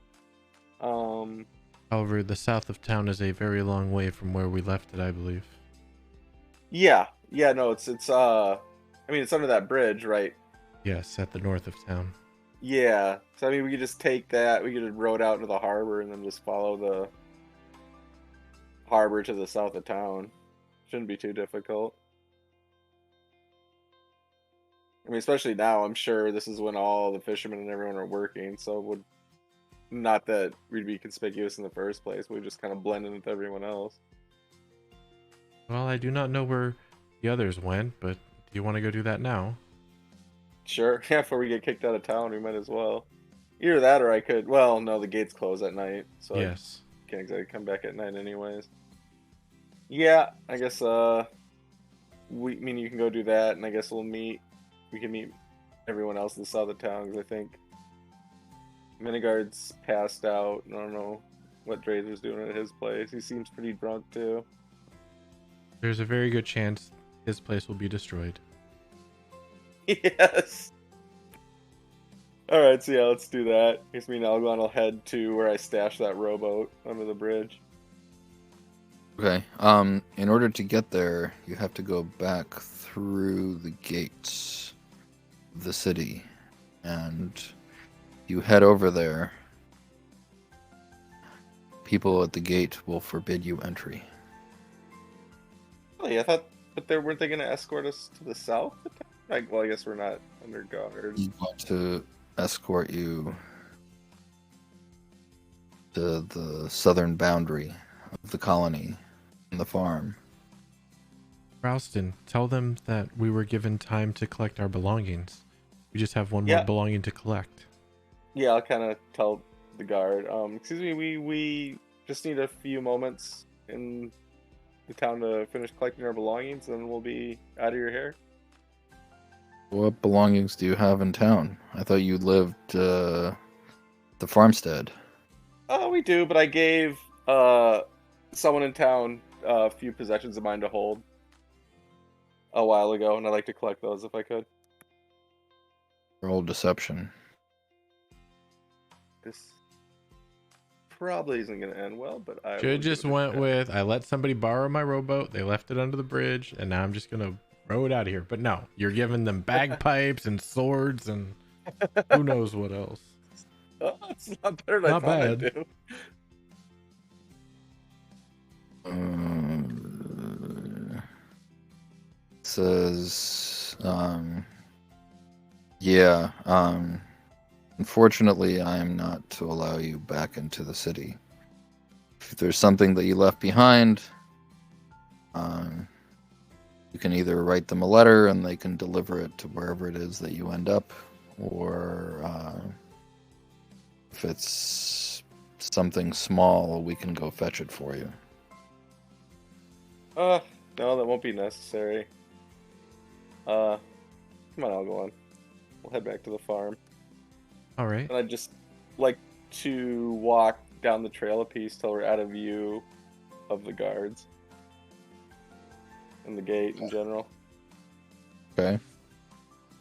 However, the south of town is a very long way from where we left it, I believe. Yeah. Yeah, no, it's I mean it's under that bridge, right? Yes, at the north of town. Yeah. So I mean we could just take that, we could just row it out into the harbor and then just follow the harbor to the south of town. Shouldn't be too difficult. I mean, especially now, I'm sure this is when all the fishermen and everyone are working, so it would not that we'd be conspicuous in the first place, we'd just kind of blend in with everyone else. Well, I do not know where the others went, but do you want to go do that now? Sure, yeah, before we get kicked out of town, we might as well. Either that or I could, well, no, the gates close at night, so Yes. I can't exactly come back at night anyways. Yeah, I guess, I mean, you can go do that, and I guess we can meet everyone else in the south of town, because I think Minigard's passed out. I don't know what Drazer's doing at his place. He seems pretty drunk, too. There's a very good chance his place will be destroyed. Yes! Alright, so yeah, let's do that. I guess me and Algon will head to where I stashed that rowboat under the bridge. Okay. In order to get there, you have to go back through the gates of the city, and you head over there. People at the gate will forbid you entry. Really? I thought, but weren't they going to escort us to the south? Well, I guess we're not under guard. He's going to escort you to the southern boundary of the colony and the farm. Ralston, tell them that we were given time to collect our belongings. We just have one more belonging to collect. Yeah, I'll kind of tell the guard. Excuse me, we just need a few moments in the town to finish collecting our belongings, and we'll be out of your hair. What belongings do you have in town? I thought you lived the farmstead. Oh, we do, but I gave someone in town a few possessions of mine to hold a while ago, and I'd like to collect those if I could. Roll deception. This probably isn't going to end well, but I Should just went with, I let somebody borrow my rowboat, they left it under the bridge, and now I'm just going to row it out of here. But no, you're giving them bagpipes and swords and who knows what else. Oh, it's not better than I thought I'd do. Says, unfortunately, I am not to allow you back into the city. If there's something that you left behind, you can either write them a letter and they can deliver it to wherever it is that you end up, or if it's something small, we can go fetch it for you. No, that won't be necessary. Come on, I'll go on. We'll head back to the farm. All right. And I'd just like to walk down the trail a piece till we're out of view of the guards. And the gate in general. Okay.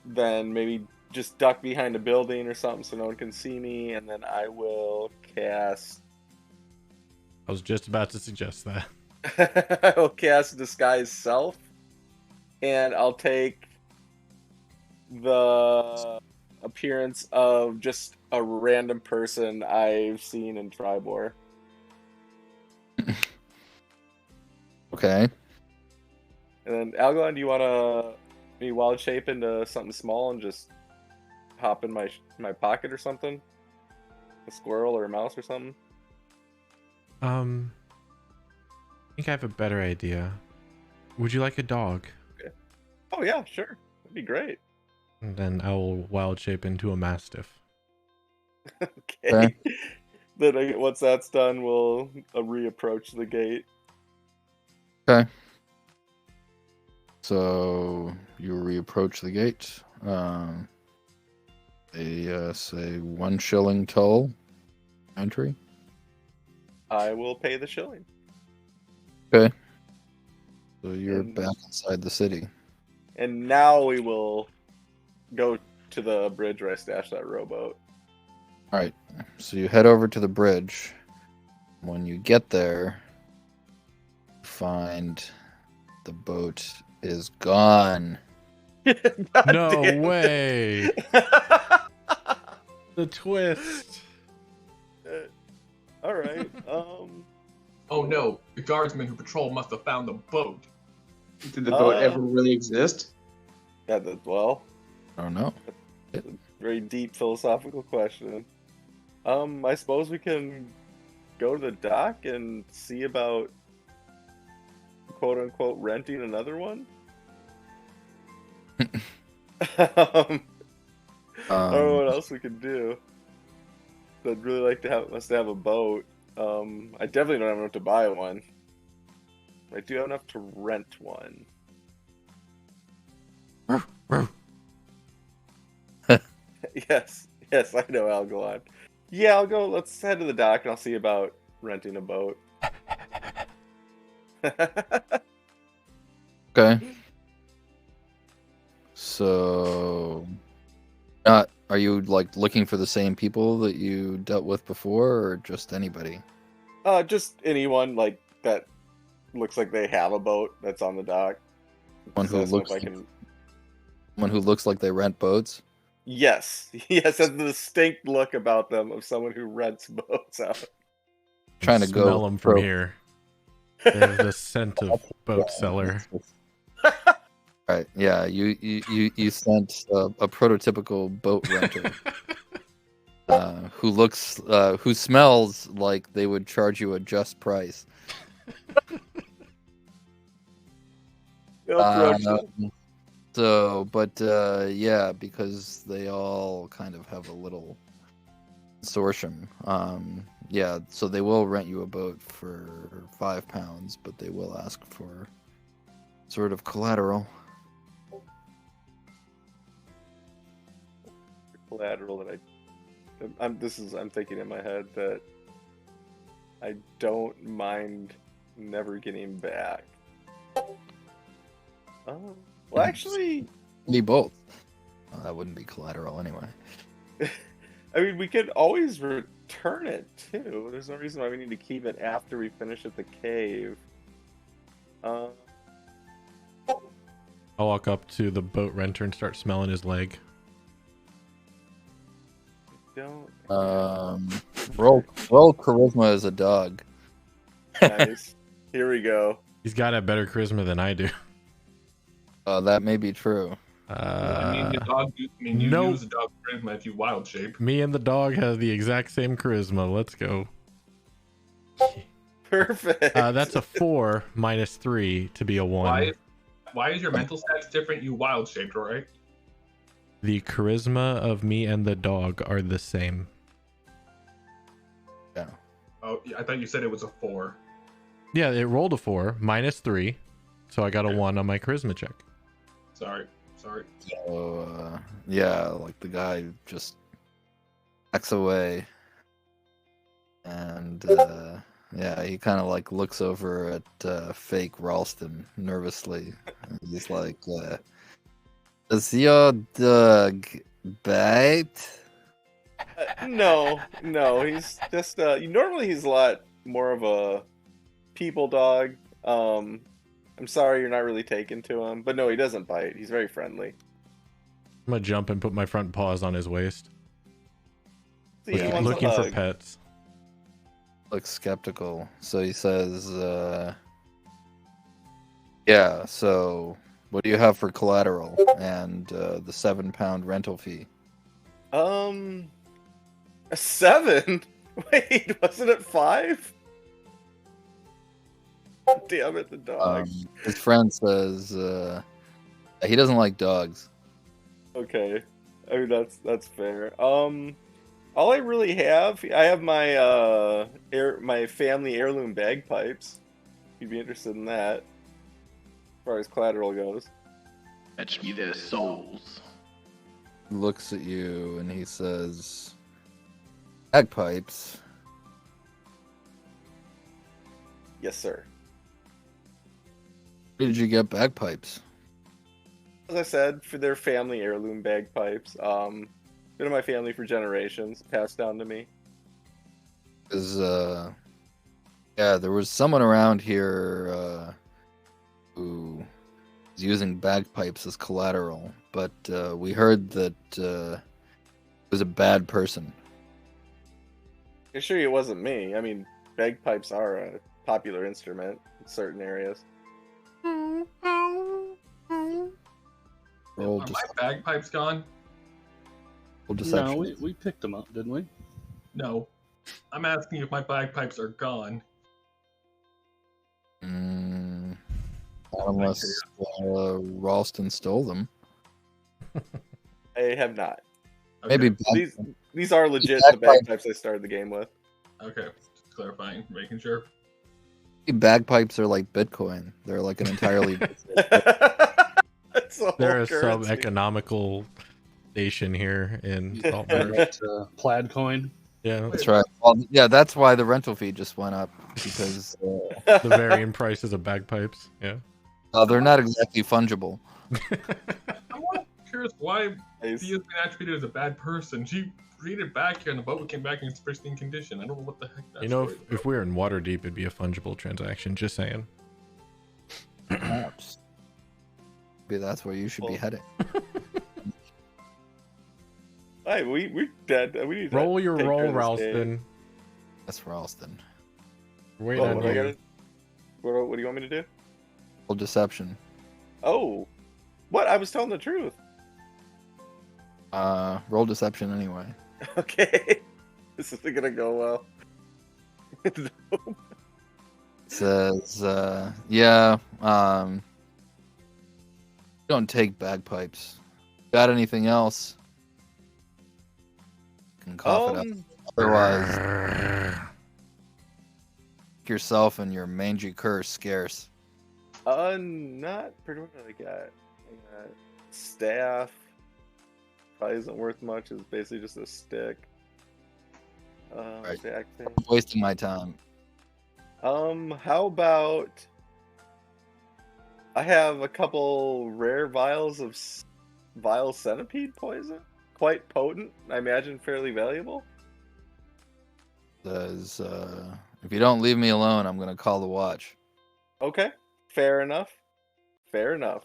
Then maybe just duck behind a building or something so no one can see me, and then I will cast... I was just about to suggest that. I will cast Disguise Self, and I'll take the appearance of just a random person I've seen in Tribor. Okay. And then Algalon, do you want to me wild shape into something small and just hop in my pocket or something? A squirrel or a mouse or something? I think I have a better idea. Would you like a dog? Okay. Oh yeah, sure. That'd be great. And then I will wild shape into a mastiff. Okay. Then once that's done, we'll reapproach the gate. Okay. So you reapproach the gate. They say 1 shilling toll entry. I will pay the shilling. Okay. So you're back inside the city. And now we will go to the bridge where I stashed that rowboat. All right. So you head over to the bridge. When you get there, you find the boat is gone. No way! The twist. All right. Oh no, the guardsmen who patrol must have found the boat. Did the boat ever really exist? Yeah, well, I don't know. very deep philosophical question. I suppose we can go to the dock and see about quote unquote renting another one. I don't know what else we could do. I'd really like to have a boat. I definitely don't have enough to buy one. I do have enough to rent one. Yes, I know, Algalon. Yeah, I'll go. Let's head to the dock and I'll see about renting a boat. Okay. So, are you like looking for the same people that you dealt with before, or just anybody? Just anyone like that looks like they have a boat that's on the dock. One who looks like they rent boats. Yes, has a distinct look about them of someone who rents boats out. Trying to smell them from here. They have the scent of boat seller. Right. Yeah. You sent a prototypical boat renter who smells like they would charge you a just price. Yeah, because they all kind of have a little consortium. Yeah, so they will rent you a boat for £5, but they will ask for sort of collateral. Collateral that I'm thinking in my head that I don't mind never getting back. Oh, well, actually, Need both. Well, that wouldn't be collateral anyway. I mean, we could always return it too. There's no reason why we need to keep it after we finish at the cave. I'll walk up to the boat renter and start smelling his leg. Don't. Roll charisma as a dog. Nice. Here we go. He's got a better charisma than I do. That may be true. I mean, the dog. You use the dog charisma if you wild shape. Me and the dog have the exact same charisma. Let's go. Perfect. That's a 4 minus 3 to be a 1. Why is your mental stats different? You wild shaped, right? The charisma of me and the dog are the same. Yeah. Oh, I thought you said it was a 4. Yeah, it rolled a 4 minus 3, so I got a 1 on my charisma check. Sorry. So, yeah, like the guy just backs away. And, yeah, he kind of like looks over at fake Ralston nervously. And he's like, does your dog bite? No, he's just normally he's a lot more of a people dog. I'm sorry you're not really taken to him, but no, he doesn't bite. He's very friendly. I'm gonna jump and put my front paws on his waist. So he wants a Looking for hug. pets. Looks skeptical. So he says, Yeah, so what do you have for collateral and the 7-pound rental fee? A 7? Wait, wasn't it 5? Damn it, the dog. His friend says he doesn't like dogs. Okay, I mean that's fair. All I really have, I have my my family heirloom bagpipes. You'd be interested in that, as far as collateral goes. Fetch me their souls. He looks at you and he says, "Bagpipes." Yes, sir. Where did you get bagpipes? As I said, for their family heirloom bagpipes. Been in my family for generations, passed down to me. Because yeah, there was someone around here who was using bagpipes as collateral, but we heard that it was a bad person. I assure you it wasn't me. I mean, bagpipes are a popular instrument in certain areas. Roll Are just- my bagpipes gone? roll deception. No, we picked them up, didn't we? No. I'm asking if my bagpipes are gone. Not unless Ralston stole them. I have not. Okay. Maybe These are legit the bagpipe- bagpipes I started the game with. Okay, just clarifying, making sure. bagpipes are like Bitcoin. They're like an entirely That's a They're whole a currency. sub-economical station here in You SaltMarsh. right, plaid coin. Yeah, That's right. Well, yeah, that's why the rental fee just went up because the varying prices of bagpipes. Yeah. they're not exactly fungible. I'm curious why Nice. Thea's been attributed as a bad person. She read it back here and the boat came back in its pristine condition. I don't know what the heck that's You know, if we were in Waterdeep, it'd be a fungible transaction. Just saying. Perhaps. Maybe that's where you should be Well, heading. Hey, we dead. We need to Roll your take roll, care of this Ralston. game. That's Ralston. Wait Oh, on what, do I you. gotta, what do you want me to do? Roll deception. Oh, what? I was telling the truth. Roll deception anyway. Okay, this isn't gonna go well. It says, yeah, you don't take bagpipes. Got anything else? You can cough it up. Otherwise, make yourself and your mangy cur scarce. Not pretty much. I got staff. Probably isn't worth much. It's basically just a stick. Right. Backpack. Wasting my time. How about I have a couple rare vials of vile centipede poison? Quite potent. I imagine fairly valuable. Says, if you don't leave me alone, I'm gonna call the watch. Okay. Fair enough. Fair enough.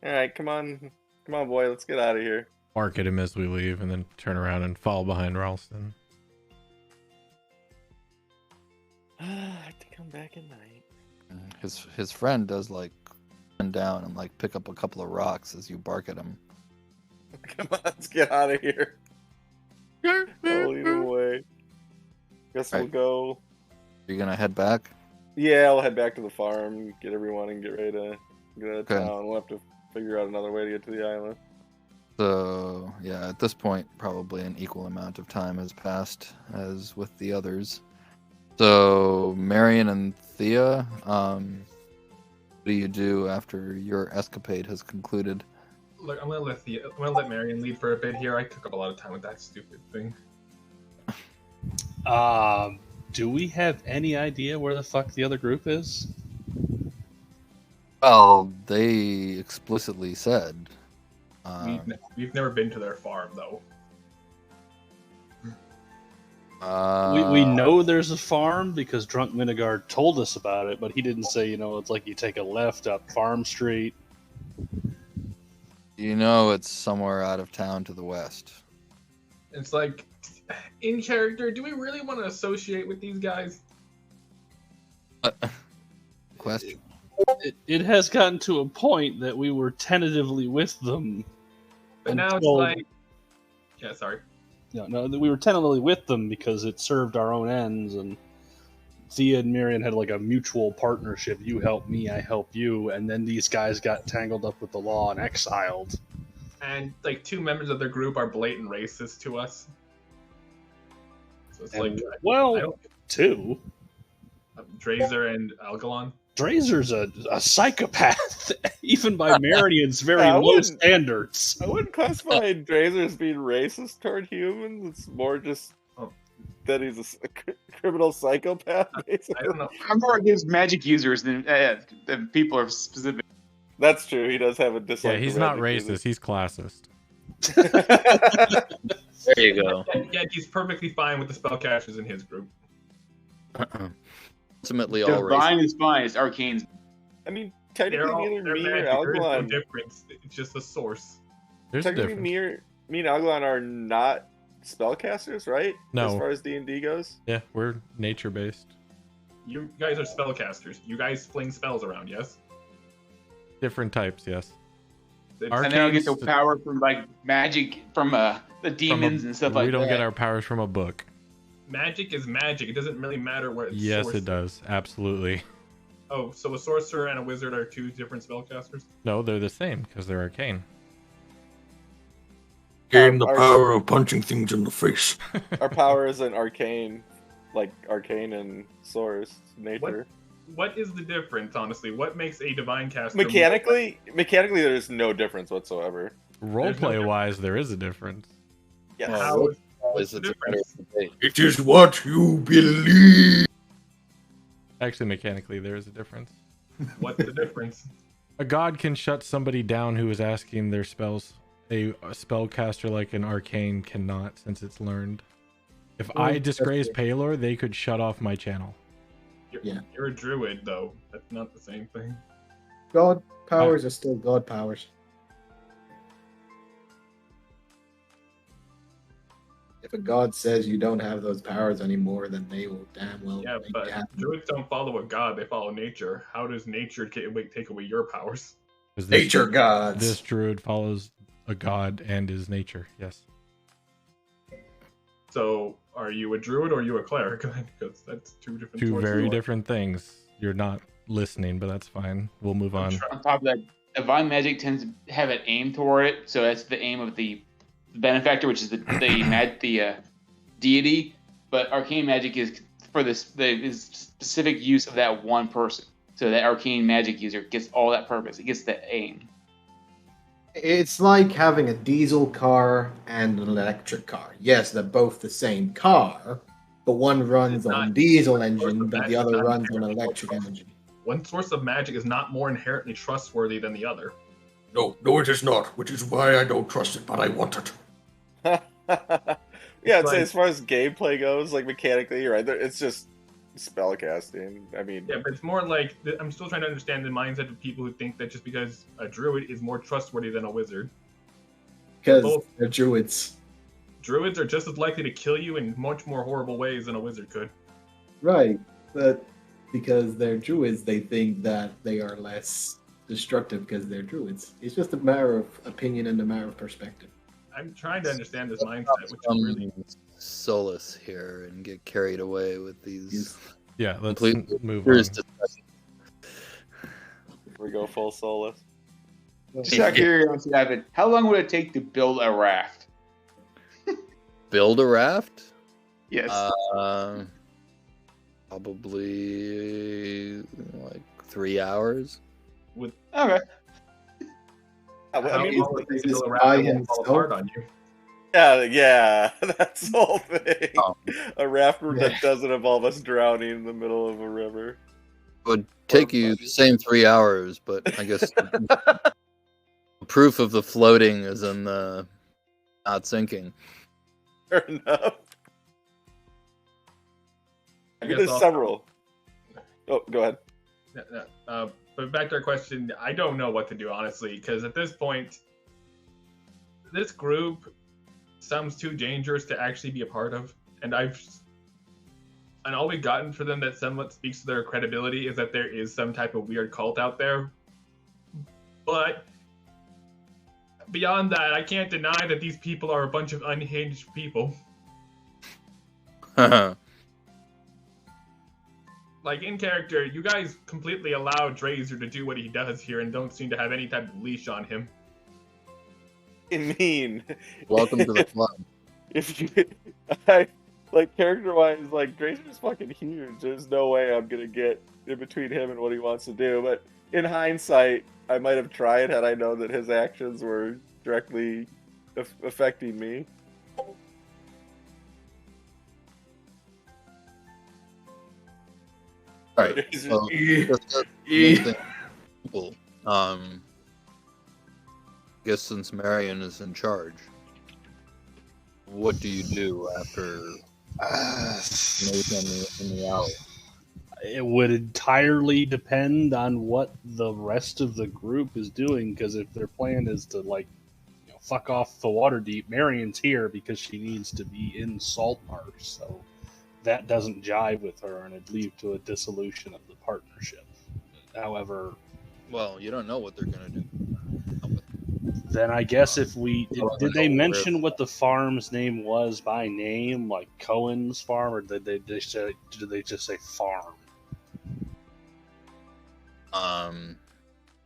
Alright, come on, boy, let's get out of here. Bark at him as we leave, and then turn around and follow behind Ralston. I have to come back at night. His friend does like bend down and like pick up a couple of rocks as you bark at him. Come on, let's get out of here. I'll lead him away. Guess we'll Right. go. Are you gonna head back? Yeah, I'll head back to the farm, get everyone, and get ready to get out of Okay. town. We'll have to figure out another way to get to the island. So yeah, at this point, probably an equal amount of time has passed as with the others. So Marion and Thea, what do you do after your escapade has concluded? Look, I'm gonna let Marion lead for a bit here. I took up a lot of time with that stupid thing. Do we have any idea where the fuck the other group is? Well, they explicitly said. We've never been to their farm though. We know there's a farm because Drunk Minigard told us about it, but he didn't say, it's like you take a left up Farm Street. You know it's somewhere out of town to the west. It's like, in character, do we really want to associate with these guys? Question. It has gotten to a point that we were tentatively with them. But now it's until- like, yeah, sorry. No, we were tentatively with them because it served our own ends, and Thea and Miriam had like a mutual partnership. You help me, I help you, and then these guys got tangled up with the law and exiled. And like 2 members of their group are blatant racists to us. So it's And, like, well, 2. Drazer and Algalon. Drazer's a psychopath, even by Meridian's very I low wouldn't- standards. I wouldn't classify Drazer as being racist toward humans. It's more just that he's a criminal psychopath. Basically. I don't know. I'm more against magic users than people are specific. That's true. He does have a dislike. Yeah, he's for not magic racist. He's classist. There you go. Yeah, he's perfectly fine with the spellcasters in his group. Ultimately, all Divine races. is fine. It's arcane's. I mean, technically, neither they're me or magic. There is no Algalon. difference. It's just the source. There's a Technically, difference. me and Algalon are not spellcasters, right? No. As far as D&D goes. Yeah, we're nature based. You guys are spellcasters. You guys fling spells around, yes? Different types, yes. It's- Our- And they don't get the Arcane's- power from like magic from the demons and stuff like we that. don't get our powers from a book. Magic is magic. It doesn't really matter where it's Yes, sourced. it does. Absolutely. Oh, so a sorcerer and a wizard are 2 different spellcasters? No, they're the same because they're arcane. Gain the our- power of punching things in the face. Our power is an arcane, like arcane and source nature. What is the difference, honestly? What makes a divine caster... Mechanically, there's no difference whatsoever. Roleplay wise, there is a difference. Yes. How is, what's It's the a matter difference? of debate. It is what you believe. Actually, mechanically, there is a difference. What's the difference? A god can shut somebody down who is asking their spells. A spellcaster like an arcane cannot, since it's learned. If I disgrace Paylor, they could shut off my channel. You're a druid, though. That's not the same thing. God powers are still God powers. If a god says you don't have those powers anymore, then they will damn well Yeah, make but it happen. druids don't follow a god, they follow nature. How does nature take away your powers? 'Cause this- Nature gods. This druid follows a god and is nature. Yes. So, are you a druid or are you a cleric? Because that's 2 different Two choices. very different things. You're not listening, but that's fine. We'll move on. On top of that, divine magic tends to have an aim toward it, so that's the aim of the benefactor, which is the deity. But arcane magic is for is specific use of that one person. So that arcane magic user gets all that purpose. It gets the aim. It's like having a diesel car and an electric car. Yes, they're both the same car, but one runs It's on not- diesel of engine, but magic the is other not runs on inherently electric more engine. One source of magic is not more inherently trustworthy than the other. No, it is not, which is why I don't trust it, but I want it. Yeah, I'd Like- say as far as gameplay goes, like mechanically, you're right. It's just spellcasting. I mean, Yeah, but it's more like I'm still trying to understand the mindset of people who think that just because a druid is more trustworthy than a wizard, Because both- they're druids. druids are just as likely to kill you in much more horrible ways than a wizard could. Right, but because they're druids, they think that they are less destructive because they're druids. It's just a matter of opinion and a matter of perspective. I'm trying to understand this mindset, which is really Solace here and get carried away with these. Yeah, let's Completely move Here's on. discussion. we go full solace. Just out of curiosity, Ivan, how long would it take to build a raft? Build a raft? Yes. Probably like 3 hours. with Okay. I how mean, long would it take to build a raft by that won't fall himself? apart on you. yeah, that's the whole thing. Oh. A raft Yeah. that doesn't involve us drowning in the middle of a river. It would take you the same 3 hours, but I guess the proof of the floating is in the not sinking. Fair enough. I guess There's I'll- several. Oh, go ahead. But back to our question, I don't know what to do, honestly, because at this point, this group sounds too dangerous to actually be a part of. And I've and all we've gotten for them that somewhat speaks to their credibility is that there is some type of weird cult out there. But beyond that, I can't deny that these people are a bunch of unhinged people. Like, in character, you guys completely allow Drazer to do what he does here and don't seem to have any type of leash on him. I mean, Welcome to the club. if you, character-wise, like, Drazer's fucking huge. There's no way I'm gonna get in between him and what he wants to do. But in hindsight, I might have tried had I known that his actions were directly affecting me. All right. So, people. I guess since Marion is in charge, what do you do after Nathan in the alley? It would entirely depend on what the rest of the group is doing, because if their plan is to, like, fuck off the Waterdeep, Marion's here because she needs to be in SaltMarsh, so that doesn't jive with her, and it'd lead to a dissolution of the partnership. However... Well, you don't know what they're going to do. Then I guess if we... Did they mention what the farm's name was by name, like Cohen's farm, or did they just say farm?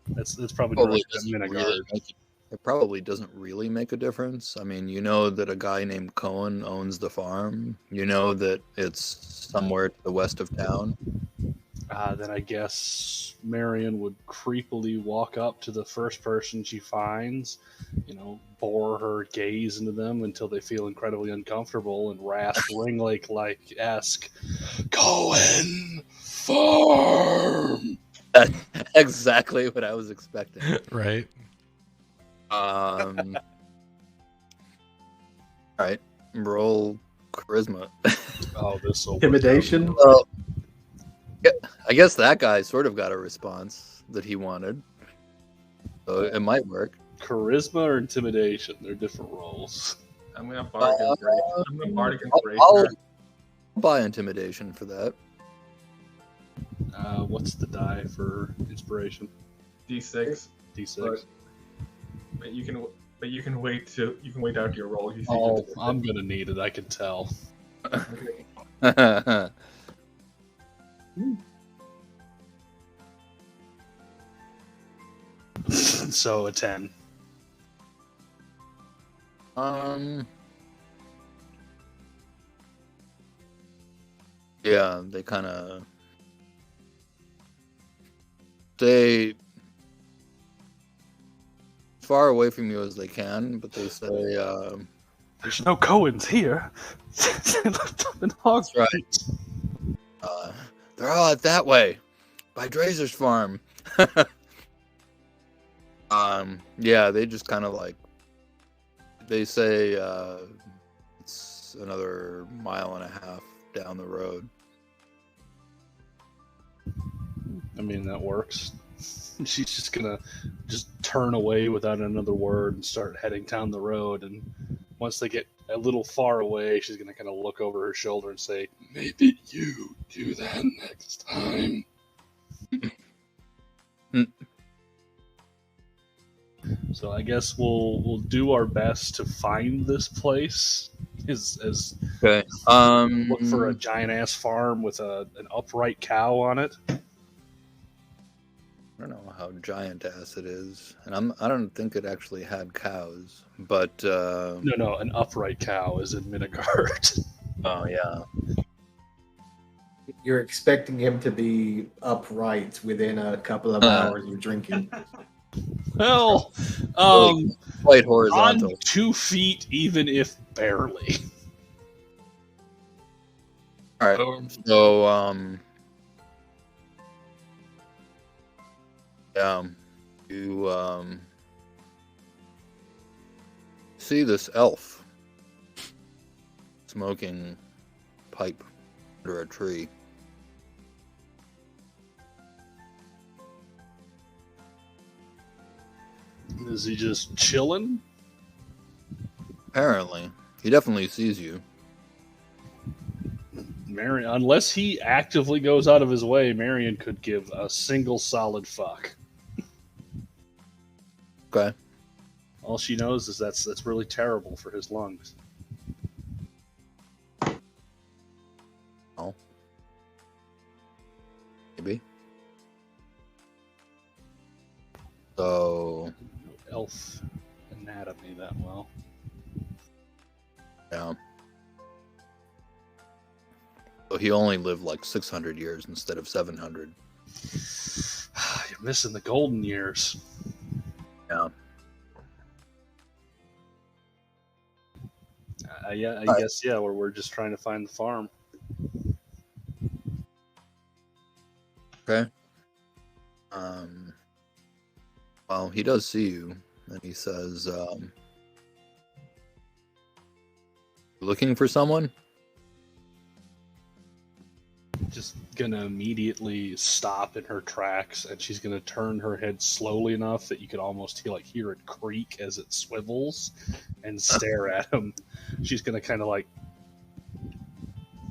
That's probably it probably doesn't really make a difference. I mean, you know that a guy named Cohen owns the farm. You know that it's somewhere to the west of town. Then I guess Marion would creepily walk up to the first person she finds, bore her gaze into them until they feel incredibly uncomfortable, and rasp Ringlake-like-esque, Cohen Farm! That's exactly what I was expecting. Right. All right, roll charisma. Oh, this will Intimidation? Well, I guess that guy sort of got a response that he wanted, so it might work. Charisma or intimidation? They're different roles. I'm gonna bardic inspiration. I'll buy intimidation for that. What's the die for inspiration? D6. D6. But you can wait out your roll. I'm gonna need it. I can tell. So a 10. Yeah, they kind of stay as far away from you as they can, but they say, "There's no Cohens here." That's right. They're all out that way, by Drazer's farm. Yeah, they just kind of they say it's another 1.5 miles down the road. I mean, that works. She's just gonna turn away without another word and start heading down the road. And once they get a little far away, she's gonna kind of look over her shoulder and say, "Maybe you do that next time." So I guess we'll do our best to find this place. Okay. Look for a giant ass farm with an upright cow on it. I don't know how giant ass it is, and I don't think it actually had cows, but No, an upright cow is in Midgard. Oh yeah. You're expecting him to be upright within a couple of hours of drinking. Well, quite horizontal. On 2 feet, even if barely. All right. So you see this elf smoking pipe under a tree. Is he just chilling? Apparently. He definitely sees you. Marion, unless he actively goes out of his way, Marion could give a single solid fuck. Okay. All she knows is that's really terrible for his lungs. Oh. Maybe. So. Elf anatomy that well. Yeah. So he only lived like 600 years instead of 700. You're missing the golden years. Yeah. I guess, yeah, we're just trying to find the farm. Okay. Well, he does see you, and he says, looking for someone? Just gonna immediately stop in her tracks, and she's gonna turn her head slowly enough that you could almost hear it creak as it swivels, and stare at him. She's gonna kind of like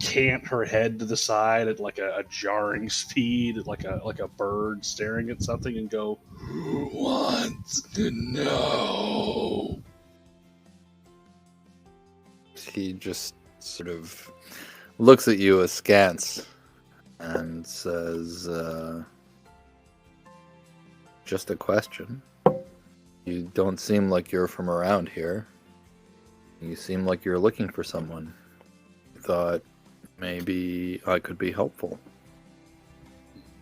cant her head to the side at like a jarring speed, like a bird staring at something, and go, "Who wants to know?" He just sort of looks at you askance and says, just a question. You don't seem like you're from around here. You seem like you're looking for someone. I thought maybe I could be helpful.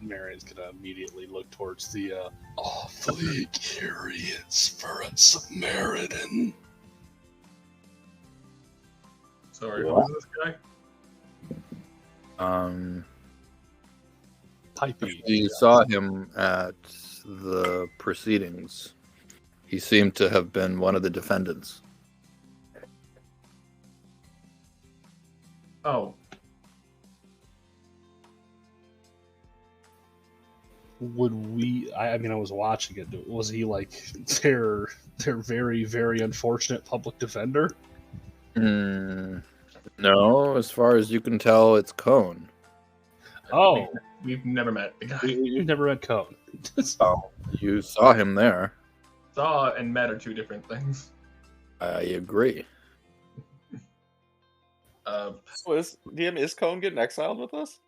Marion's gonna immediately look towards the awfully curious for a Samaritan. Sorry, who is this guy? Pipey. You saw him at the proceedings. He seemed to have been one of the defendants. Oh, Would we? I mean, I was watching it. Was he like their very, very unfortunate public defender? No, as far as you can tell, it's Cone. Oh, we've never met the guy. you've never read Cone. Oh, you saw him there. Saw and met are two different things. I agree. Is Cone getting exiled with us?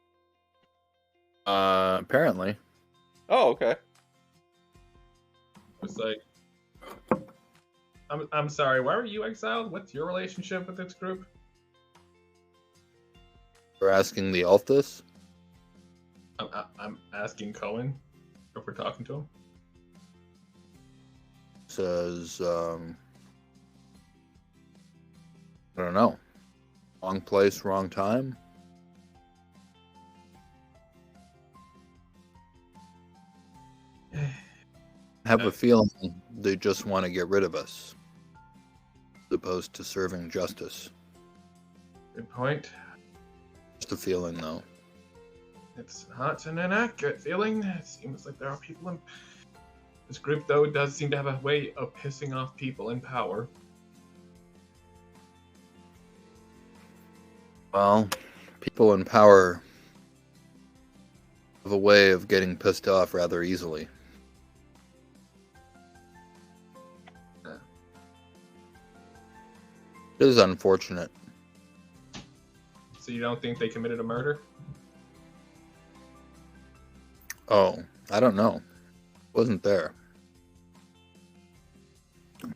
Apparently. Oh, okay. It's like, I'm sorry. Why were you exiled? What's your relationship with this group? We're asking the Althus. I'm asking Cohen if we're talking to him. Says, I don't know. Wrong place, wrong time. I have a feeling they just want to get rid of us, as opposed to serving justice. Good point. Just a feeling, though. It's not an inaccurate feeling. It seems like there are people in this group, though. It does seem to have a way of pissing off people in power. Well, people in power have a way of getting pissed off rather easily. It is unfortunate. So you don't think they committed a murder? Oh, I don't know. Wasn't there.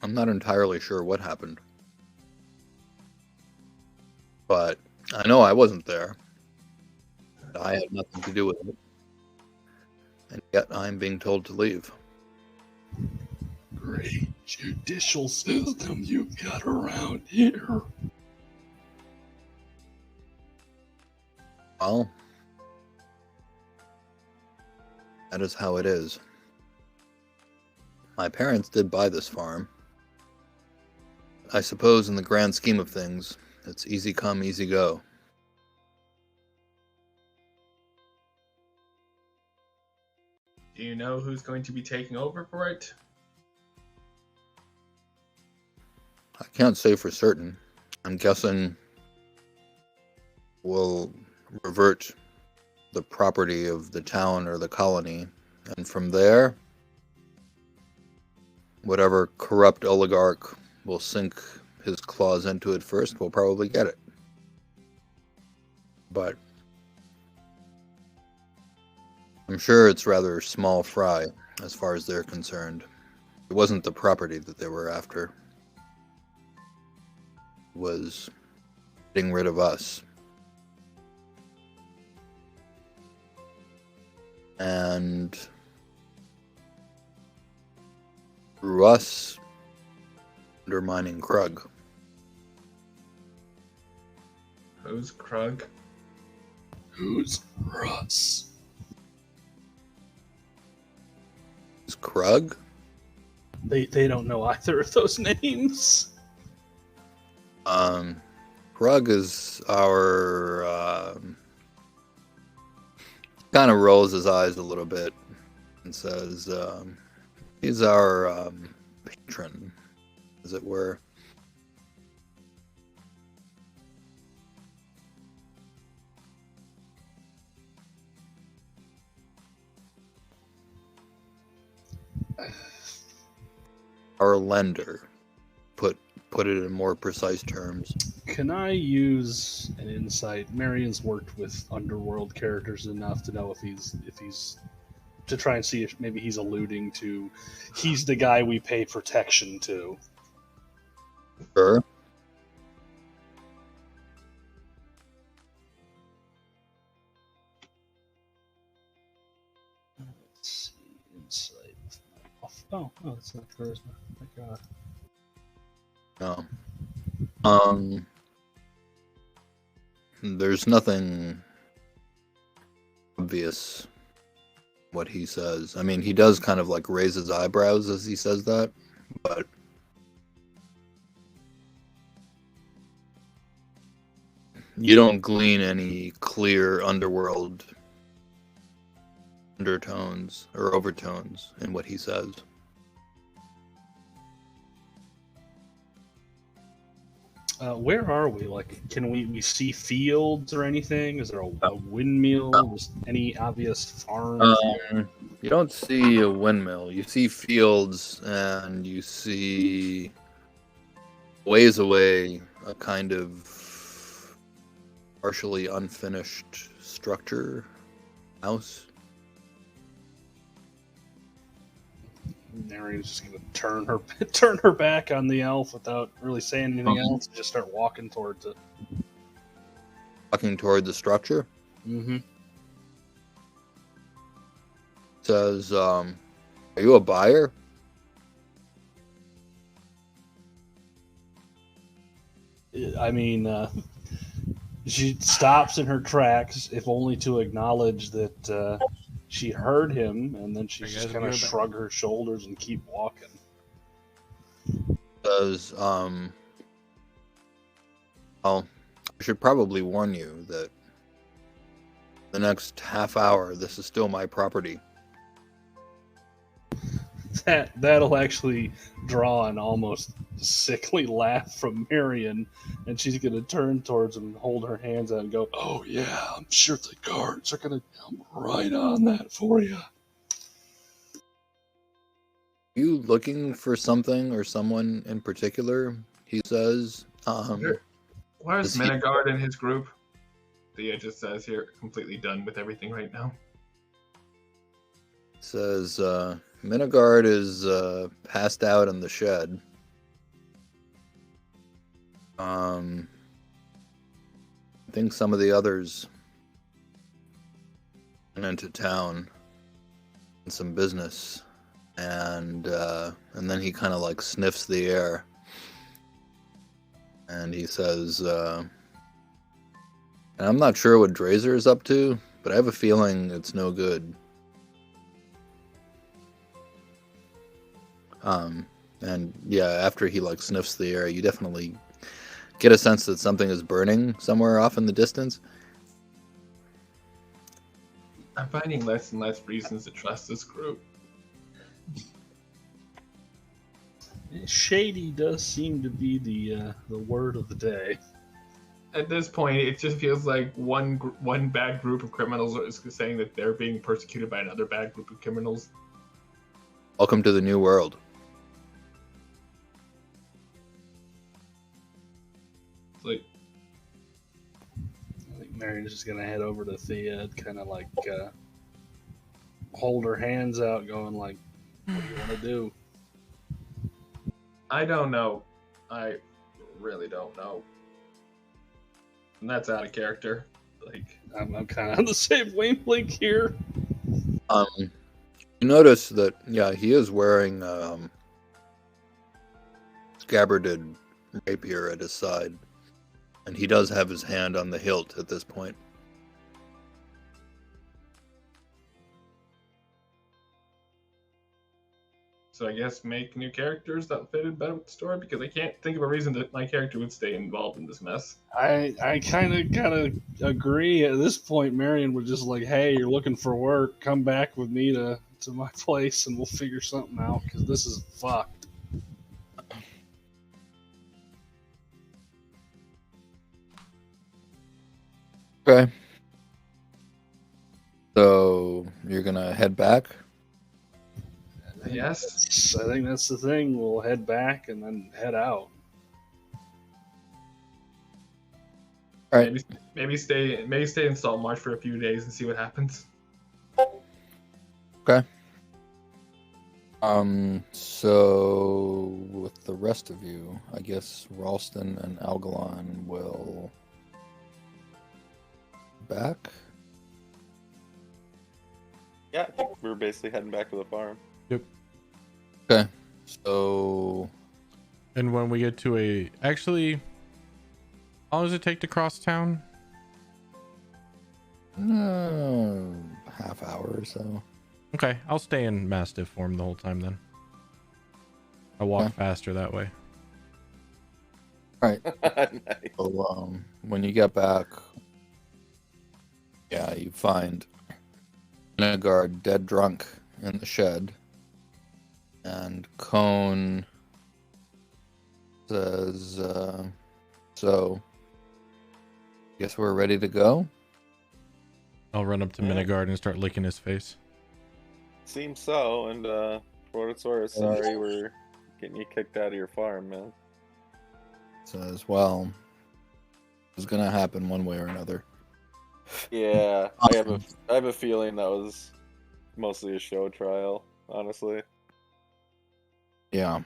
I'm not entirely sure what happened. But I know I wasn't there. I had nothing to do with it. And yet I'm being told to leave. Great judicial system you've got around here. Well, that is how it is. My parents did buy this farm. I suppose in the grand scheme of things, it's easy come, easy go. Do you know who's going to be taking over for it? I can't say for certain. I'm guessing we'll revert the property of the town or the colony, and from there, whatever corrupt oligarch will sink his claws into it first will probably get it. But I'm sure it's rather small fry as far as they're concerned. It wasn't the property that they were after. It was getting rid of us. And through us, undermining Krug. Who's Krug? Who's Russ? Is Krug? They don't know either of those names. Krug is our kind of rolls his eyes a little bit and says, he's our patron, as it were. Our lender, put it in more precise terms. Can I use an insight? Marion's worked with underworld characters enough to know if he's to try and see if maybe he's alluding to he's the guy we pay protection to. Sure. Let's see, insight. Oh, it's not charisma. My God. No. There's nothing obvious what he says. I mean, he does kind of like raise his eyebrows as he says that, but you don't glean any clear underworld undertones or overtones in what he says. Where are we? Like, can we see fields or anything? Is there a windmill? Is any obvious farms? You don't see a windmill. You see fields, and you see ways away a kind of partially unfinished structure, house. Marion's just gonna turn her back on the elf without really saying anything else. Just start walking towards it. Walking toward the structure. Mm-hmm. Says, "Are you a buyer?" I mean, she stops in her tracks, if only to acknowledge that she heard him, and then she just kind of shrug her shoulders and keep walking. Says, well, I should probably warn you that the next half hour, this is still my property. That'll actually draw an almost sickly laugh from Marion, and she's gonna turn towards him and hold her hands out and go, "Oh yeah, I'm sure the guards are gonna come right on that for you." You looking for something or someone in particular? He says. Where's Menegard and his group? Thea just says here, completely done with everything right now. Says, Menegard is passed out in the shed. I think some of the others went into town on some business, and then he kind of like sniffs the air, and he says, and I'm not sure what Drazer is up to, but I have a feeling it's no good. And yeah, after he like sniffs the air, you definitely get a sense that something is burning somewhere off in the distance. I'm finding less and less reasons to trust this group. Shady does seem to be the word of the day. At this point, it just feels like one bad group of criminals is saying that they're being persecuted by another bad group of criminals. Welcome to the new world. It's like, I think Marion's just gonna head over to Thea, kind of like hold her hands out, going like, "What do you want to do?" I don't know. I really don't know. And that's out of character. Like, I'm kind of on the same wavelength here. You notice that, yeah, he is wearing scabbarded rapier at his side, and he does have his hand on the hilt at this point. so I guess make new characters that fitted better with the story, because I can't think of a reason that my character would stay involved in this mess. I kind of gotta agree. At this point, Marion was just like, "Hey, you're looking for work? Come back with me to my place, and we'll figure something out. Because this is fucked." Okay. So you're gonna head back? Yes. I think that's the thing. We'll head back and then head out. All right. Maybe stay in SaltMarsh for a few days and see what happens. Okay. So with the rest of you, I guess Ralston and Algalon will back. Yeah, I think we're basically heading back to the farm. Okay. So And when we get to actually, how long does it take to cross town? half hour or so. Okay, I'll stay in Mastiff form the whole time then. I walk faster that way. All right. Nice. So when you get back, yeah, you find Nenegard dead drunk in the shed. And Cone says, so, guess we're ready to go? I'll run up to Yeah. Minigard and start licking his face. Seems so, and for what it's worth, sorry we're getting you kicked out of your farm, man. Says, well, it's going to happen one way or another. Yeah, I have a feeling that was mostly a show trial, honestly. Yeah.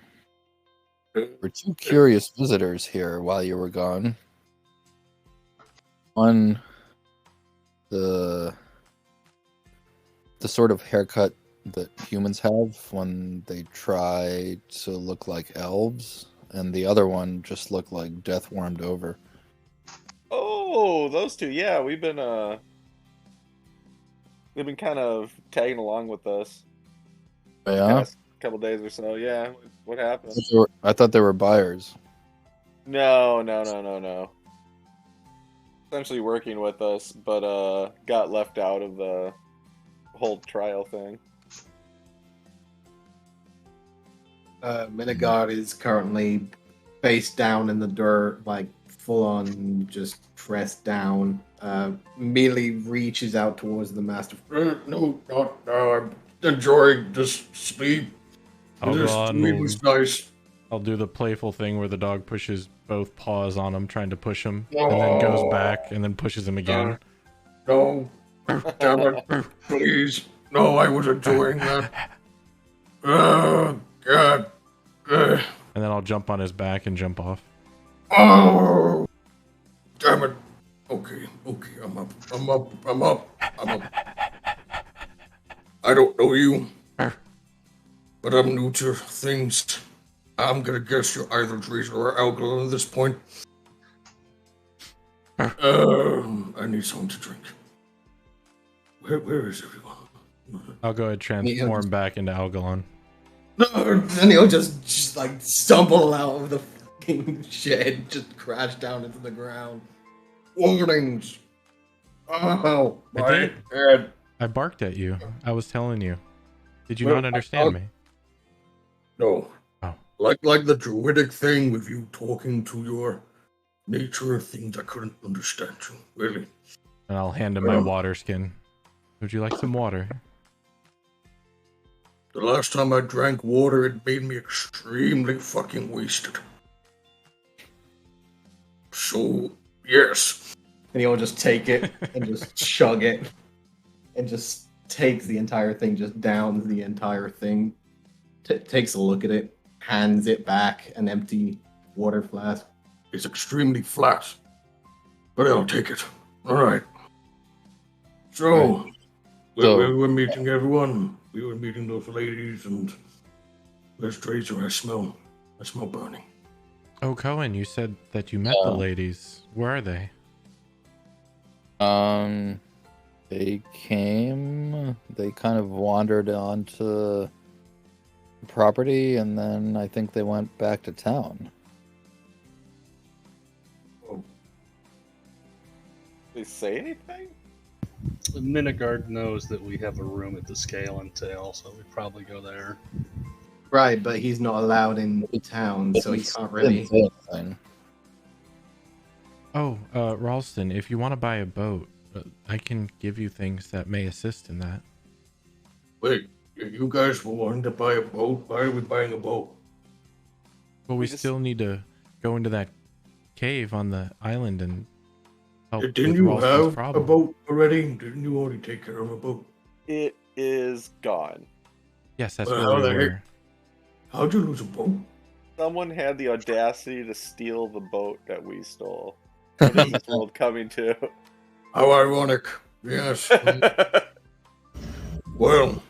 There were two curious visitors here while you were gone. One, the sort of haircut that humans have when they try to look like elves, and the other one just looked like death warmed over. Oh, those two, yeah, they've been kind of tagging along with us the Yeah, past couple days or so. Yeah, what happened? I thought they were buyers. No. Essentially working with us, but got left out of the whole trial thing. Minigard is currently face down in the dirt, like full on just pressed down. Merely reaches out towards the master. No, not now. I'm enjoying this sleep. I'll This go on sleep and- was nice. I'll do the playful thing where the dog pushes both paws on him, trying to push him, and then goes back and then pushes him again. No. Damn it. Please. No, I was enjoying that. Oh, God. And then I'll jump on his back and jump off. Oh, damn it. Okay, I'm up. I don't know you, but I'm new to things. I'm gonna guess you're either Druid or Algalon at this point. I need something to drink. Where is everyone? I'll go ahead and transform back into Algalon. Then he'll just like stumble out of the fucking shed, just crash down into the ground. Warnings! Oh, I my did. head. I barked at you. I was telling you. Did you Well, not understand me? No. Oh. Like the druidic thing with you talking to your nature of things I couldn't understand, really. And I'll hand him my water skin. Would you like some water? The last time I drank water, it made me extremely fucking wasted. So, yes. And he'll just take it and just chug it. And just takes the entire thing, just downs the entire thing. Takes a look at it, hands it back, an empty water flask. It's extremely flat. But I'll take it. Alright. So, we're meeting everyone. We were meeting those ladies, and there's Tracer. I smell burning. Oh, Cohen, you said that you met the ladies. Where are they? They came. They kind of wandered onto the property, and then I think they went back to town. Did they say anything? Minigard knows that we have a room at the Scale and Tail, so we probably go there. Right, but he's not allowed in town, so he can't really. Oh, Ralston, if you want to buy a boat, I can give you things that may assist in that. Wait, you guys were wanting to buy a boat? Why are we buying a boat? Well, we still need to go into that cave on the island and help. Didn't you have a boat already? Didn't you already take care of a boat? It is gone. Yes, that's where we were. How'd you lose a boat? Someone had the audacity to steal the boat that we stole. What is this world coming to? How ironic. Yes. Well.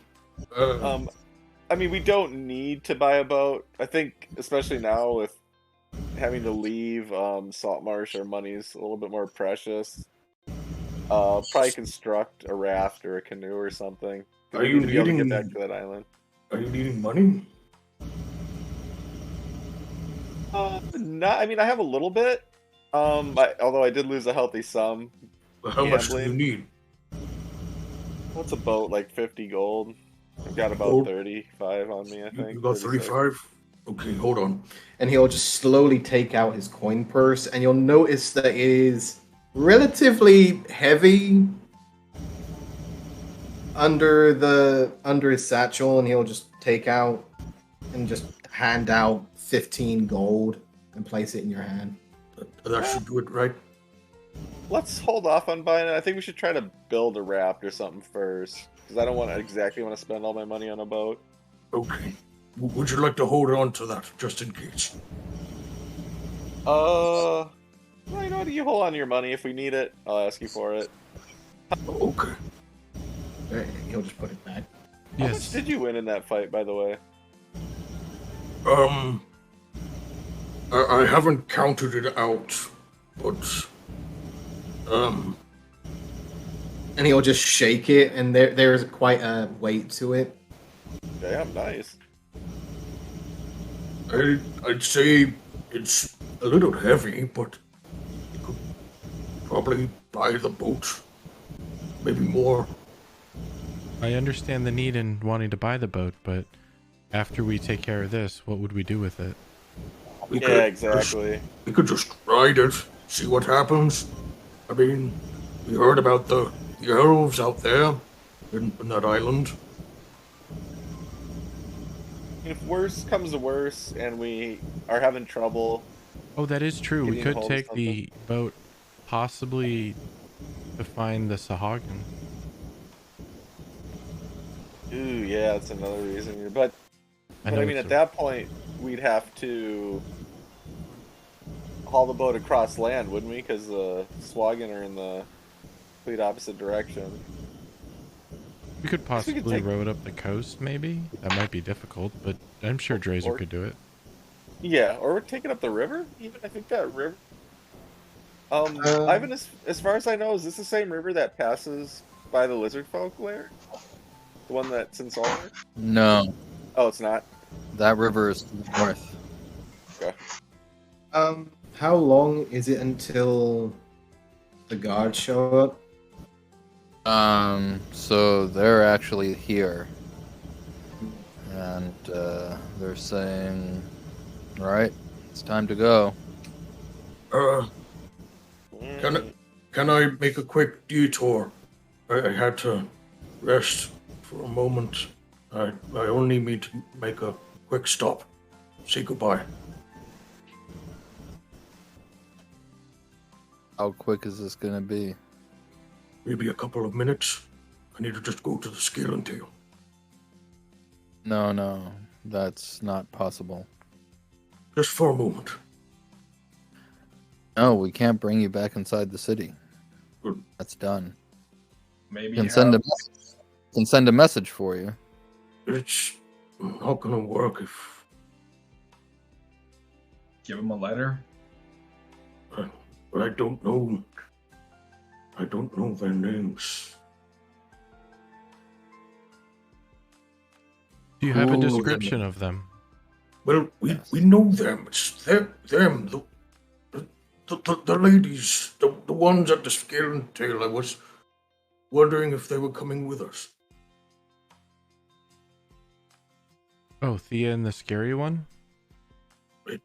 I mean, we don't need to buy a boat. I think, especially now with having to leave SaltMarsh, our money's a little bit more precious. Probably construct a raft or a canoe or something. Are you be able to needing get back to that island? Are you needing money? Not. I mean, I have a little bit. Although I did lose a healthy sum. How much do you need? What's a boat? Like 50 gold. I've got about Gold? 35 on me, I think. You got 35? Okay, hold on. And he'll just slowly take out his coin purse, and you'll notice that it is relatively heavy under his satchel, and he'll just take out and just hand out 15 gold and place it in your hand. That should do it, right? Let's hold off on buying it. I think we should try to build a raft or something first. Because I don't want to spend all my money on a boat. Okay. Would you like to hold on to that, just in case? Well, you know what? You hold on to your money. If we need it, I'll ask you for it. Okay. He'll just put it back. How much did you win in that fight, by the way? I haven't counted it out, but and he'll just shake it, and there's quite a weight to it. Damn, nice. I'd say it's a little heavy, but you could probably buy the boat. Maybe more. I understand the need in wanting to buy the boat, but after we take care of this, what would we do with it? Exactly. We could just ride it, see what happens. I mean, we heard about the elves out there in that island. If worse comes to worse and we are having trouble... Oh, that is true. We could take the boat possibly to find the Sahagin. Ooh, yeah, that's another reason. But I mean, at that point, we'd have to haul the boat across land, wouldn't we? Because the Swaggin are in the complete opposite direction. We could possibly row it up the coast, maybe? That might be difficult, but I'm sure Drazer could do it. Yeah, or we're taking up the river? Even, I think that river... Ivan, as far as I know, is this the same river that passes by the lizard folk lair? The one that's in Saltmarsh? No. Oh, it's not? That river is to the north. Okay. How long is it until the guards show up? So they're actually here. And, they're saying, alright, it's time to go. Can I make a quick detour? I had to rest for a moment. I only need to make a quick stop. Say goodbye. How quick is this gonna be? Maybe a couple of minutes. I need to just go to the scale and tail. No, that's not possible. Just for a moment. No, we can't bring you back inside the city. Good. That's done. Maybe Can send a message for you. It's not gonna work if give him a letter. but I don't know. I don't know their names. Do you have a Ooh, description of them? Well, we know them. It's them. The ladies, the ones at the scale and tail. I was wondering if they were coming with us. Oh, Thea and the scary one? I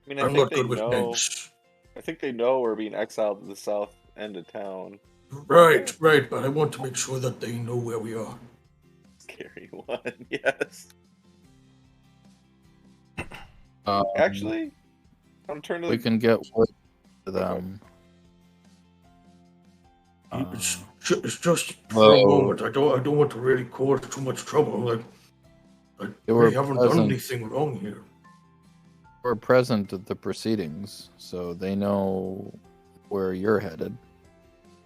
mean, I'm not good with names. I think they know we're being exiled to the south end of town. Right, but I want to make sure that they know where we are. Scary one, yes. Actually, I'm turning. We can get word to them. It's just for a moment. I don't want to really cause too much trouble. Like, we haven't done anything wrong here. We're present at the proceedings, so they know where you're headed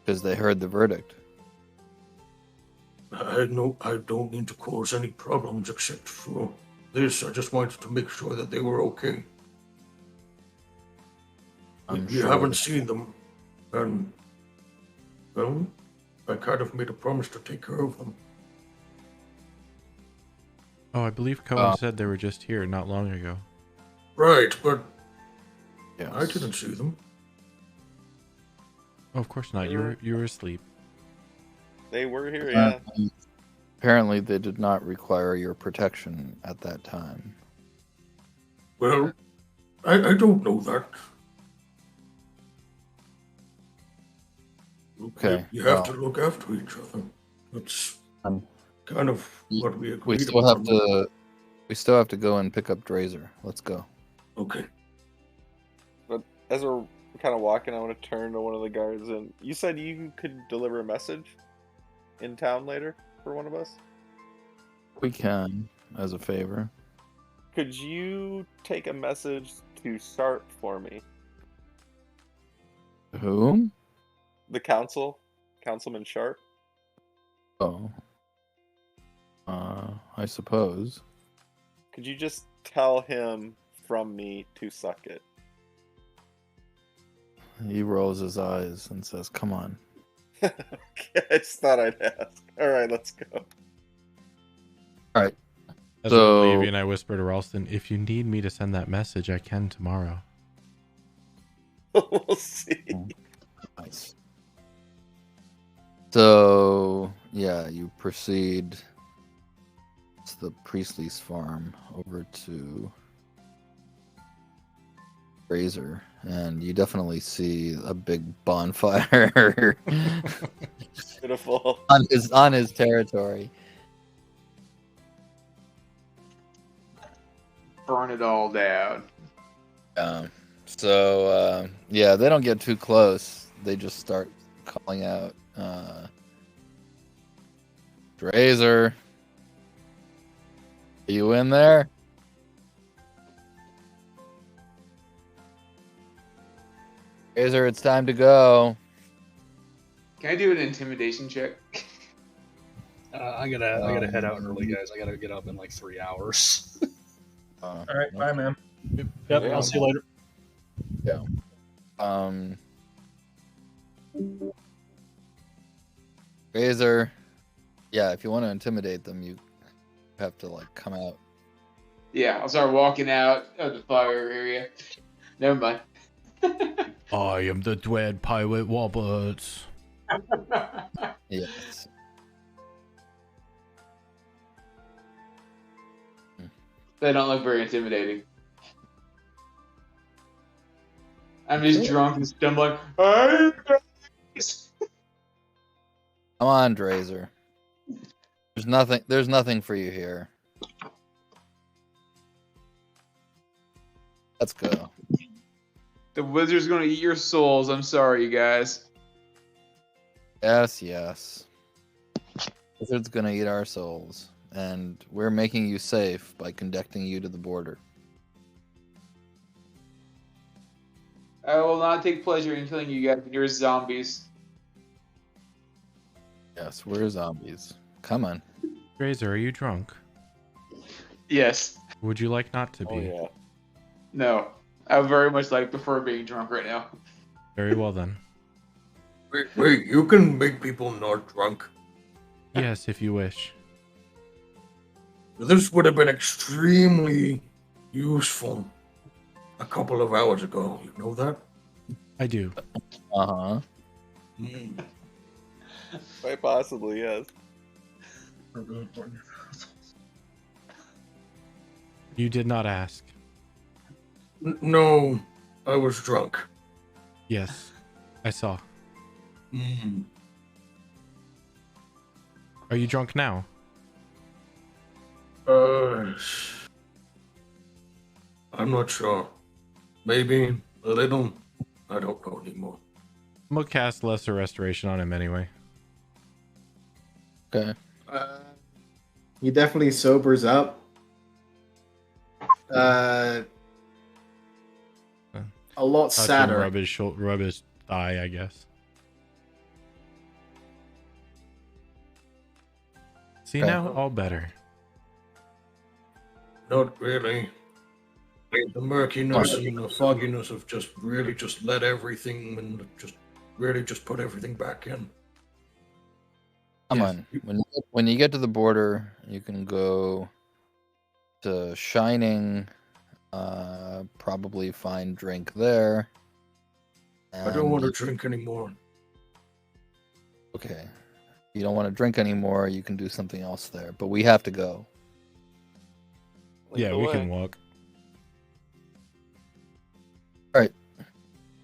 because they heard the verdict. I don't mean to cause any problems except for this. I just wanted to make sure that they were okay. You haven't seen them, and well, I kind of made a promise to take care of them. Oh, I believe Cohen said they were just here not long ago. Right, but yes. I didn't see them. Oh, of course not. You were asleep. They were here, yeah. Apparently, they did not require your protection at that time. Well, I don't know that. Okay. You have to look after each other. That's kind of what we agreed We still have to go and pick up Drazer. Let's go. Okay. But as we're kind of walking, I want to turn to one of the guards, and you said you could deliver a message in town later for one of us? We can, as a favor. Could you take a message to Sharp for me? Whom? The council? Councilman Sharp? Oh. I suppose. Could you just tell him from me to suck it? He rolls his eyes and says, "Come on." Okay, I just thought I'd ask. Alright, let's go. Alright. As we're leaving, I whisper to Ralston, if you need me to send that message, I can tomorrow. We'll see. Nice. So, yeah, you proceed to the Priestley's farm over to Razor, and you definitely see a big bonfire Beautiful. on his territory. Burn it all down. Yeah, they don't get too close. They just start calling out, Drazer, are you in there? Drazer, it's time to go. Can I do an intimidation check? I gotta head out early, guys. I gotta get up in like 3 hours. All right, bye, man. Yep, I'll see you later. Yeah. Razor, yeah, if you want to intimidate them, you have to like come out. Yeah, I'll start walking out of the fire area. Never mind. I am the Dread Pirate Roberts. Yes. They don't look very intimidating. I'm just drunk and stumbling. Come on, Drazer. There's nothing for you here. Let's go. The wizard's gonna eat your souls. I'm sorry, you guys. Yes. Wizard's gonna eat our souls, and we're making you safe by conducting you to the border. I will not take pleasure in killing you guys. You're zombies. Yes, we're zombies. Come on. Razor, are you drunk? Yes. Would you like not to be? Oh yeah. No. I very much prefer being drunk right now. Very well then. Wait, you can make people not drunk. Yes, if you wish. This would have been extremely useful a couple of hours ago. You know that? I do. Uh-huh. Quite possibly, yes. You did not ask. No, I was drunk. Yes, I saw. Mm. Are you drunk now? I'm not sure. Maybe a little. I don't know anymore. I'm gonna cast Lesser Restoration on him anyway. Okay. He definitely sobers up. A lot Touch him, sadder. rub his thigh, I guess. See, Okay. now all better. Not really. The murkiness and the fogginess have just really just let everything and just really just put everything back in. Come Yes. on. When you get to the border, you can go to Shining, probably find drink there. I don't want to and drink anymore. Okay. You don't want to drink anymore, you can do something else there. But we have to go. Lead Yeah, the we way. can walk. Alright.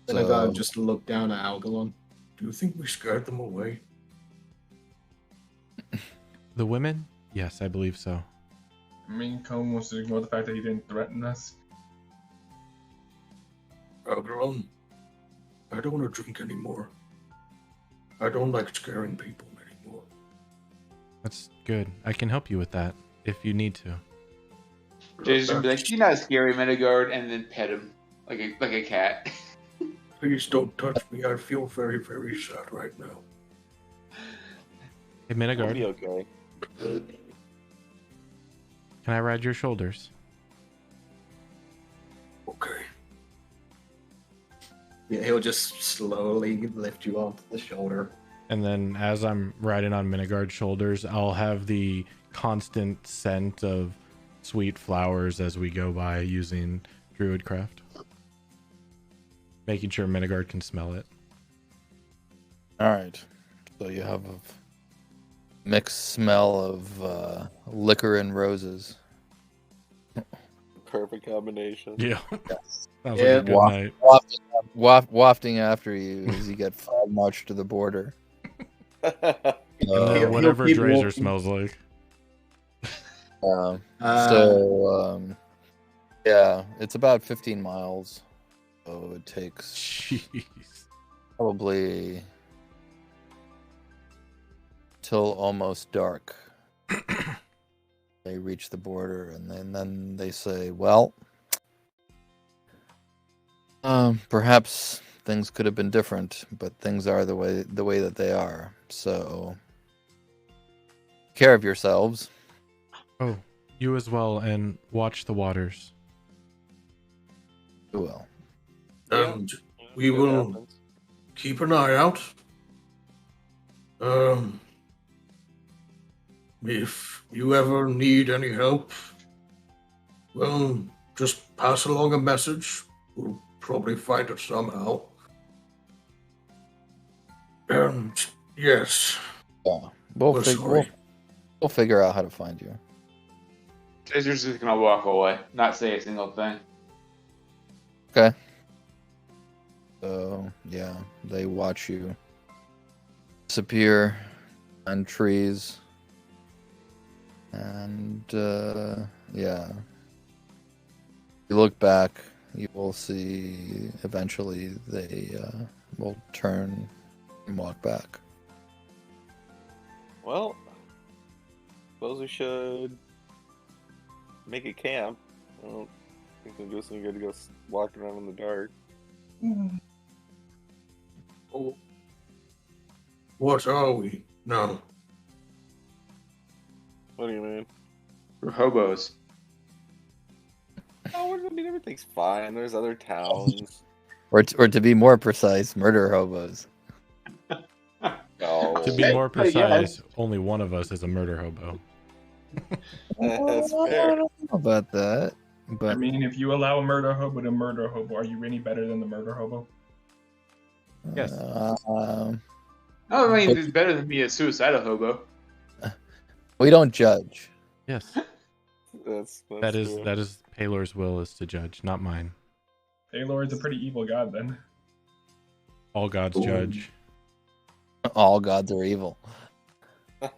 Then I gotta just look down at Algalon. Do you think we scared them away? The women? Yes, I believe so. I mean, Cone wants to ignore the fact that he didn't threaten us. Algeron, I don't want to drink anymore. I don't like scaring people anymore. That's good. I can help you with that if you need to. Jason would be like, "You're not scary, Metagard," and then pet him like a cat. Please don't touch me. I feel very, very sad right now. Hey, It'll be Minigard, okay. can I ride your shoulders? Okay. Yeah, he'll just slowly lift you off the shoulder. And then as I'm riding on Minigard's shoulders, I'll have the constant scent of sweet flowers as we go by using Druidcraft. Making sure Minigard can smell it. Alright. So you have a mixed smell of liquor and roses. Perfect combination. Yeah. Yes. Sounds Yeah. like a good night. Wafting after you as you get fog marched to the border. And Uh, then whatever keep Drazer walking. smells like. Yeah, it's about 15 miles. So it takes Jeez. probably till almost dark. They reach the border and then they say, well, perhaps things could have been different, but things are the way that they are. So take care of yourselves. Oh, you as well, and watch the waters. You will. And we It will happens. keep an eye out. If you ever need any help, well, just pass along a message. We'll probably find it somehow. And yes, Yeah. We'll sorry. figure out how to find you. Jazer's just gonna walk away, not say a single thing. Okay. So yeah, they watch you disappear on trees, and yeah, you look back, you will see eventually they will turn and walk back. Well, suppose we should make a camp. I don't think I'm just good to go walking around in the dark. Oh. What are we now? What do you mean? We're hobos. Oh, I mean, everything's fine. There's other towns. Or to be more precise, murder hobos. No. To be more Hey, yeah. precise, only one of us is a murder hobo. That's I fair. don't know about that, I but mean, if you allow a murder hobo to murder hobo, are you any better than the murder hobo? Yes. Oh, I mean, it's better than me a suicidal hobo. we don't judge. Yes. That's That is true. Paylor's will is to judge, not mine. Taylor is a pretty evil god then. All gods Ooh. judge. All gods are evil.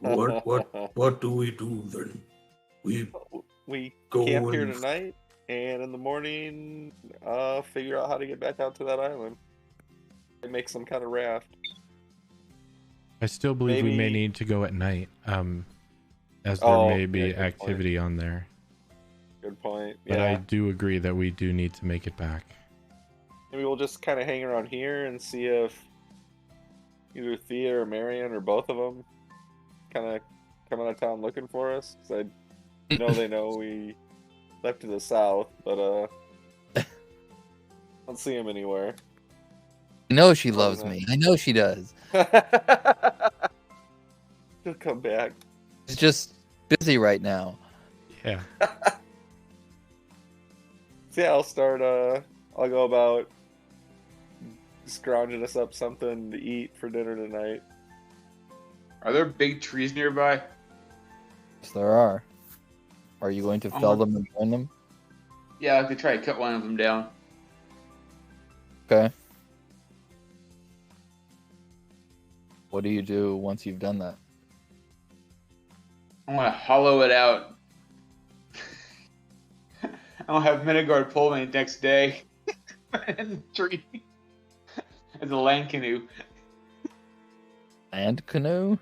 What do we do then? We Go camp here and- tonight, and in the morning, figure out how to get back out to that island. And make some kind of raft. I still believe we may Maybe- need to go at night, as there Oh, may be yeah, good point. activity on there. Good point. But Yeah. I do agree that we do need to make it back. Maybe we'll just kind of hang around here and see if either Thea or Marion or both of them kind of come out of town looking for us. 'Cause I know they know we left to the south, but I don't see them anywhere. I know she loves me. I know she does. She'll come back. She's just busy right now. Yeah. So yeah, I'll go about scrounging us up something to eat for dinner tonight. Are there big trees nearby? Yes, there are. Are you going to fell Uh-huh. them and burn them? Yeah, I could try to cut one of them down. Okay. What do you do once you've done that? I want to hollow it out. I'll have Minigard pull me next day in the tree as a land canoe. Land canoe?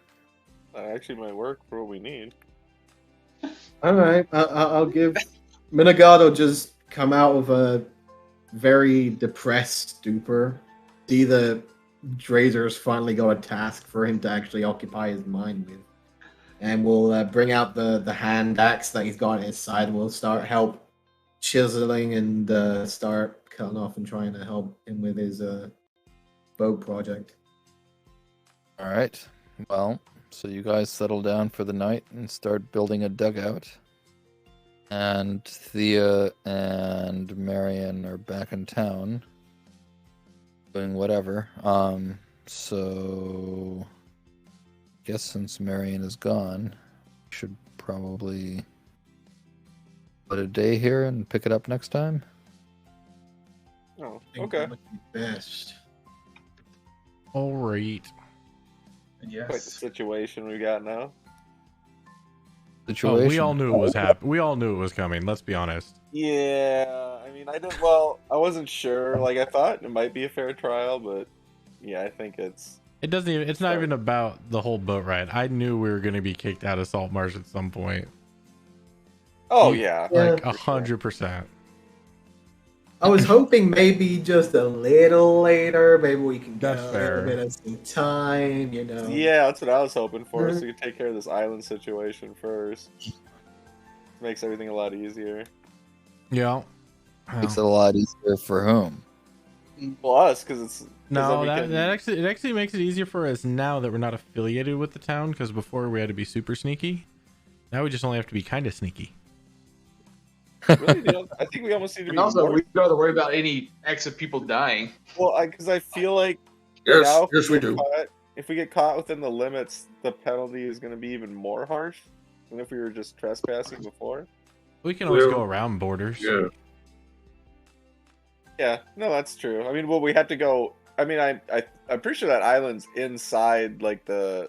That actually might work for what we need. All right, I'll give Minigard will just come out of a very depressed stupor. See the Drazer's finally got a task for him to actually occupy his mind with, and we'll bring out the hand axe that he's got at his side. We'll start help chiseling and start cutting off and trying to help him with his boat project. All right. Well, so you guys settle down for the night and start building a dugout. And Thea and Marion are back in town doing whatever. So I guess since Marion is gone, we should probably put a day here and pick it up next time. Oh, I think okay. that would be best. All right. Quite the Yes. situation we got now. Situation. Oh, we all knew it was happening. We all knew it was coming. Let's be honest. Yeah, I mean, I wasn't sure. Like, I thought it might be a fair trial, but yeah, I think it's. It doesn't even. It's not Sure. even about the whole boat ride. I knew we were going to be kicked out of SaltMarsh at some point. Oh You- yeah, Like for sure. 100%. I was hoping maybe just a little later. Maybe we can get That's a fair. little bit of some time, you know. Yeah, that's what I was hoping for. Mhm. So we could take care of this island situation first. Makes everything a lot easier. Yeah. Makes it a lot easier for whom? Well, us, because it's. 'cause No, then we that, can- that actually makes it easier for us now that we're not affiliated with the town. Because before we had to be super sneaky. Now we just only have to be kind of sneaky. Really, I think we almost need to And be also, more. we don't have to worry about any extra people dying. Well, because I feel like Yes, now if yes, we get do. caught- if we get caught within the limits, the penalty is going to be even more harsh than if we were just trespassing before. We can always Well, go around borders. Yeah. Yeah, no, that's true. I mean, well, we had to go. I mean, I'm pretty sure that island's inside like the,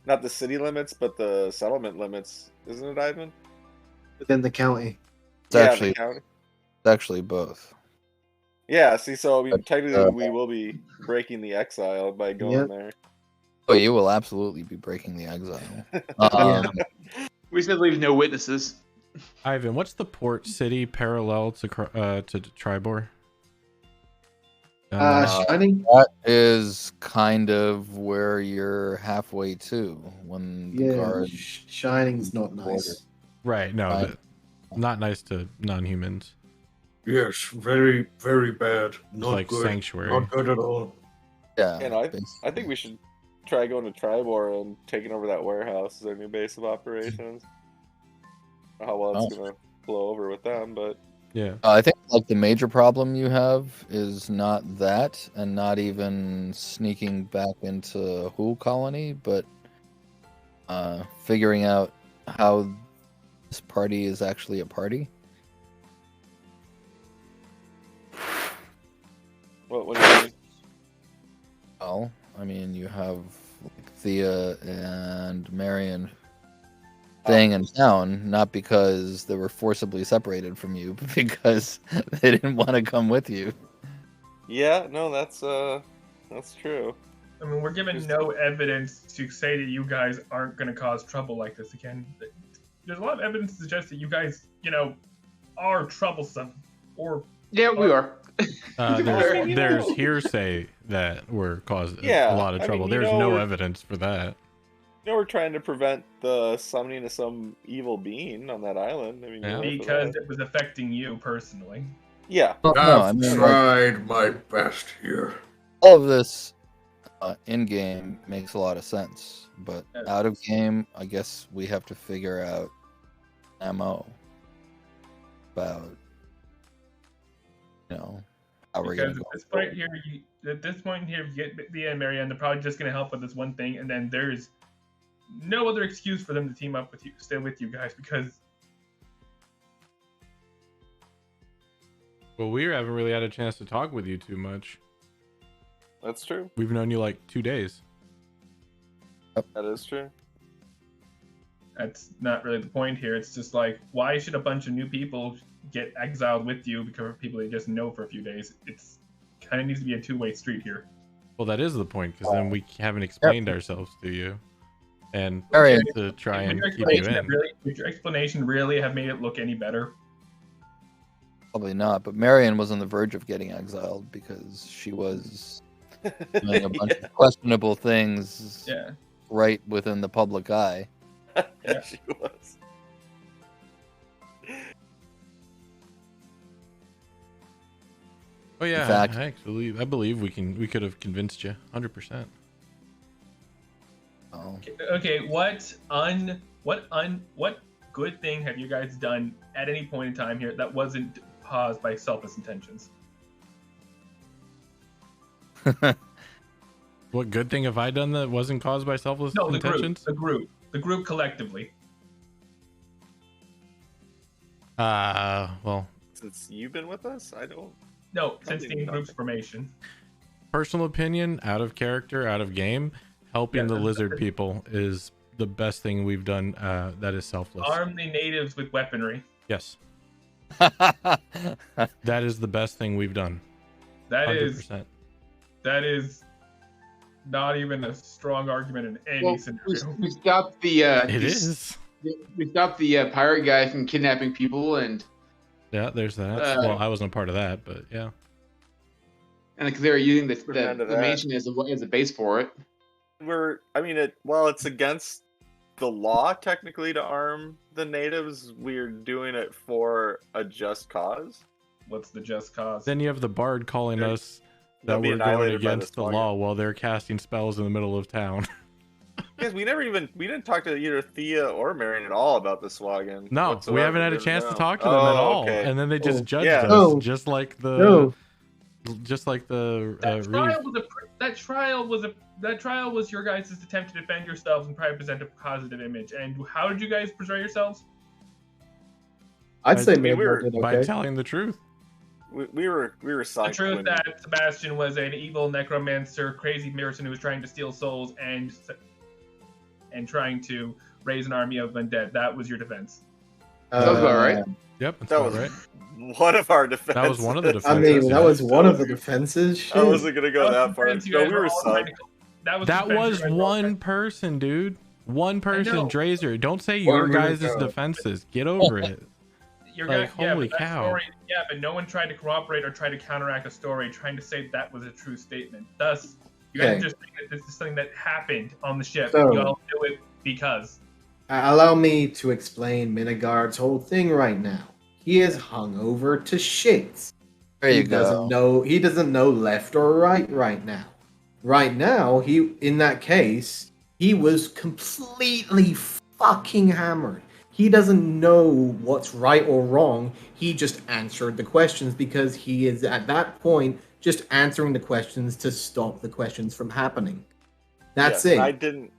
not the city limits, but the settlement limits, isn't it, Ivan? Within the county. It's Yeah, actually the county. it's actually both. Yeah, see, so I mean, But, technically, we will be breaking the exile by going Yep. there. Oh, you will absolutely be breaking the exile. We said leave no witnesses. Ivan, what's the port city parallel to Tribor? Shining. That is kind of where you're halfway to when the Yeah, guard. Shining's not nice. Right. No, Right. not nice to non-humans. Yes, very, very bad. It's Not like good. sanctuary. Not good at all. Yeah, And I basically. think we should try going to Tribor and taking over that warehouse as our new base of operations. I don't know how well it's gonna blow over with them, but Yeah. I think like the major problem you have is not that, and not even sneaking back into Who colony, but figuring out how this party is actually a party. what do you mean? Well, I mean, you have like, Thea and Marion staying in town, not because they were forcibly separated from you, but because they didn't want to come with you. Yeah, no, that's true. I mean, we're given no evidence to say that you guys aren't going to cause trouble like this again. There's a lot of evidence to suggest that you guys, are troublesome. Or Yeah, we are. There's hearsay that we're causing Yeah, a lot of I mean, trouble. you There's know no we're- evidence for that. We're trying to prevent the summoning of some evil being on that island. I mean, Yeah. because it was affecting you personally. yeah, No, I I've mean, like, tried my best here. all of this in game makes a lot of sense, but Yeah. out of game, I guess we have to figure out MO about how we're Because gonna go. at this point here, you get Thea and Marianne, they're probably just going to help with this one thing, and then there's no other excuse for them to team up with you, stay with you guys, because Well, we haven't really had a chance to talk with you too much. that's true. We've known you like 2 days. That is true. that's not really the point here. It's just like, why should a bunch of new people get exiled with you because of people they just know for a few days? It's kind of needs to be a two-way street here. Well, that is the point, because then we haven't explained ourselves to you, and Marion, to try Would and your keep you explanation in. would your explanation really have made it look any better? probably not, but Marion was on the verge of getting exiled because she was doing a bunch of questionable things Yeah. right within the public eye. Yeah. She was. Oh yeah, In fact- I believe we could have convinced you 100%. Oh. Okay, what good thing have you guys done at any point in time here that wasn't caused by selfish intentions? What good thing have I done that wasn't caused by selfless No, intentions? the group collectively. Well, Since you've been with us, I don't. No, since Something the about group's that. formation. personal opinion, out of character, out of game, helping Yeah, the that's- lizard people is the best thing we've done. That is selfless. Arm the natives with weaponry. Yes, that is the best thing we've done. That 100%. is not even a strong argument in any Well, scenario. we stopped the. It is. We stopped the pirate guy from kidnapping people, and Yeah, there's that. Well, I wasn't a part of that, but yeah. because they were using the Remember that. mansion as a base for it. It's against the law technically to arm the natives. We're doing it for a just cause. What's the just cause? Then you have the bard calling They're- us they'll that be we're going annihilated by against this the login. law while they're casting spells in the middle of town. Because we didn't talk to either Thea or Marion at all about the Swaggin. No, we whatsoever. haven't had a Didn't chance to know. talk to them at all, Okay. and then they just Oh, judged yeah. us, No. just like the No. That trial was your guys' attempt to defend yourselves and probably present a positive image. And how did you guys portray yourselves? I'd say I maybe mean, I did by okay. telling the truth. we were The sunk. truth when- that Sebastian was an evil necromancer, crazy person who was trying to steal souls and trying to raise an army of undead. That was your defense. Sounds about right. Yep, that's That about was right. one of our defenses. That was one of the I defenses. mean, that was one of the defenses. Shit. I wasn't gonna go that far. Defense, you No, guys we were were all trying sunk. to- That was, That the defense was you guys were all one trying- person, dude. One person, know. Drazer. Don't say your guys' defenses. Get over it. Your Like, guy, holy but that cow. Story, yeah, but no one tried to corroborate or try to counteract a story trying to say that was a true statement. Thus, you guys Okay. are just saying that this is something that happened on the ship. So- you all do it because. Allow me to explain Minigard's whole thing right now. He is hungover to shit. There you He doesn't know. He doesn't know left or right now. Right now, in that case, he was completely fucking hammered. He doesn't know what's right or wrong. He just answered the questions because he is at that point just answering the questions to stop the questions from happening. That's Yes, it. I didn't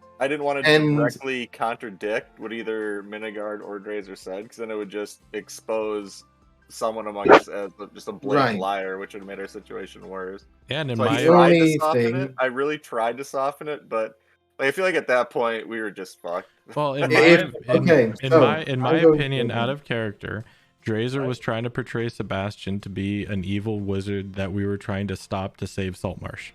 want to And- directly contradict what either Minigard or Drazer said, because then it would just expose someone among us as just a blatant Right. liar, which would have made our situation worse. Yeah, and in So I my tried to only soften thing- it. I really tried to soften it, but like, I feel like at that point we were just fucked. well, in If- my okay, so, in my I'm going opinion, to- out of character, Drazer was trying to portray Sebastian to be an evil wizard that we were trying to stop to save Saltmarsh.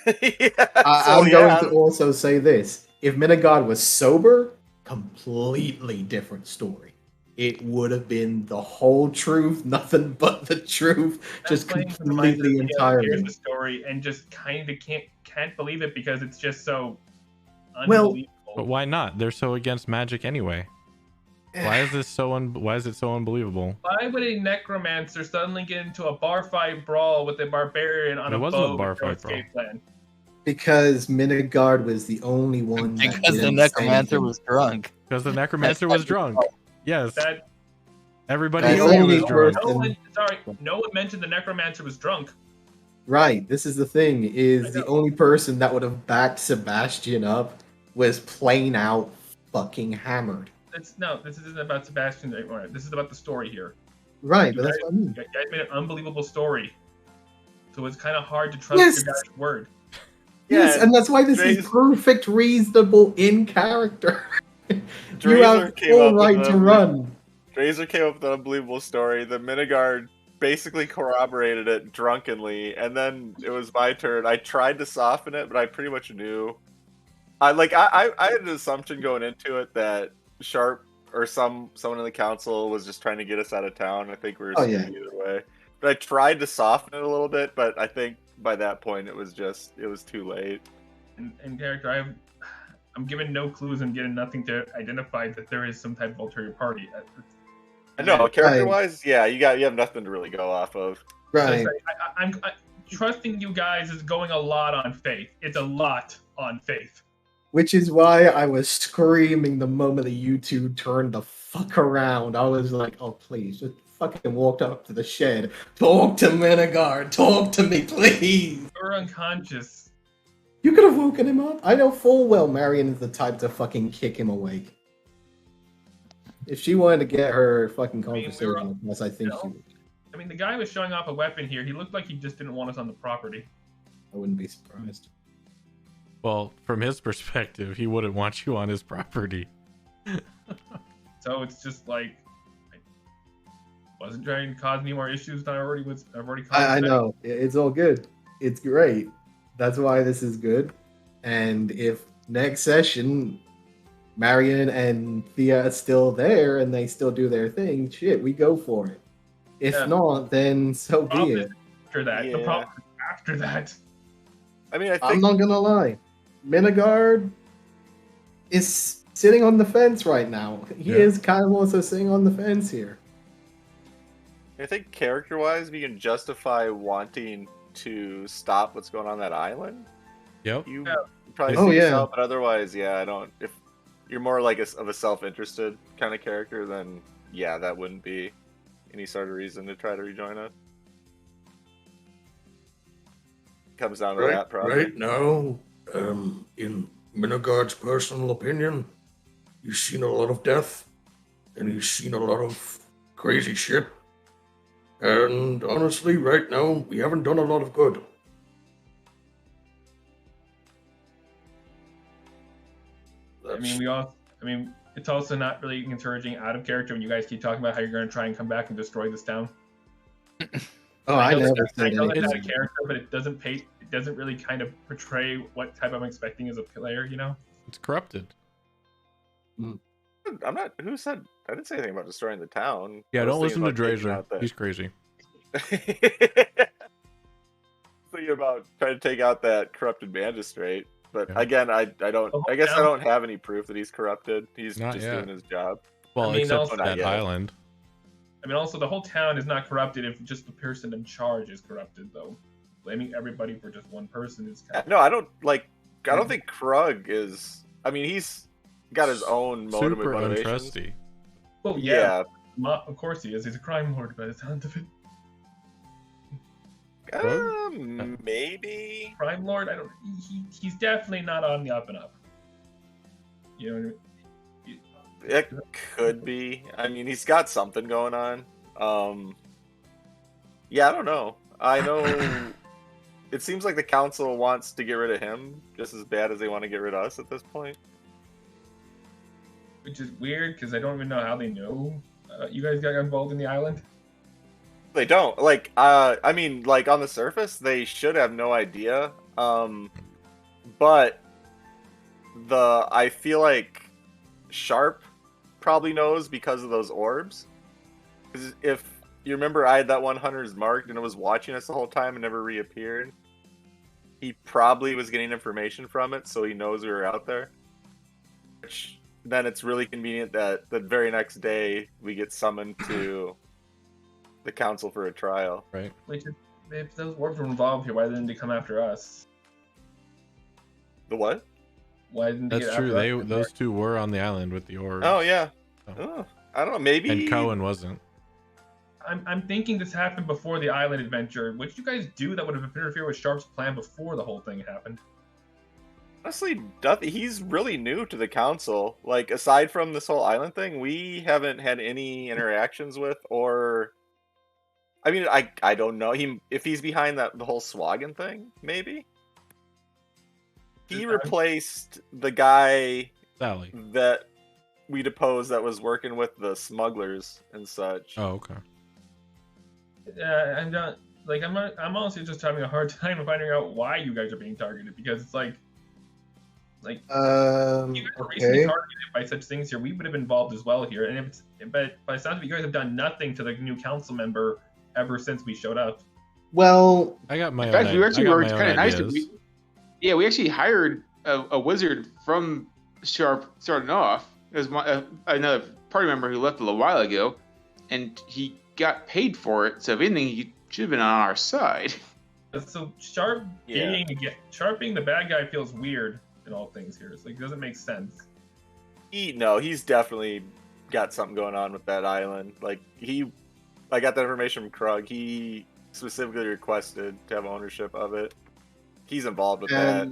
I'm going to also say this. If Minigard was sober, completely different story. It would have been the whole truth, nothing but the truth, just That's playing to the completely mindset of the other hears entirely. the story and just kind of can't believe it because it's just so Well- unbelievable. But why not? They're so against magic anyway. Why is this so why is it so unbelievable? Why would a necromancer suddenly get into a bar fight brawl with a barbarian on It a wasn't a boat bar with no fight brawl. escape plan? Because Minigard was the only one that Because the didn't necromancer say was drunk. Because the necromancer was drunk. Yes. That Everybody That's knew he only was drunk. person- no one mentioned the necromancer was drunk. Right, this is the thing, I is the know. only person that would have backed Sebastian up was plain out fucking hammered. This isn't about Sebastian anymore. This is about the story here. Right, You but that's guys- what I mean. You guys made an unbelievable story, so it's kind of hard to trust Yes! your guys' word. Yes, Yeah, and that's why this is Drazer- perfect, reasonable in character. You Drazer have came full up with right to a- run. Drazer came up with an unbelievable story. The Minigard basically corroborated it drunkenly, and then it was my turn. I tried to soften it, but I pretty much knew. I had an assumption going into it that Sharp or someone in the council was just trying to get us out of town. I think we were Oh, screwed yeah. either way. But I tried to soften it a little bit, but I think by that point it was too late. In character, I'm given no clues and getting nothing to identify that there is some type of ulterior party. I know, character wise, yeah, you have nothing to really go off of. Right. I'm trusting you guys is going a lot on faith. It's a lot on faith. Which is why I was screaming the moment that you two turned the fuck around. I was like, oh, please, just fucking walked up to the shed. Talk to Minigard. Talk to me, please. You're unconscious. You could have woken him up. I know full well Marion is the type to fucking kick him awake. If she wanted to get her fucking conversation with us, I think she would. I mean, the guy was showing off a weapon here. He looked like he just didn't want us on the property. I wouldn't be surprised. Well, from his perspective, he wouldn't want you on his property. So it's just like I wasn't trying to cause any more issues than I've already caused. I know. It's all good. It's great. That's why this is good. And if next session Marion and Thea are still there and they still do their thing, shit, we go for it. If Yeah. not, then so be Problem it. is after that, the Yeah. problem is after that. I mean, I I'm think not gonna lie. Minigard is sitting on the fence right now. He Yeah. is kind of also sitting on the fence here. character wise, we can justify wanting to stop what's going on that island. Yep. You Yeah. probably Oh, see yeah. yourself, but otherwise, yeah, I don't. If you're more like of a self-interested kind of character, then yeah, that wouldn't be any sort of reason to try to rejoin us. Comes down to that, probably. Right now, in Minigard's personal opinion, he's seen a lot of death, and he's seen a lot of crazy shit. And honestly, right now, we haven't done a lot of good. I mean, it's also not really encouraging out of character when you guys keep talking about how you're going to try and come back and destroy this town. Oh, I never I said know that's anything. out of character, but it doesn't really kind of portray what type I'm expecting as a player, you know? It's corrupted. I'm not. Who said? I didn't say anything about destroying the town. Yeah, I was don't listen to thinking about Drazer. He's crazy. Thinking about trying to take out that corrupted magistrate, but Yeah. again, I don't. I guess I don't have any proof that he's corrupted. He's Not just yet. doing his job. Well, I mean, except also for that not yet. island. I mean, also, the whole town is not corrupted if just the person in charge is corrupted, though. Blaming everybody for just one person is kind of... No, I don't like. I don't think Krug is. I mean, he's got his own motive Super and motivations. untrusty. Well, Yeah, of course he is. He's a crime lord by the sound of it. maybe. Crime lord? I don't... He's definitely not on the up and up. You know what I mean? It could be. I mean, he's got something going on. Yeah, I don't know. I know it seems like the council wants to get rid of him just as bad as they want to get rid of us at this point. Which is weird, because I don't even know how they know you guys got involved in the island. They don't. Like, I mean, like, on the surface, they should have no idea. But I feel like Sharp probably knows because of those orbs. 'Cause if you remember, I had that one hunter's marked and it was watching us the whole time and never reappeared. He probably was getting information from it, so he knows we were out there. Which, then it's really convenient that the very next day we get summoned to the council for a trial. Right. Which, if those orbs were involved here, why didn't they come after us? The what? Why didn't they That's get true. after us? Those two were on the island with the orbs. Oh, yeah. Oh. Oh, I don't know, maybe... And Cohen wasn't. I'm thinking this happened before the island adventure. What did you guys do that would have interfered with Sharp's plan before the whole thing happened? Honestly, he's really new to the council. Like, aside from this whole island thing, we haven't had any interactions with, or... I mean, I don't know. If he's behind the whole Swaggin thing, maybe? He replaced the guy Sally. that we deposed that was working with the smugglers and such. Oh, okay. I'm not... Like, I'm honestly just having a hard time finding out why you guys are being targeted, because it's like... you guys are recently targeted by such things here. We would have been involved as well here, but by the sounds of it, you guys have done nothing to the new council member ever since we showed up. Well, I got my In own. fact, we actually were I got my kind own of nice. ideas. We actually hired a wizard from Sharp starting off. There's another party member who left a little while ago, and he got paid for it. So if anything, he should have been on our side. So Sharp being the bad guy feels weird in all things here. It's like, it doesn't make sense. He's definitely got something going on with that island. Like, I got that information from Krug. He specifically requested to have ownership of it. He's involved with that.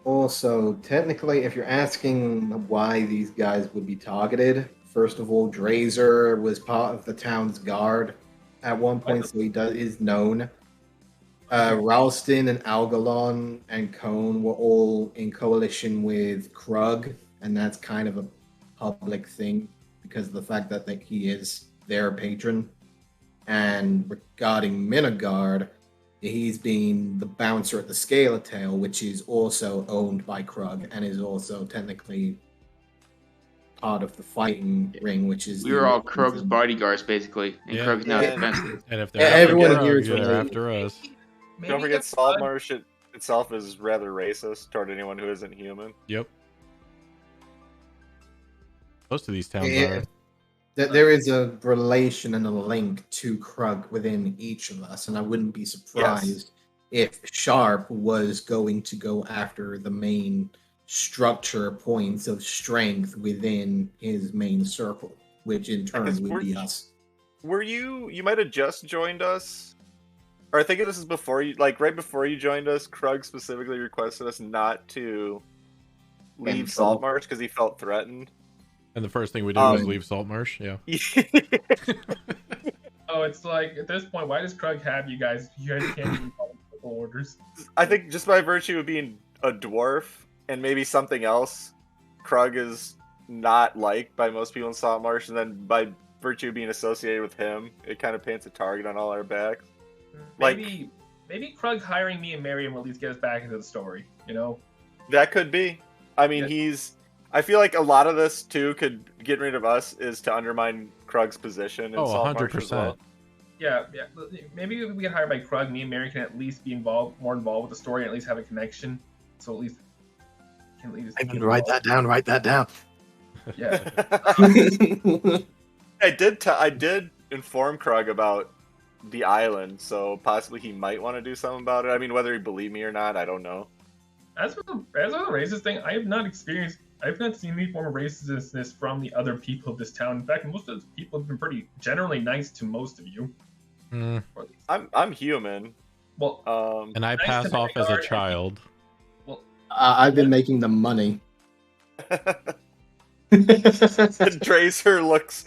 Also, technically, if you're asking why these guys would be targeted, first of all, Drazer was part of the town's guard at one point, so he is known. Ralston and Algalon and Cone were all in coalition with Krug, and that's kind of a public thing because of the fact that he is their patron. And regarding Minigard, he's been the bouncer at the Scaletail, which is also owned by Krug and is also technically part of the fighting ring, which is... We were all Krug's bodyguards, basically, and Krug's now defensive. And if they're everyone after here Krug, is they're related. after us. Don't forget, SaltMarsh itself is rather racist toward anyone who isn't human. Yep. Most of these towns are. There is a relation and a link to Krug within each of us, and I wouldn't be surprised if Sharp was going to go after the main structure points of strength within his main circle, which in turn would be us. Were you might have just joined us, or I think this is before you, like right before you joined us, Krug specifically requested us not to leave SaltMarsh because he felt threatened. And the first thing we did was leave SaltMarsh, yeah. Oh, it's like like, at this point, why does Krug have you guys? You guys can't even follow orders. I think just by virtue of being a dwarf and maybe something else, Krug is not liked by most people in SaltMarsh, and then by virtue of being associated with him, it kind of paints a target on all our backs. Maybe Krug hiring me and Miriam will at least get us back into the story, you know? That could be. I mean, I feel like a lot of this, too, getting rid of us is to undermine Krug's position in SaltMarsh as well. Yeah. Maybe if we get hired by Krug, me and Mary can at least be more involved with the story and at least have a connection. So at least can at least. I can write that down. Yeah. I did inform Krug about the island, so possibly he might want to do something about it. I mean, whether he believed me or not, I don't know. As for the racist thing, I've not seen any form of racistness from the other people of this town. In fact, most of the people have been pretty generally nice to most of you. I'm human. Well, and I pass off as a child. Well, I've been making them money. Tracer looks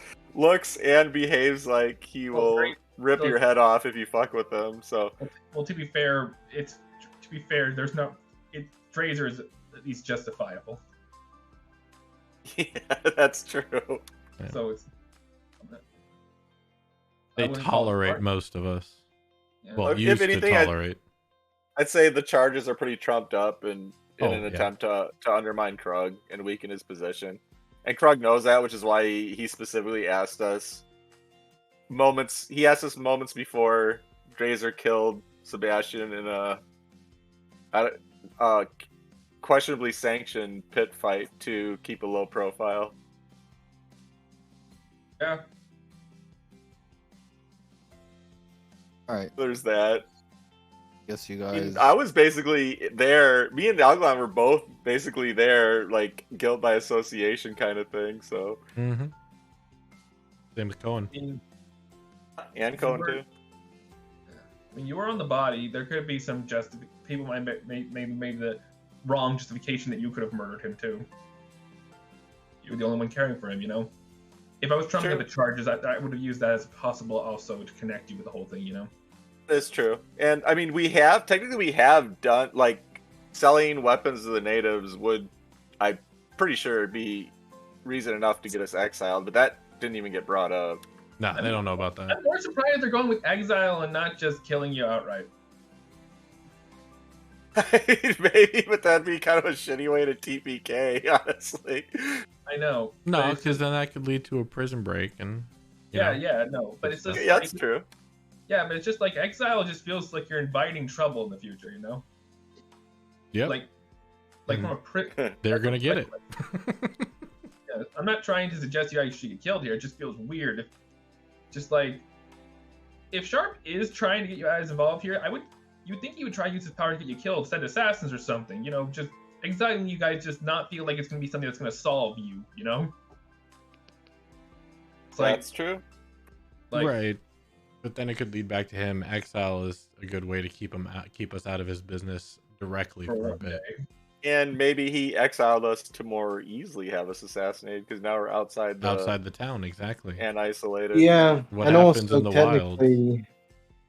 and behaves like he will rip your head off if you fuck with him. So, well, to be fair, there's no. Tracer is at least justifiable. Yeah, that's true. Yeah. So it's. They tolerate most of us. Yeah. Well, used to tolerate. I'd say the charges are pretty trumped up in an yeah. attempt to undermine Krug and weaken his position. And Krug knows that, which is why he specifically asked us moments before Drazer killed Sebastian in a questionably sanctioned pit fight to keep a low profile. Yeah. Alright. There's that. Guess you guys. I was basically there. Me and Algalon were both basically there, like guilt by association kind of thing. So. Mm-hmm. Same with Cohen. And Cohen too. When you were on the body, there could be some people might made the wrong justification that you could have murdered him too. You were the only one caring for him, you know. If I was trumping up the charges, I would have used that as possible also to connect you with the whole thing, you know. That's true. And I mean, we have done, like, selling weapons to the natives would, I'm pretty sure, be reason enough to get us exiled, but that didn't even get brought up. Nah, they don't know about that. I'm more surprised they're going with exile and not just killing you outright. Maybe, but that'd be kind of a shitty way to TPK, honestly. I know. No, because then that could lead to a prison break, and no, but it's just that's true. Yeah, but it's just like exile just feels like you're inviting trouble in the future, you know? Yep. Like from a they're gonna get it. Yeah, I'm not trying to suggest you actually get killed here. It just feels weird. If Sharp is trying to get you guys involved here, you'd think he would try to use his power to get you killed, send assassins or something. You know, just exiling you guys just not feel like it's gonna be something that's gonna solve you. You know? That's true. Right. But then it could lead back to him. Exile is a good way to keep us out of his business directly for a bit. And maybe he exiled us to more easily have us assassinated because now we're outside the town, exactly, and isolated. Yeah, what and happens also in the wild?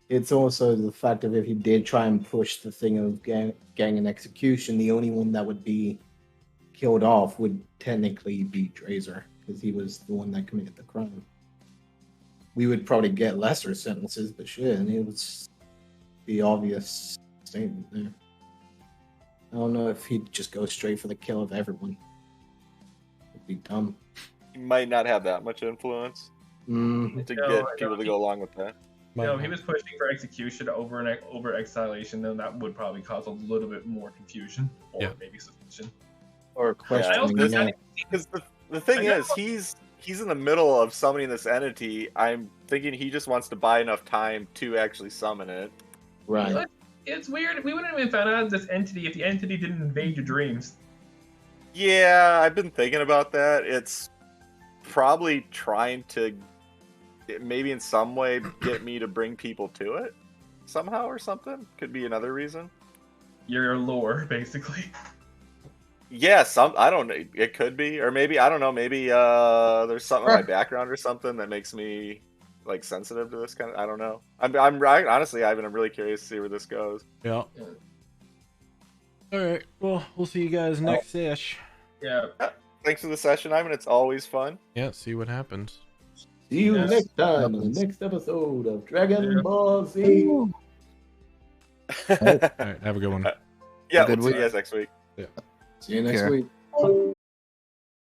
It's also the fact of if he did try and push the thing of gang and execution, the only one that would be killed off would technically be Drazer because he was the one that committed the crime. We would probably get lesser sentences, but shit, and it was the obvious statement there. I don't know if he'd just go straight for the kill of everyone. It'd be dumb. He might not have that much influence to get people to go along with that. No, he was pushing for execution over exilation, then that would probably cause a little bit more confusion, or maybe suspicion. Or questioning. Because the thing is, he's in the middle of summoning this entity. I'm thinking he just wants to buy enough time to actually summon it. Right. It's weird. We wouldn't have even found out this entity if the entity didn't invade your dreams. Yeah, I've been thinking about that. It's probably trying to maybe in some way get me to bring people to it somehow or something. Could be another reason. Your lore, basically. Yeah, I don't know. It could be, or maybe I don't know. Maybe there's something in my background or something that makes me like sensitive to this kind of. I don't know. Honestly, Ivan, I'm really curious to see where this goes. Yeah. All right. Well, we'll see you guys next sesh. Yeah. Thanks for the session, Ivan. It's always fun. Yeah. See what happens. See you Yes. next time in the next episode of Dragon Ball Z. All right. Have a good one. Yeah, Good we'll see week. you guys next week. See you next Care. week.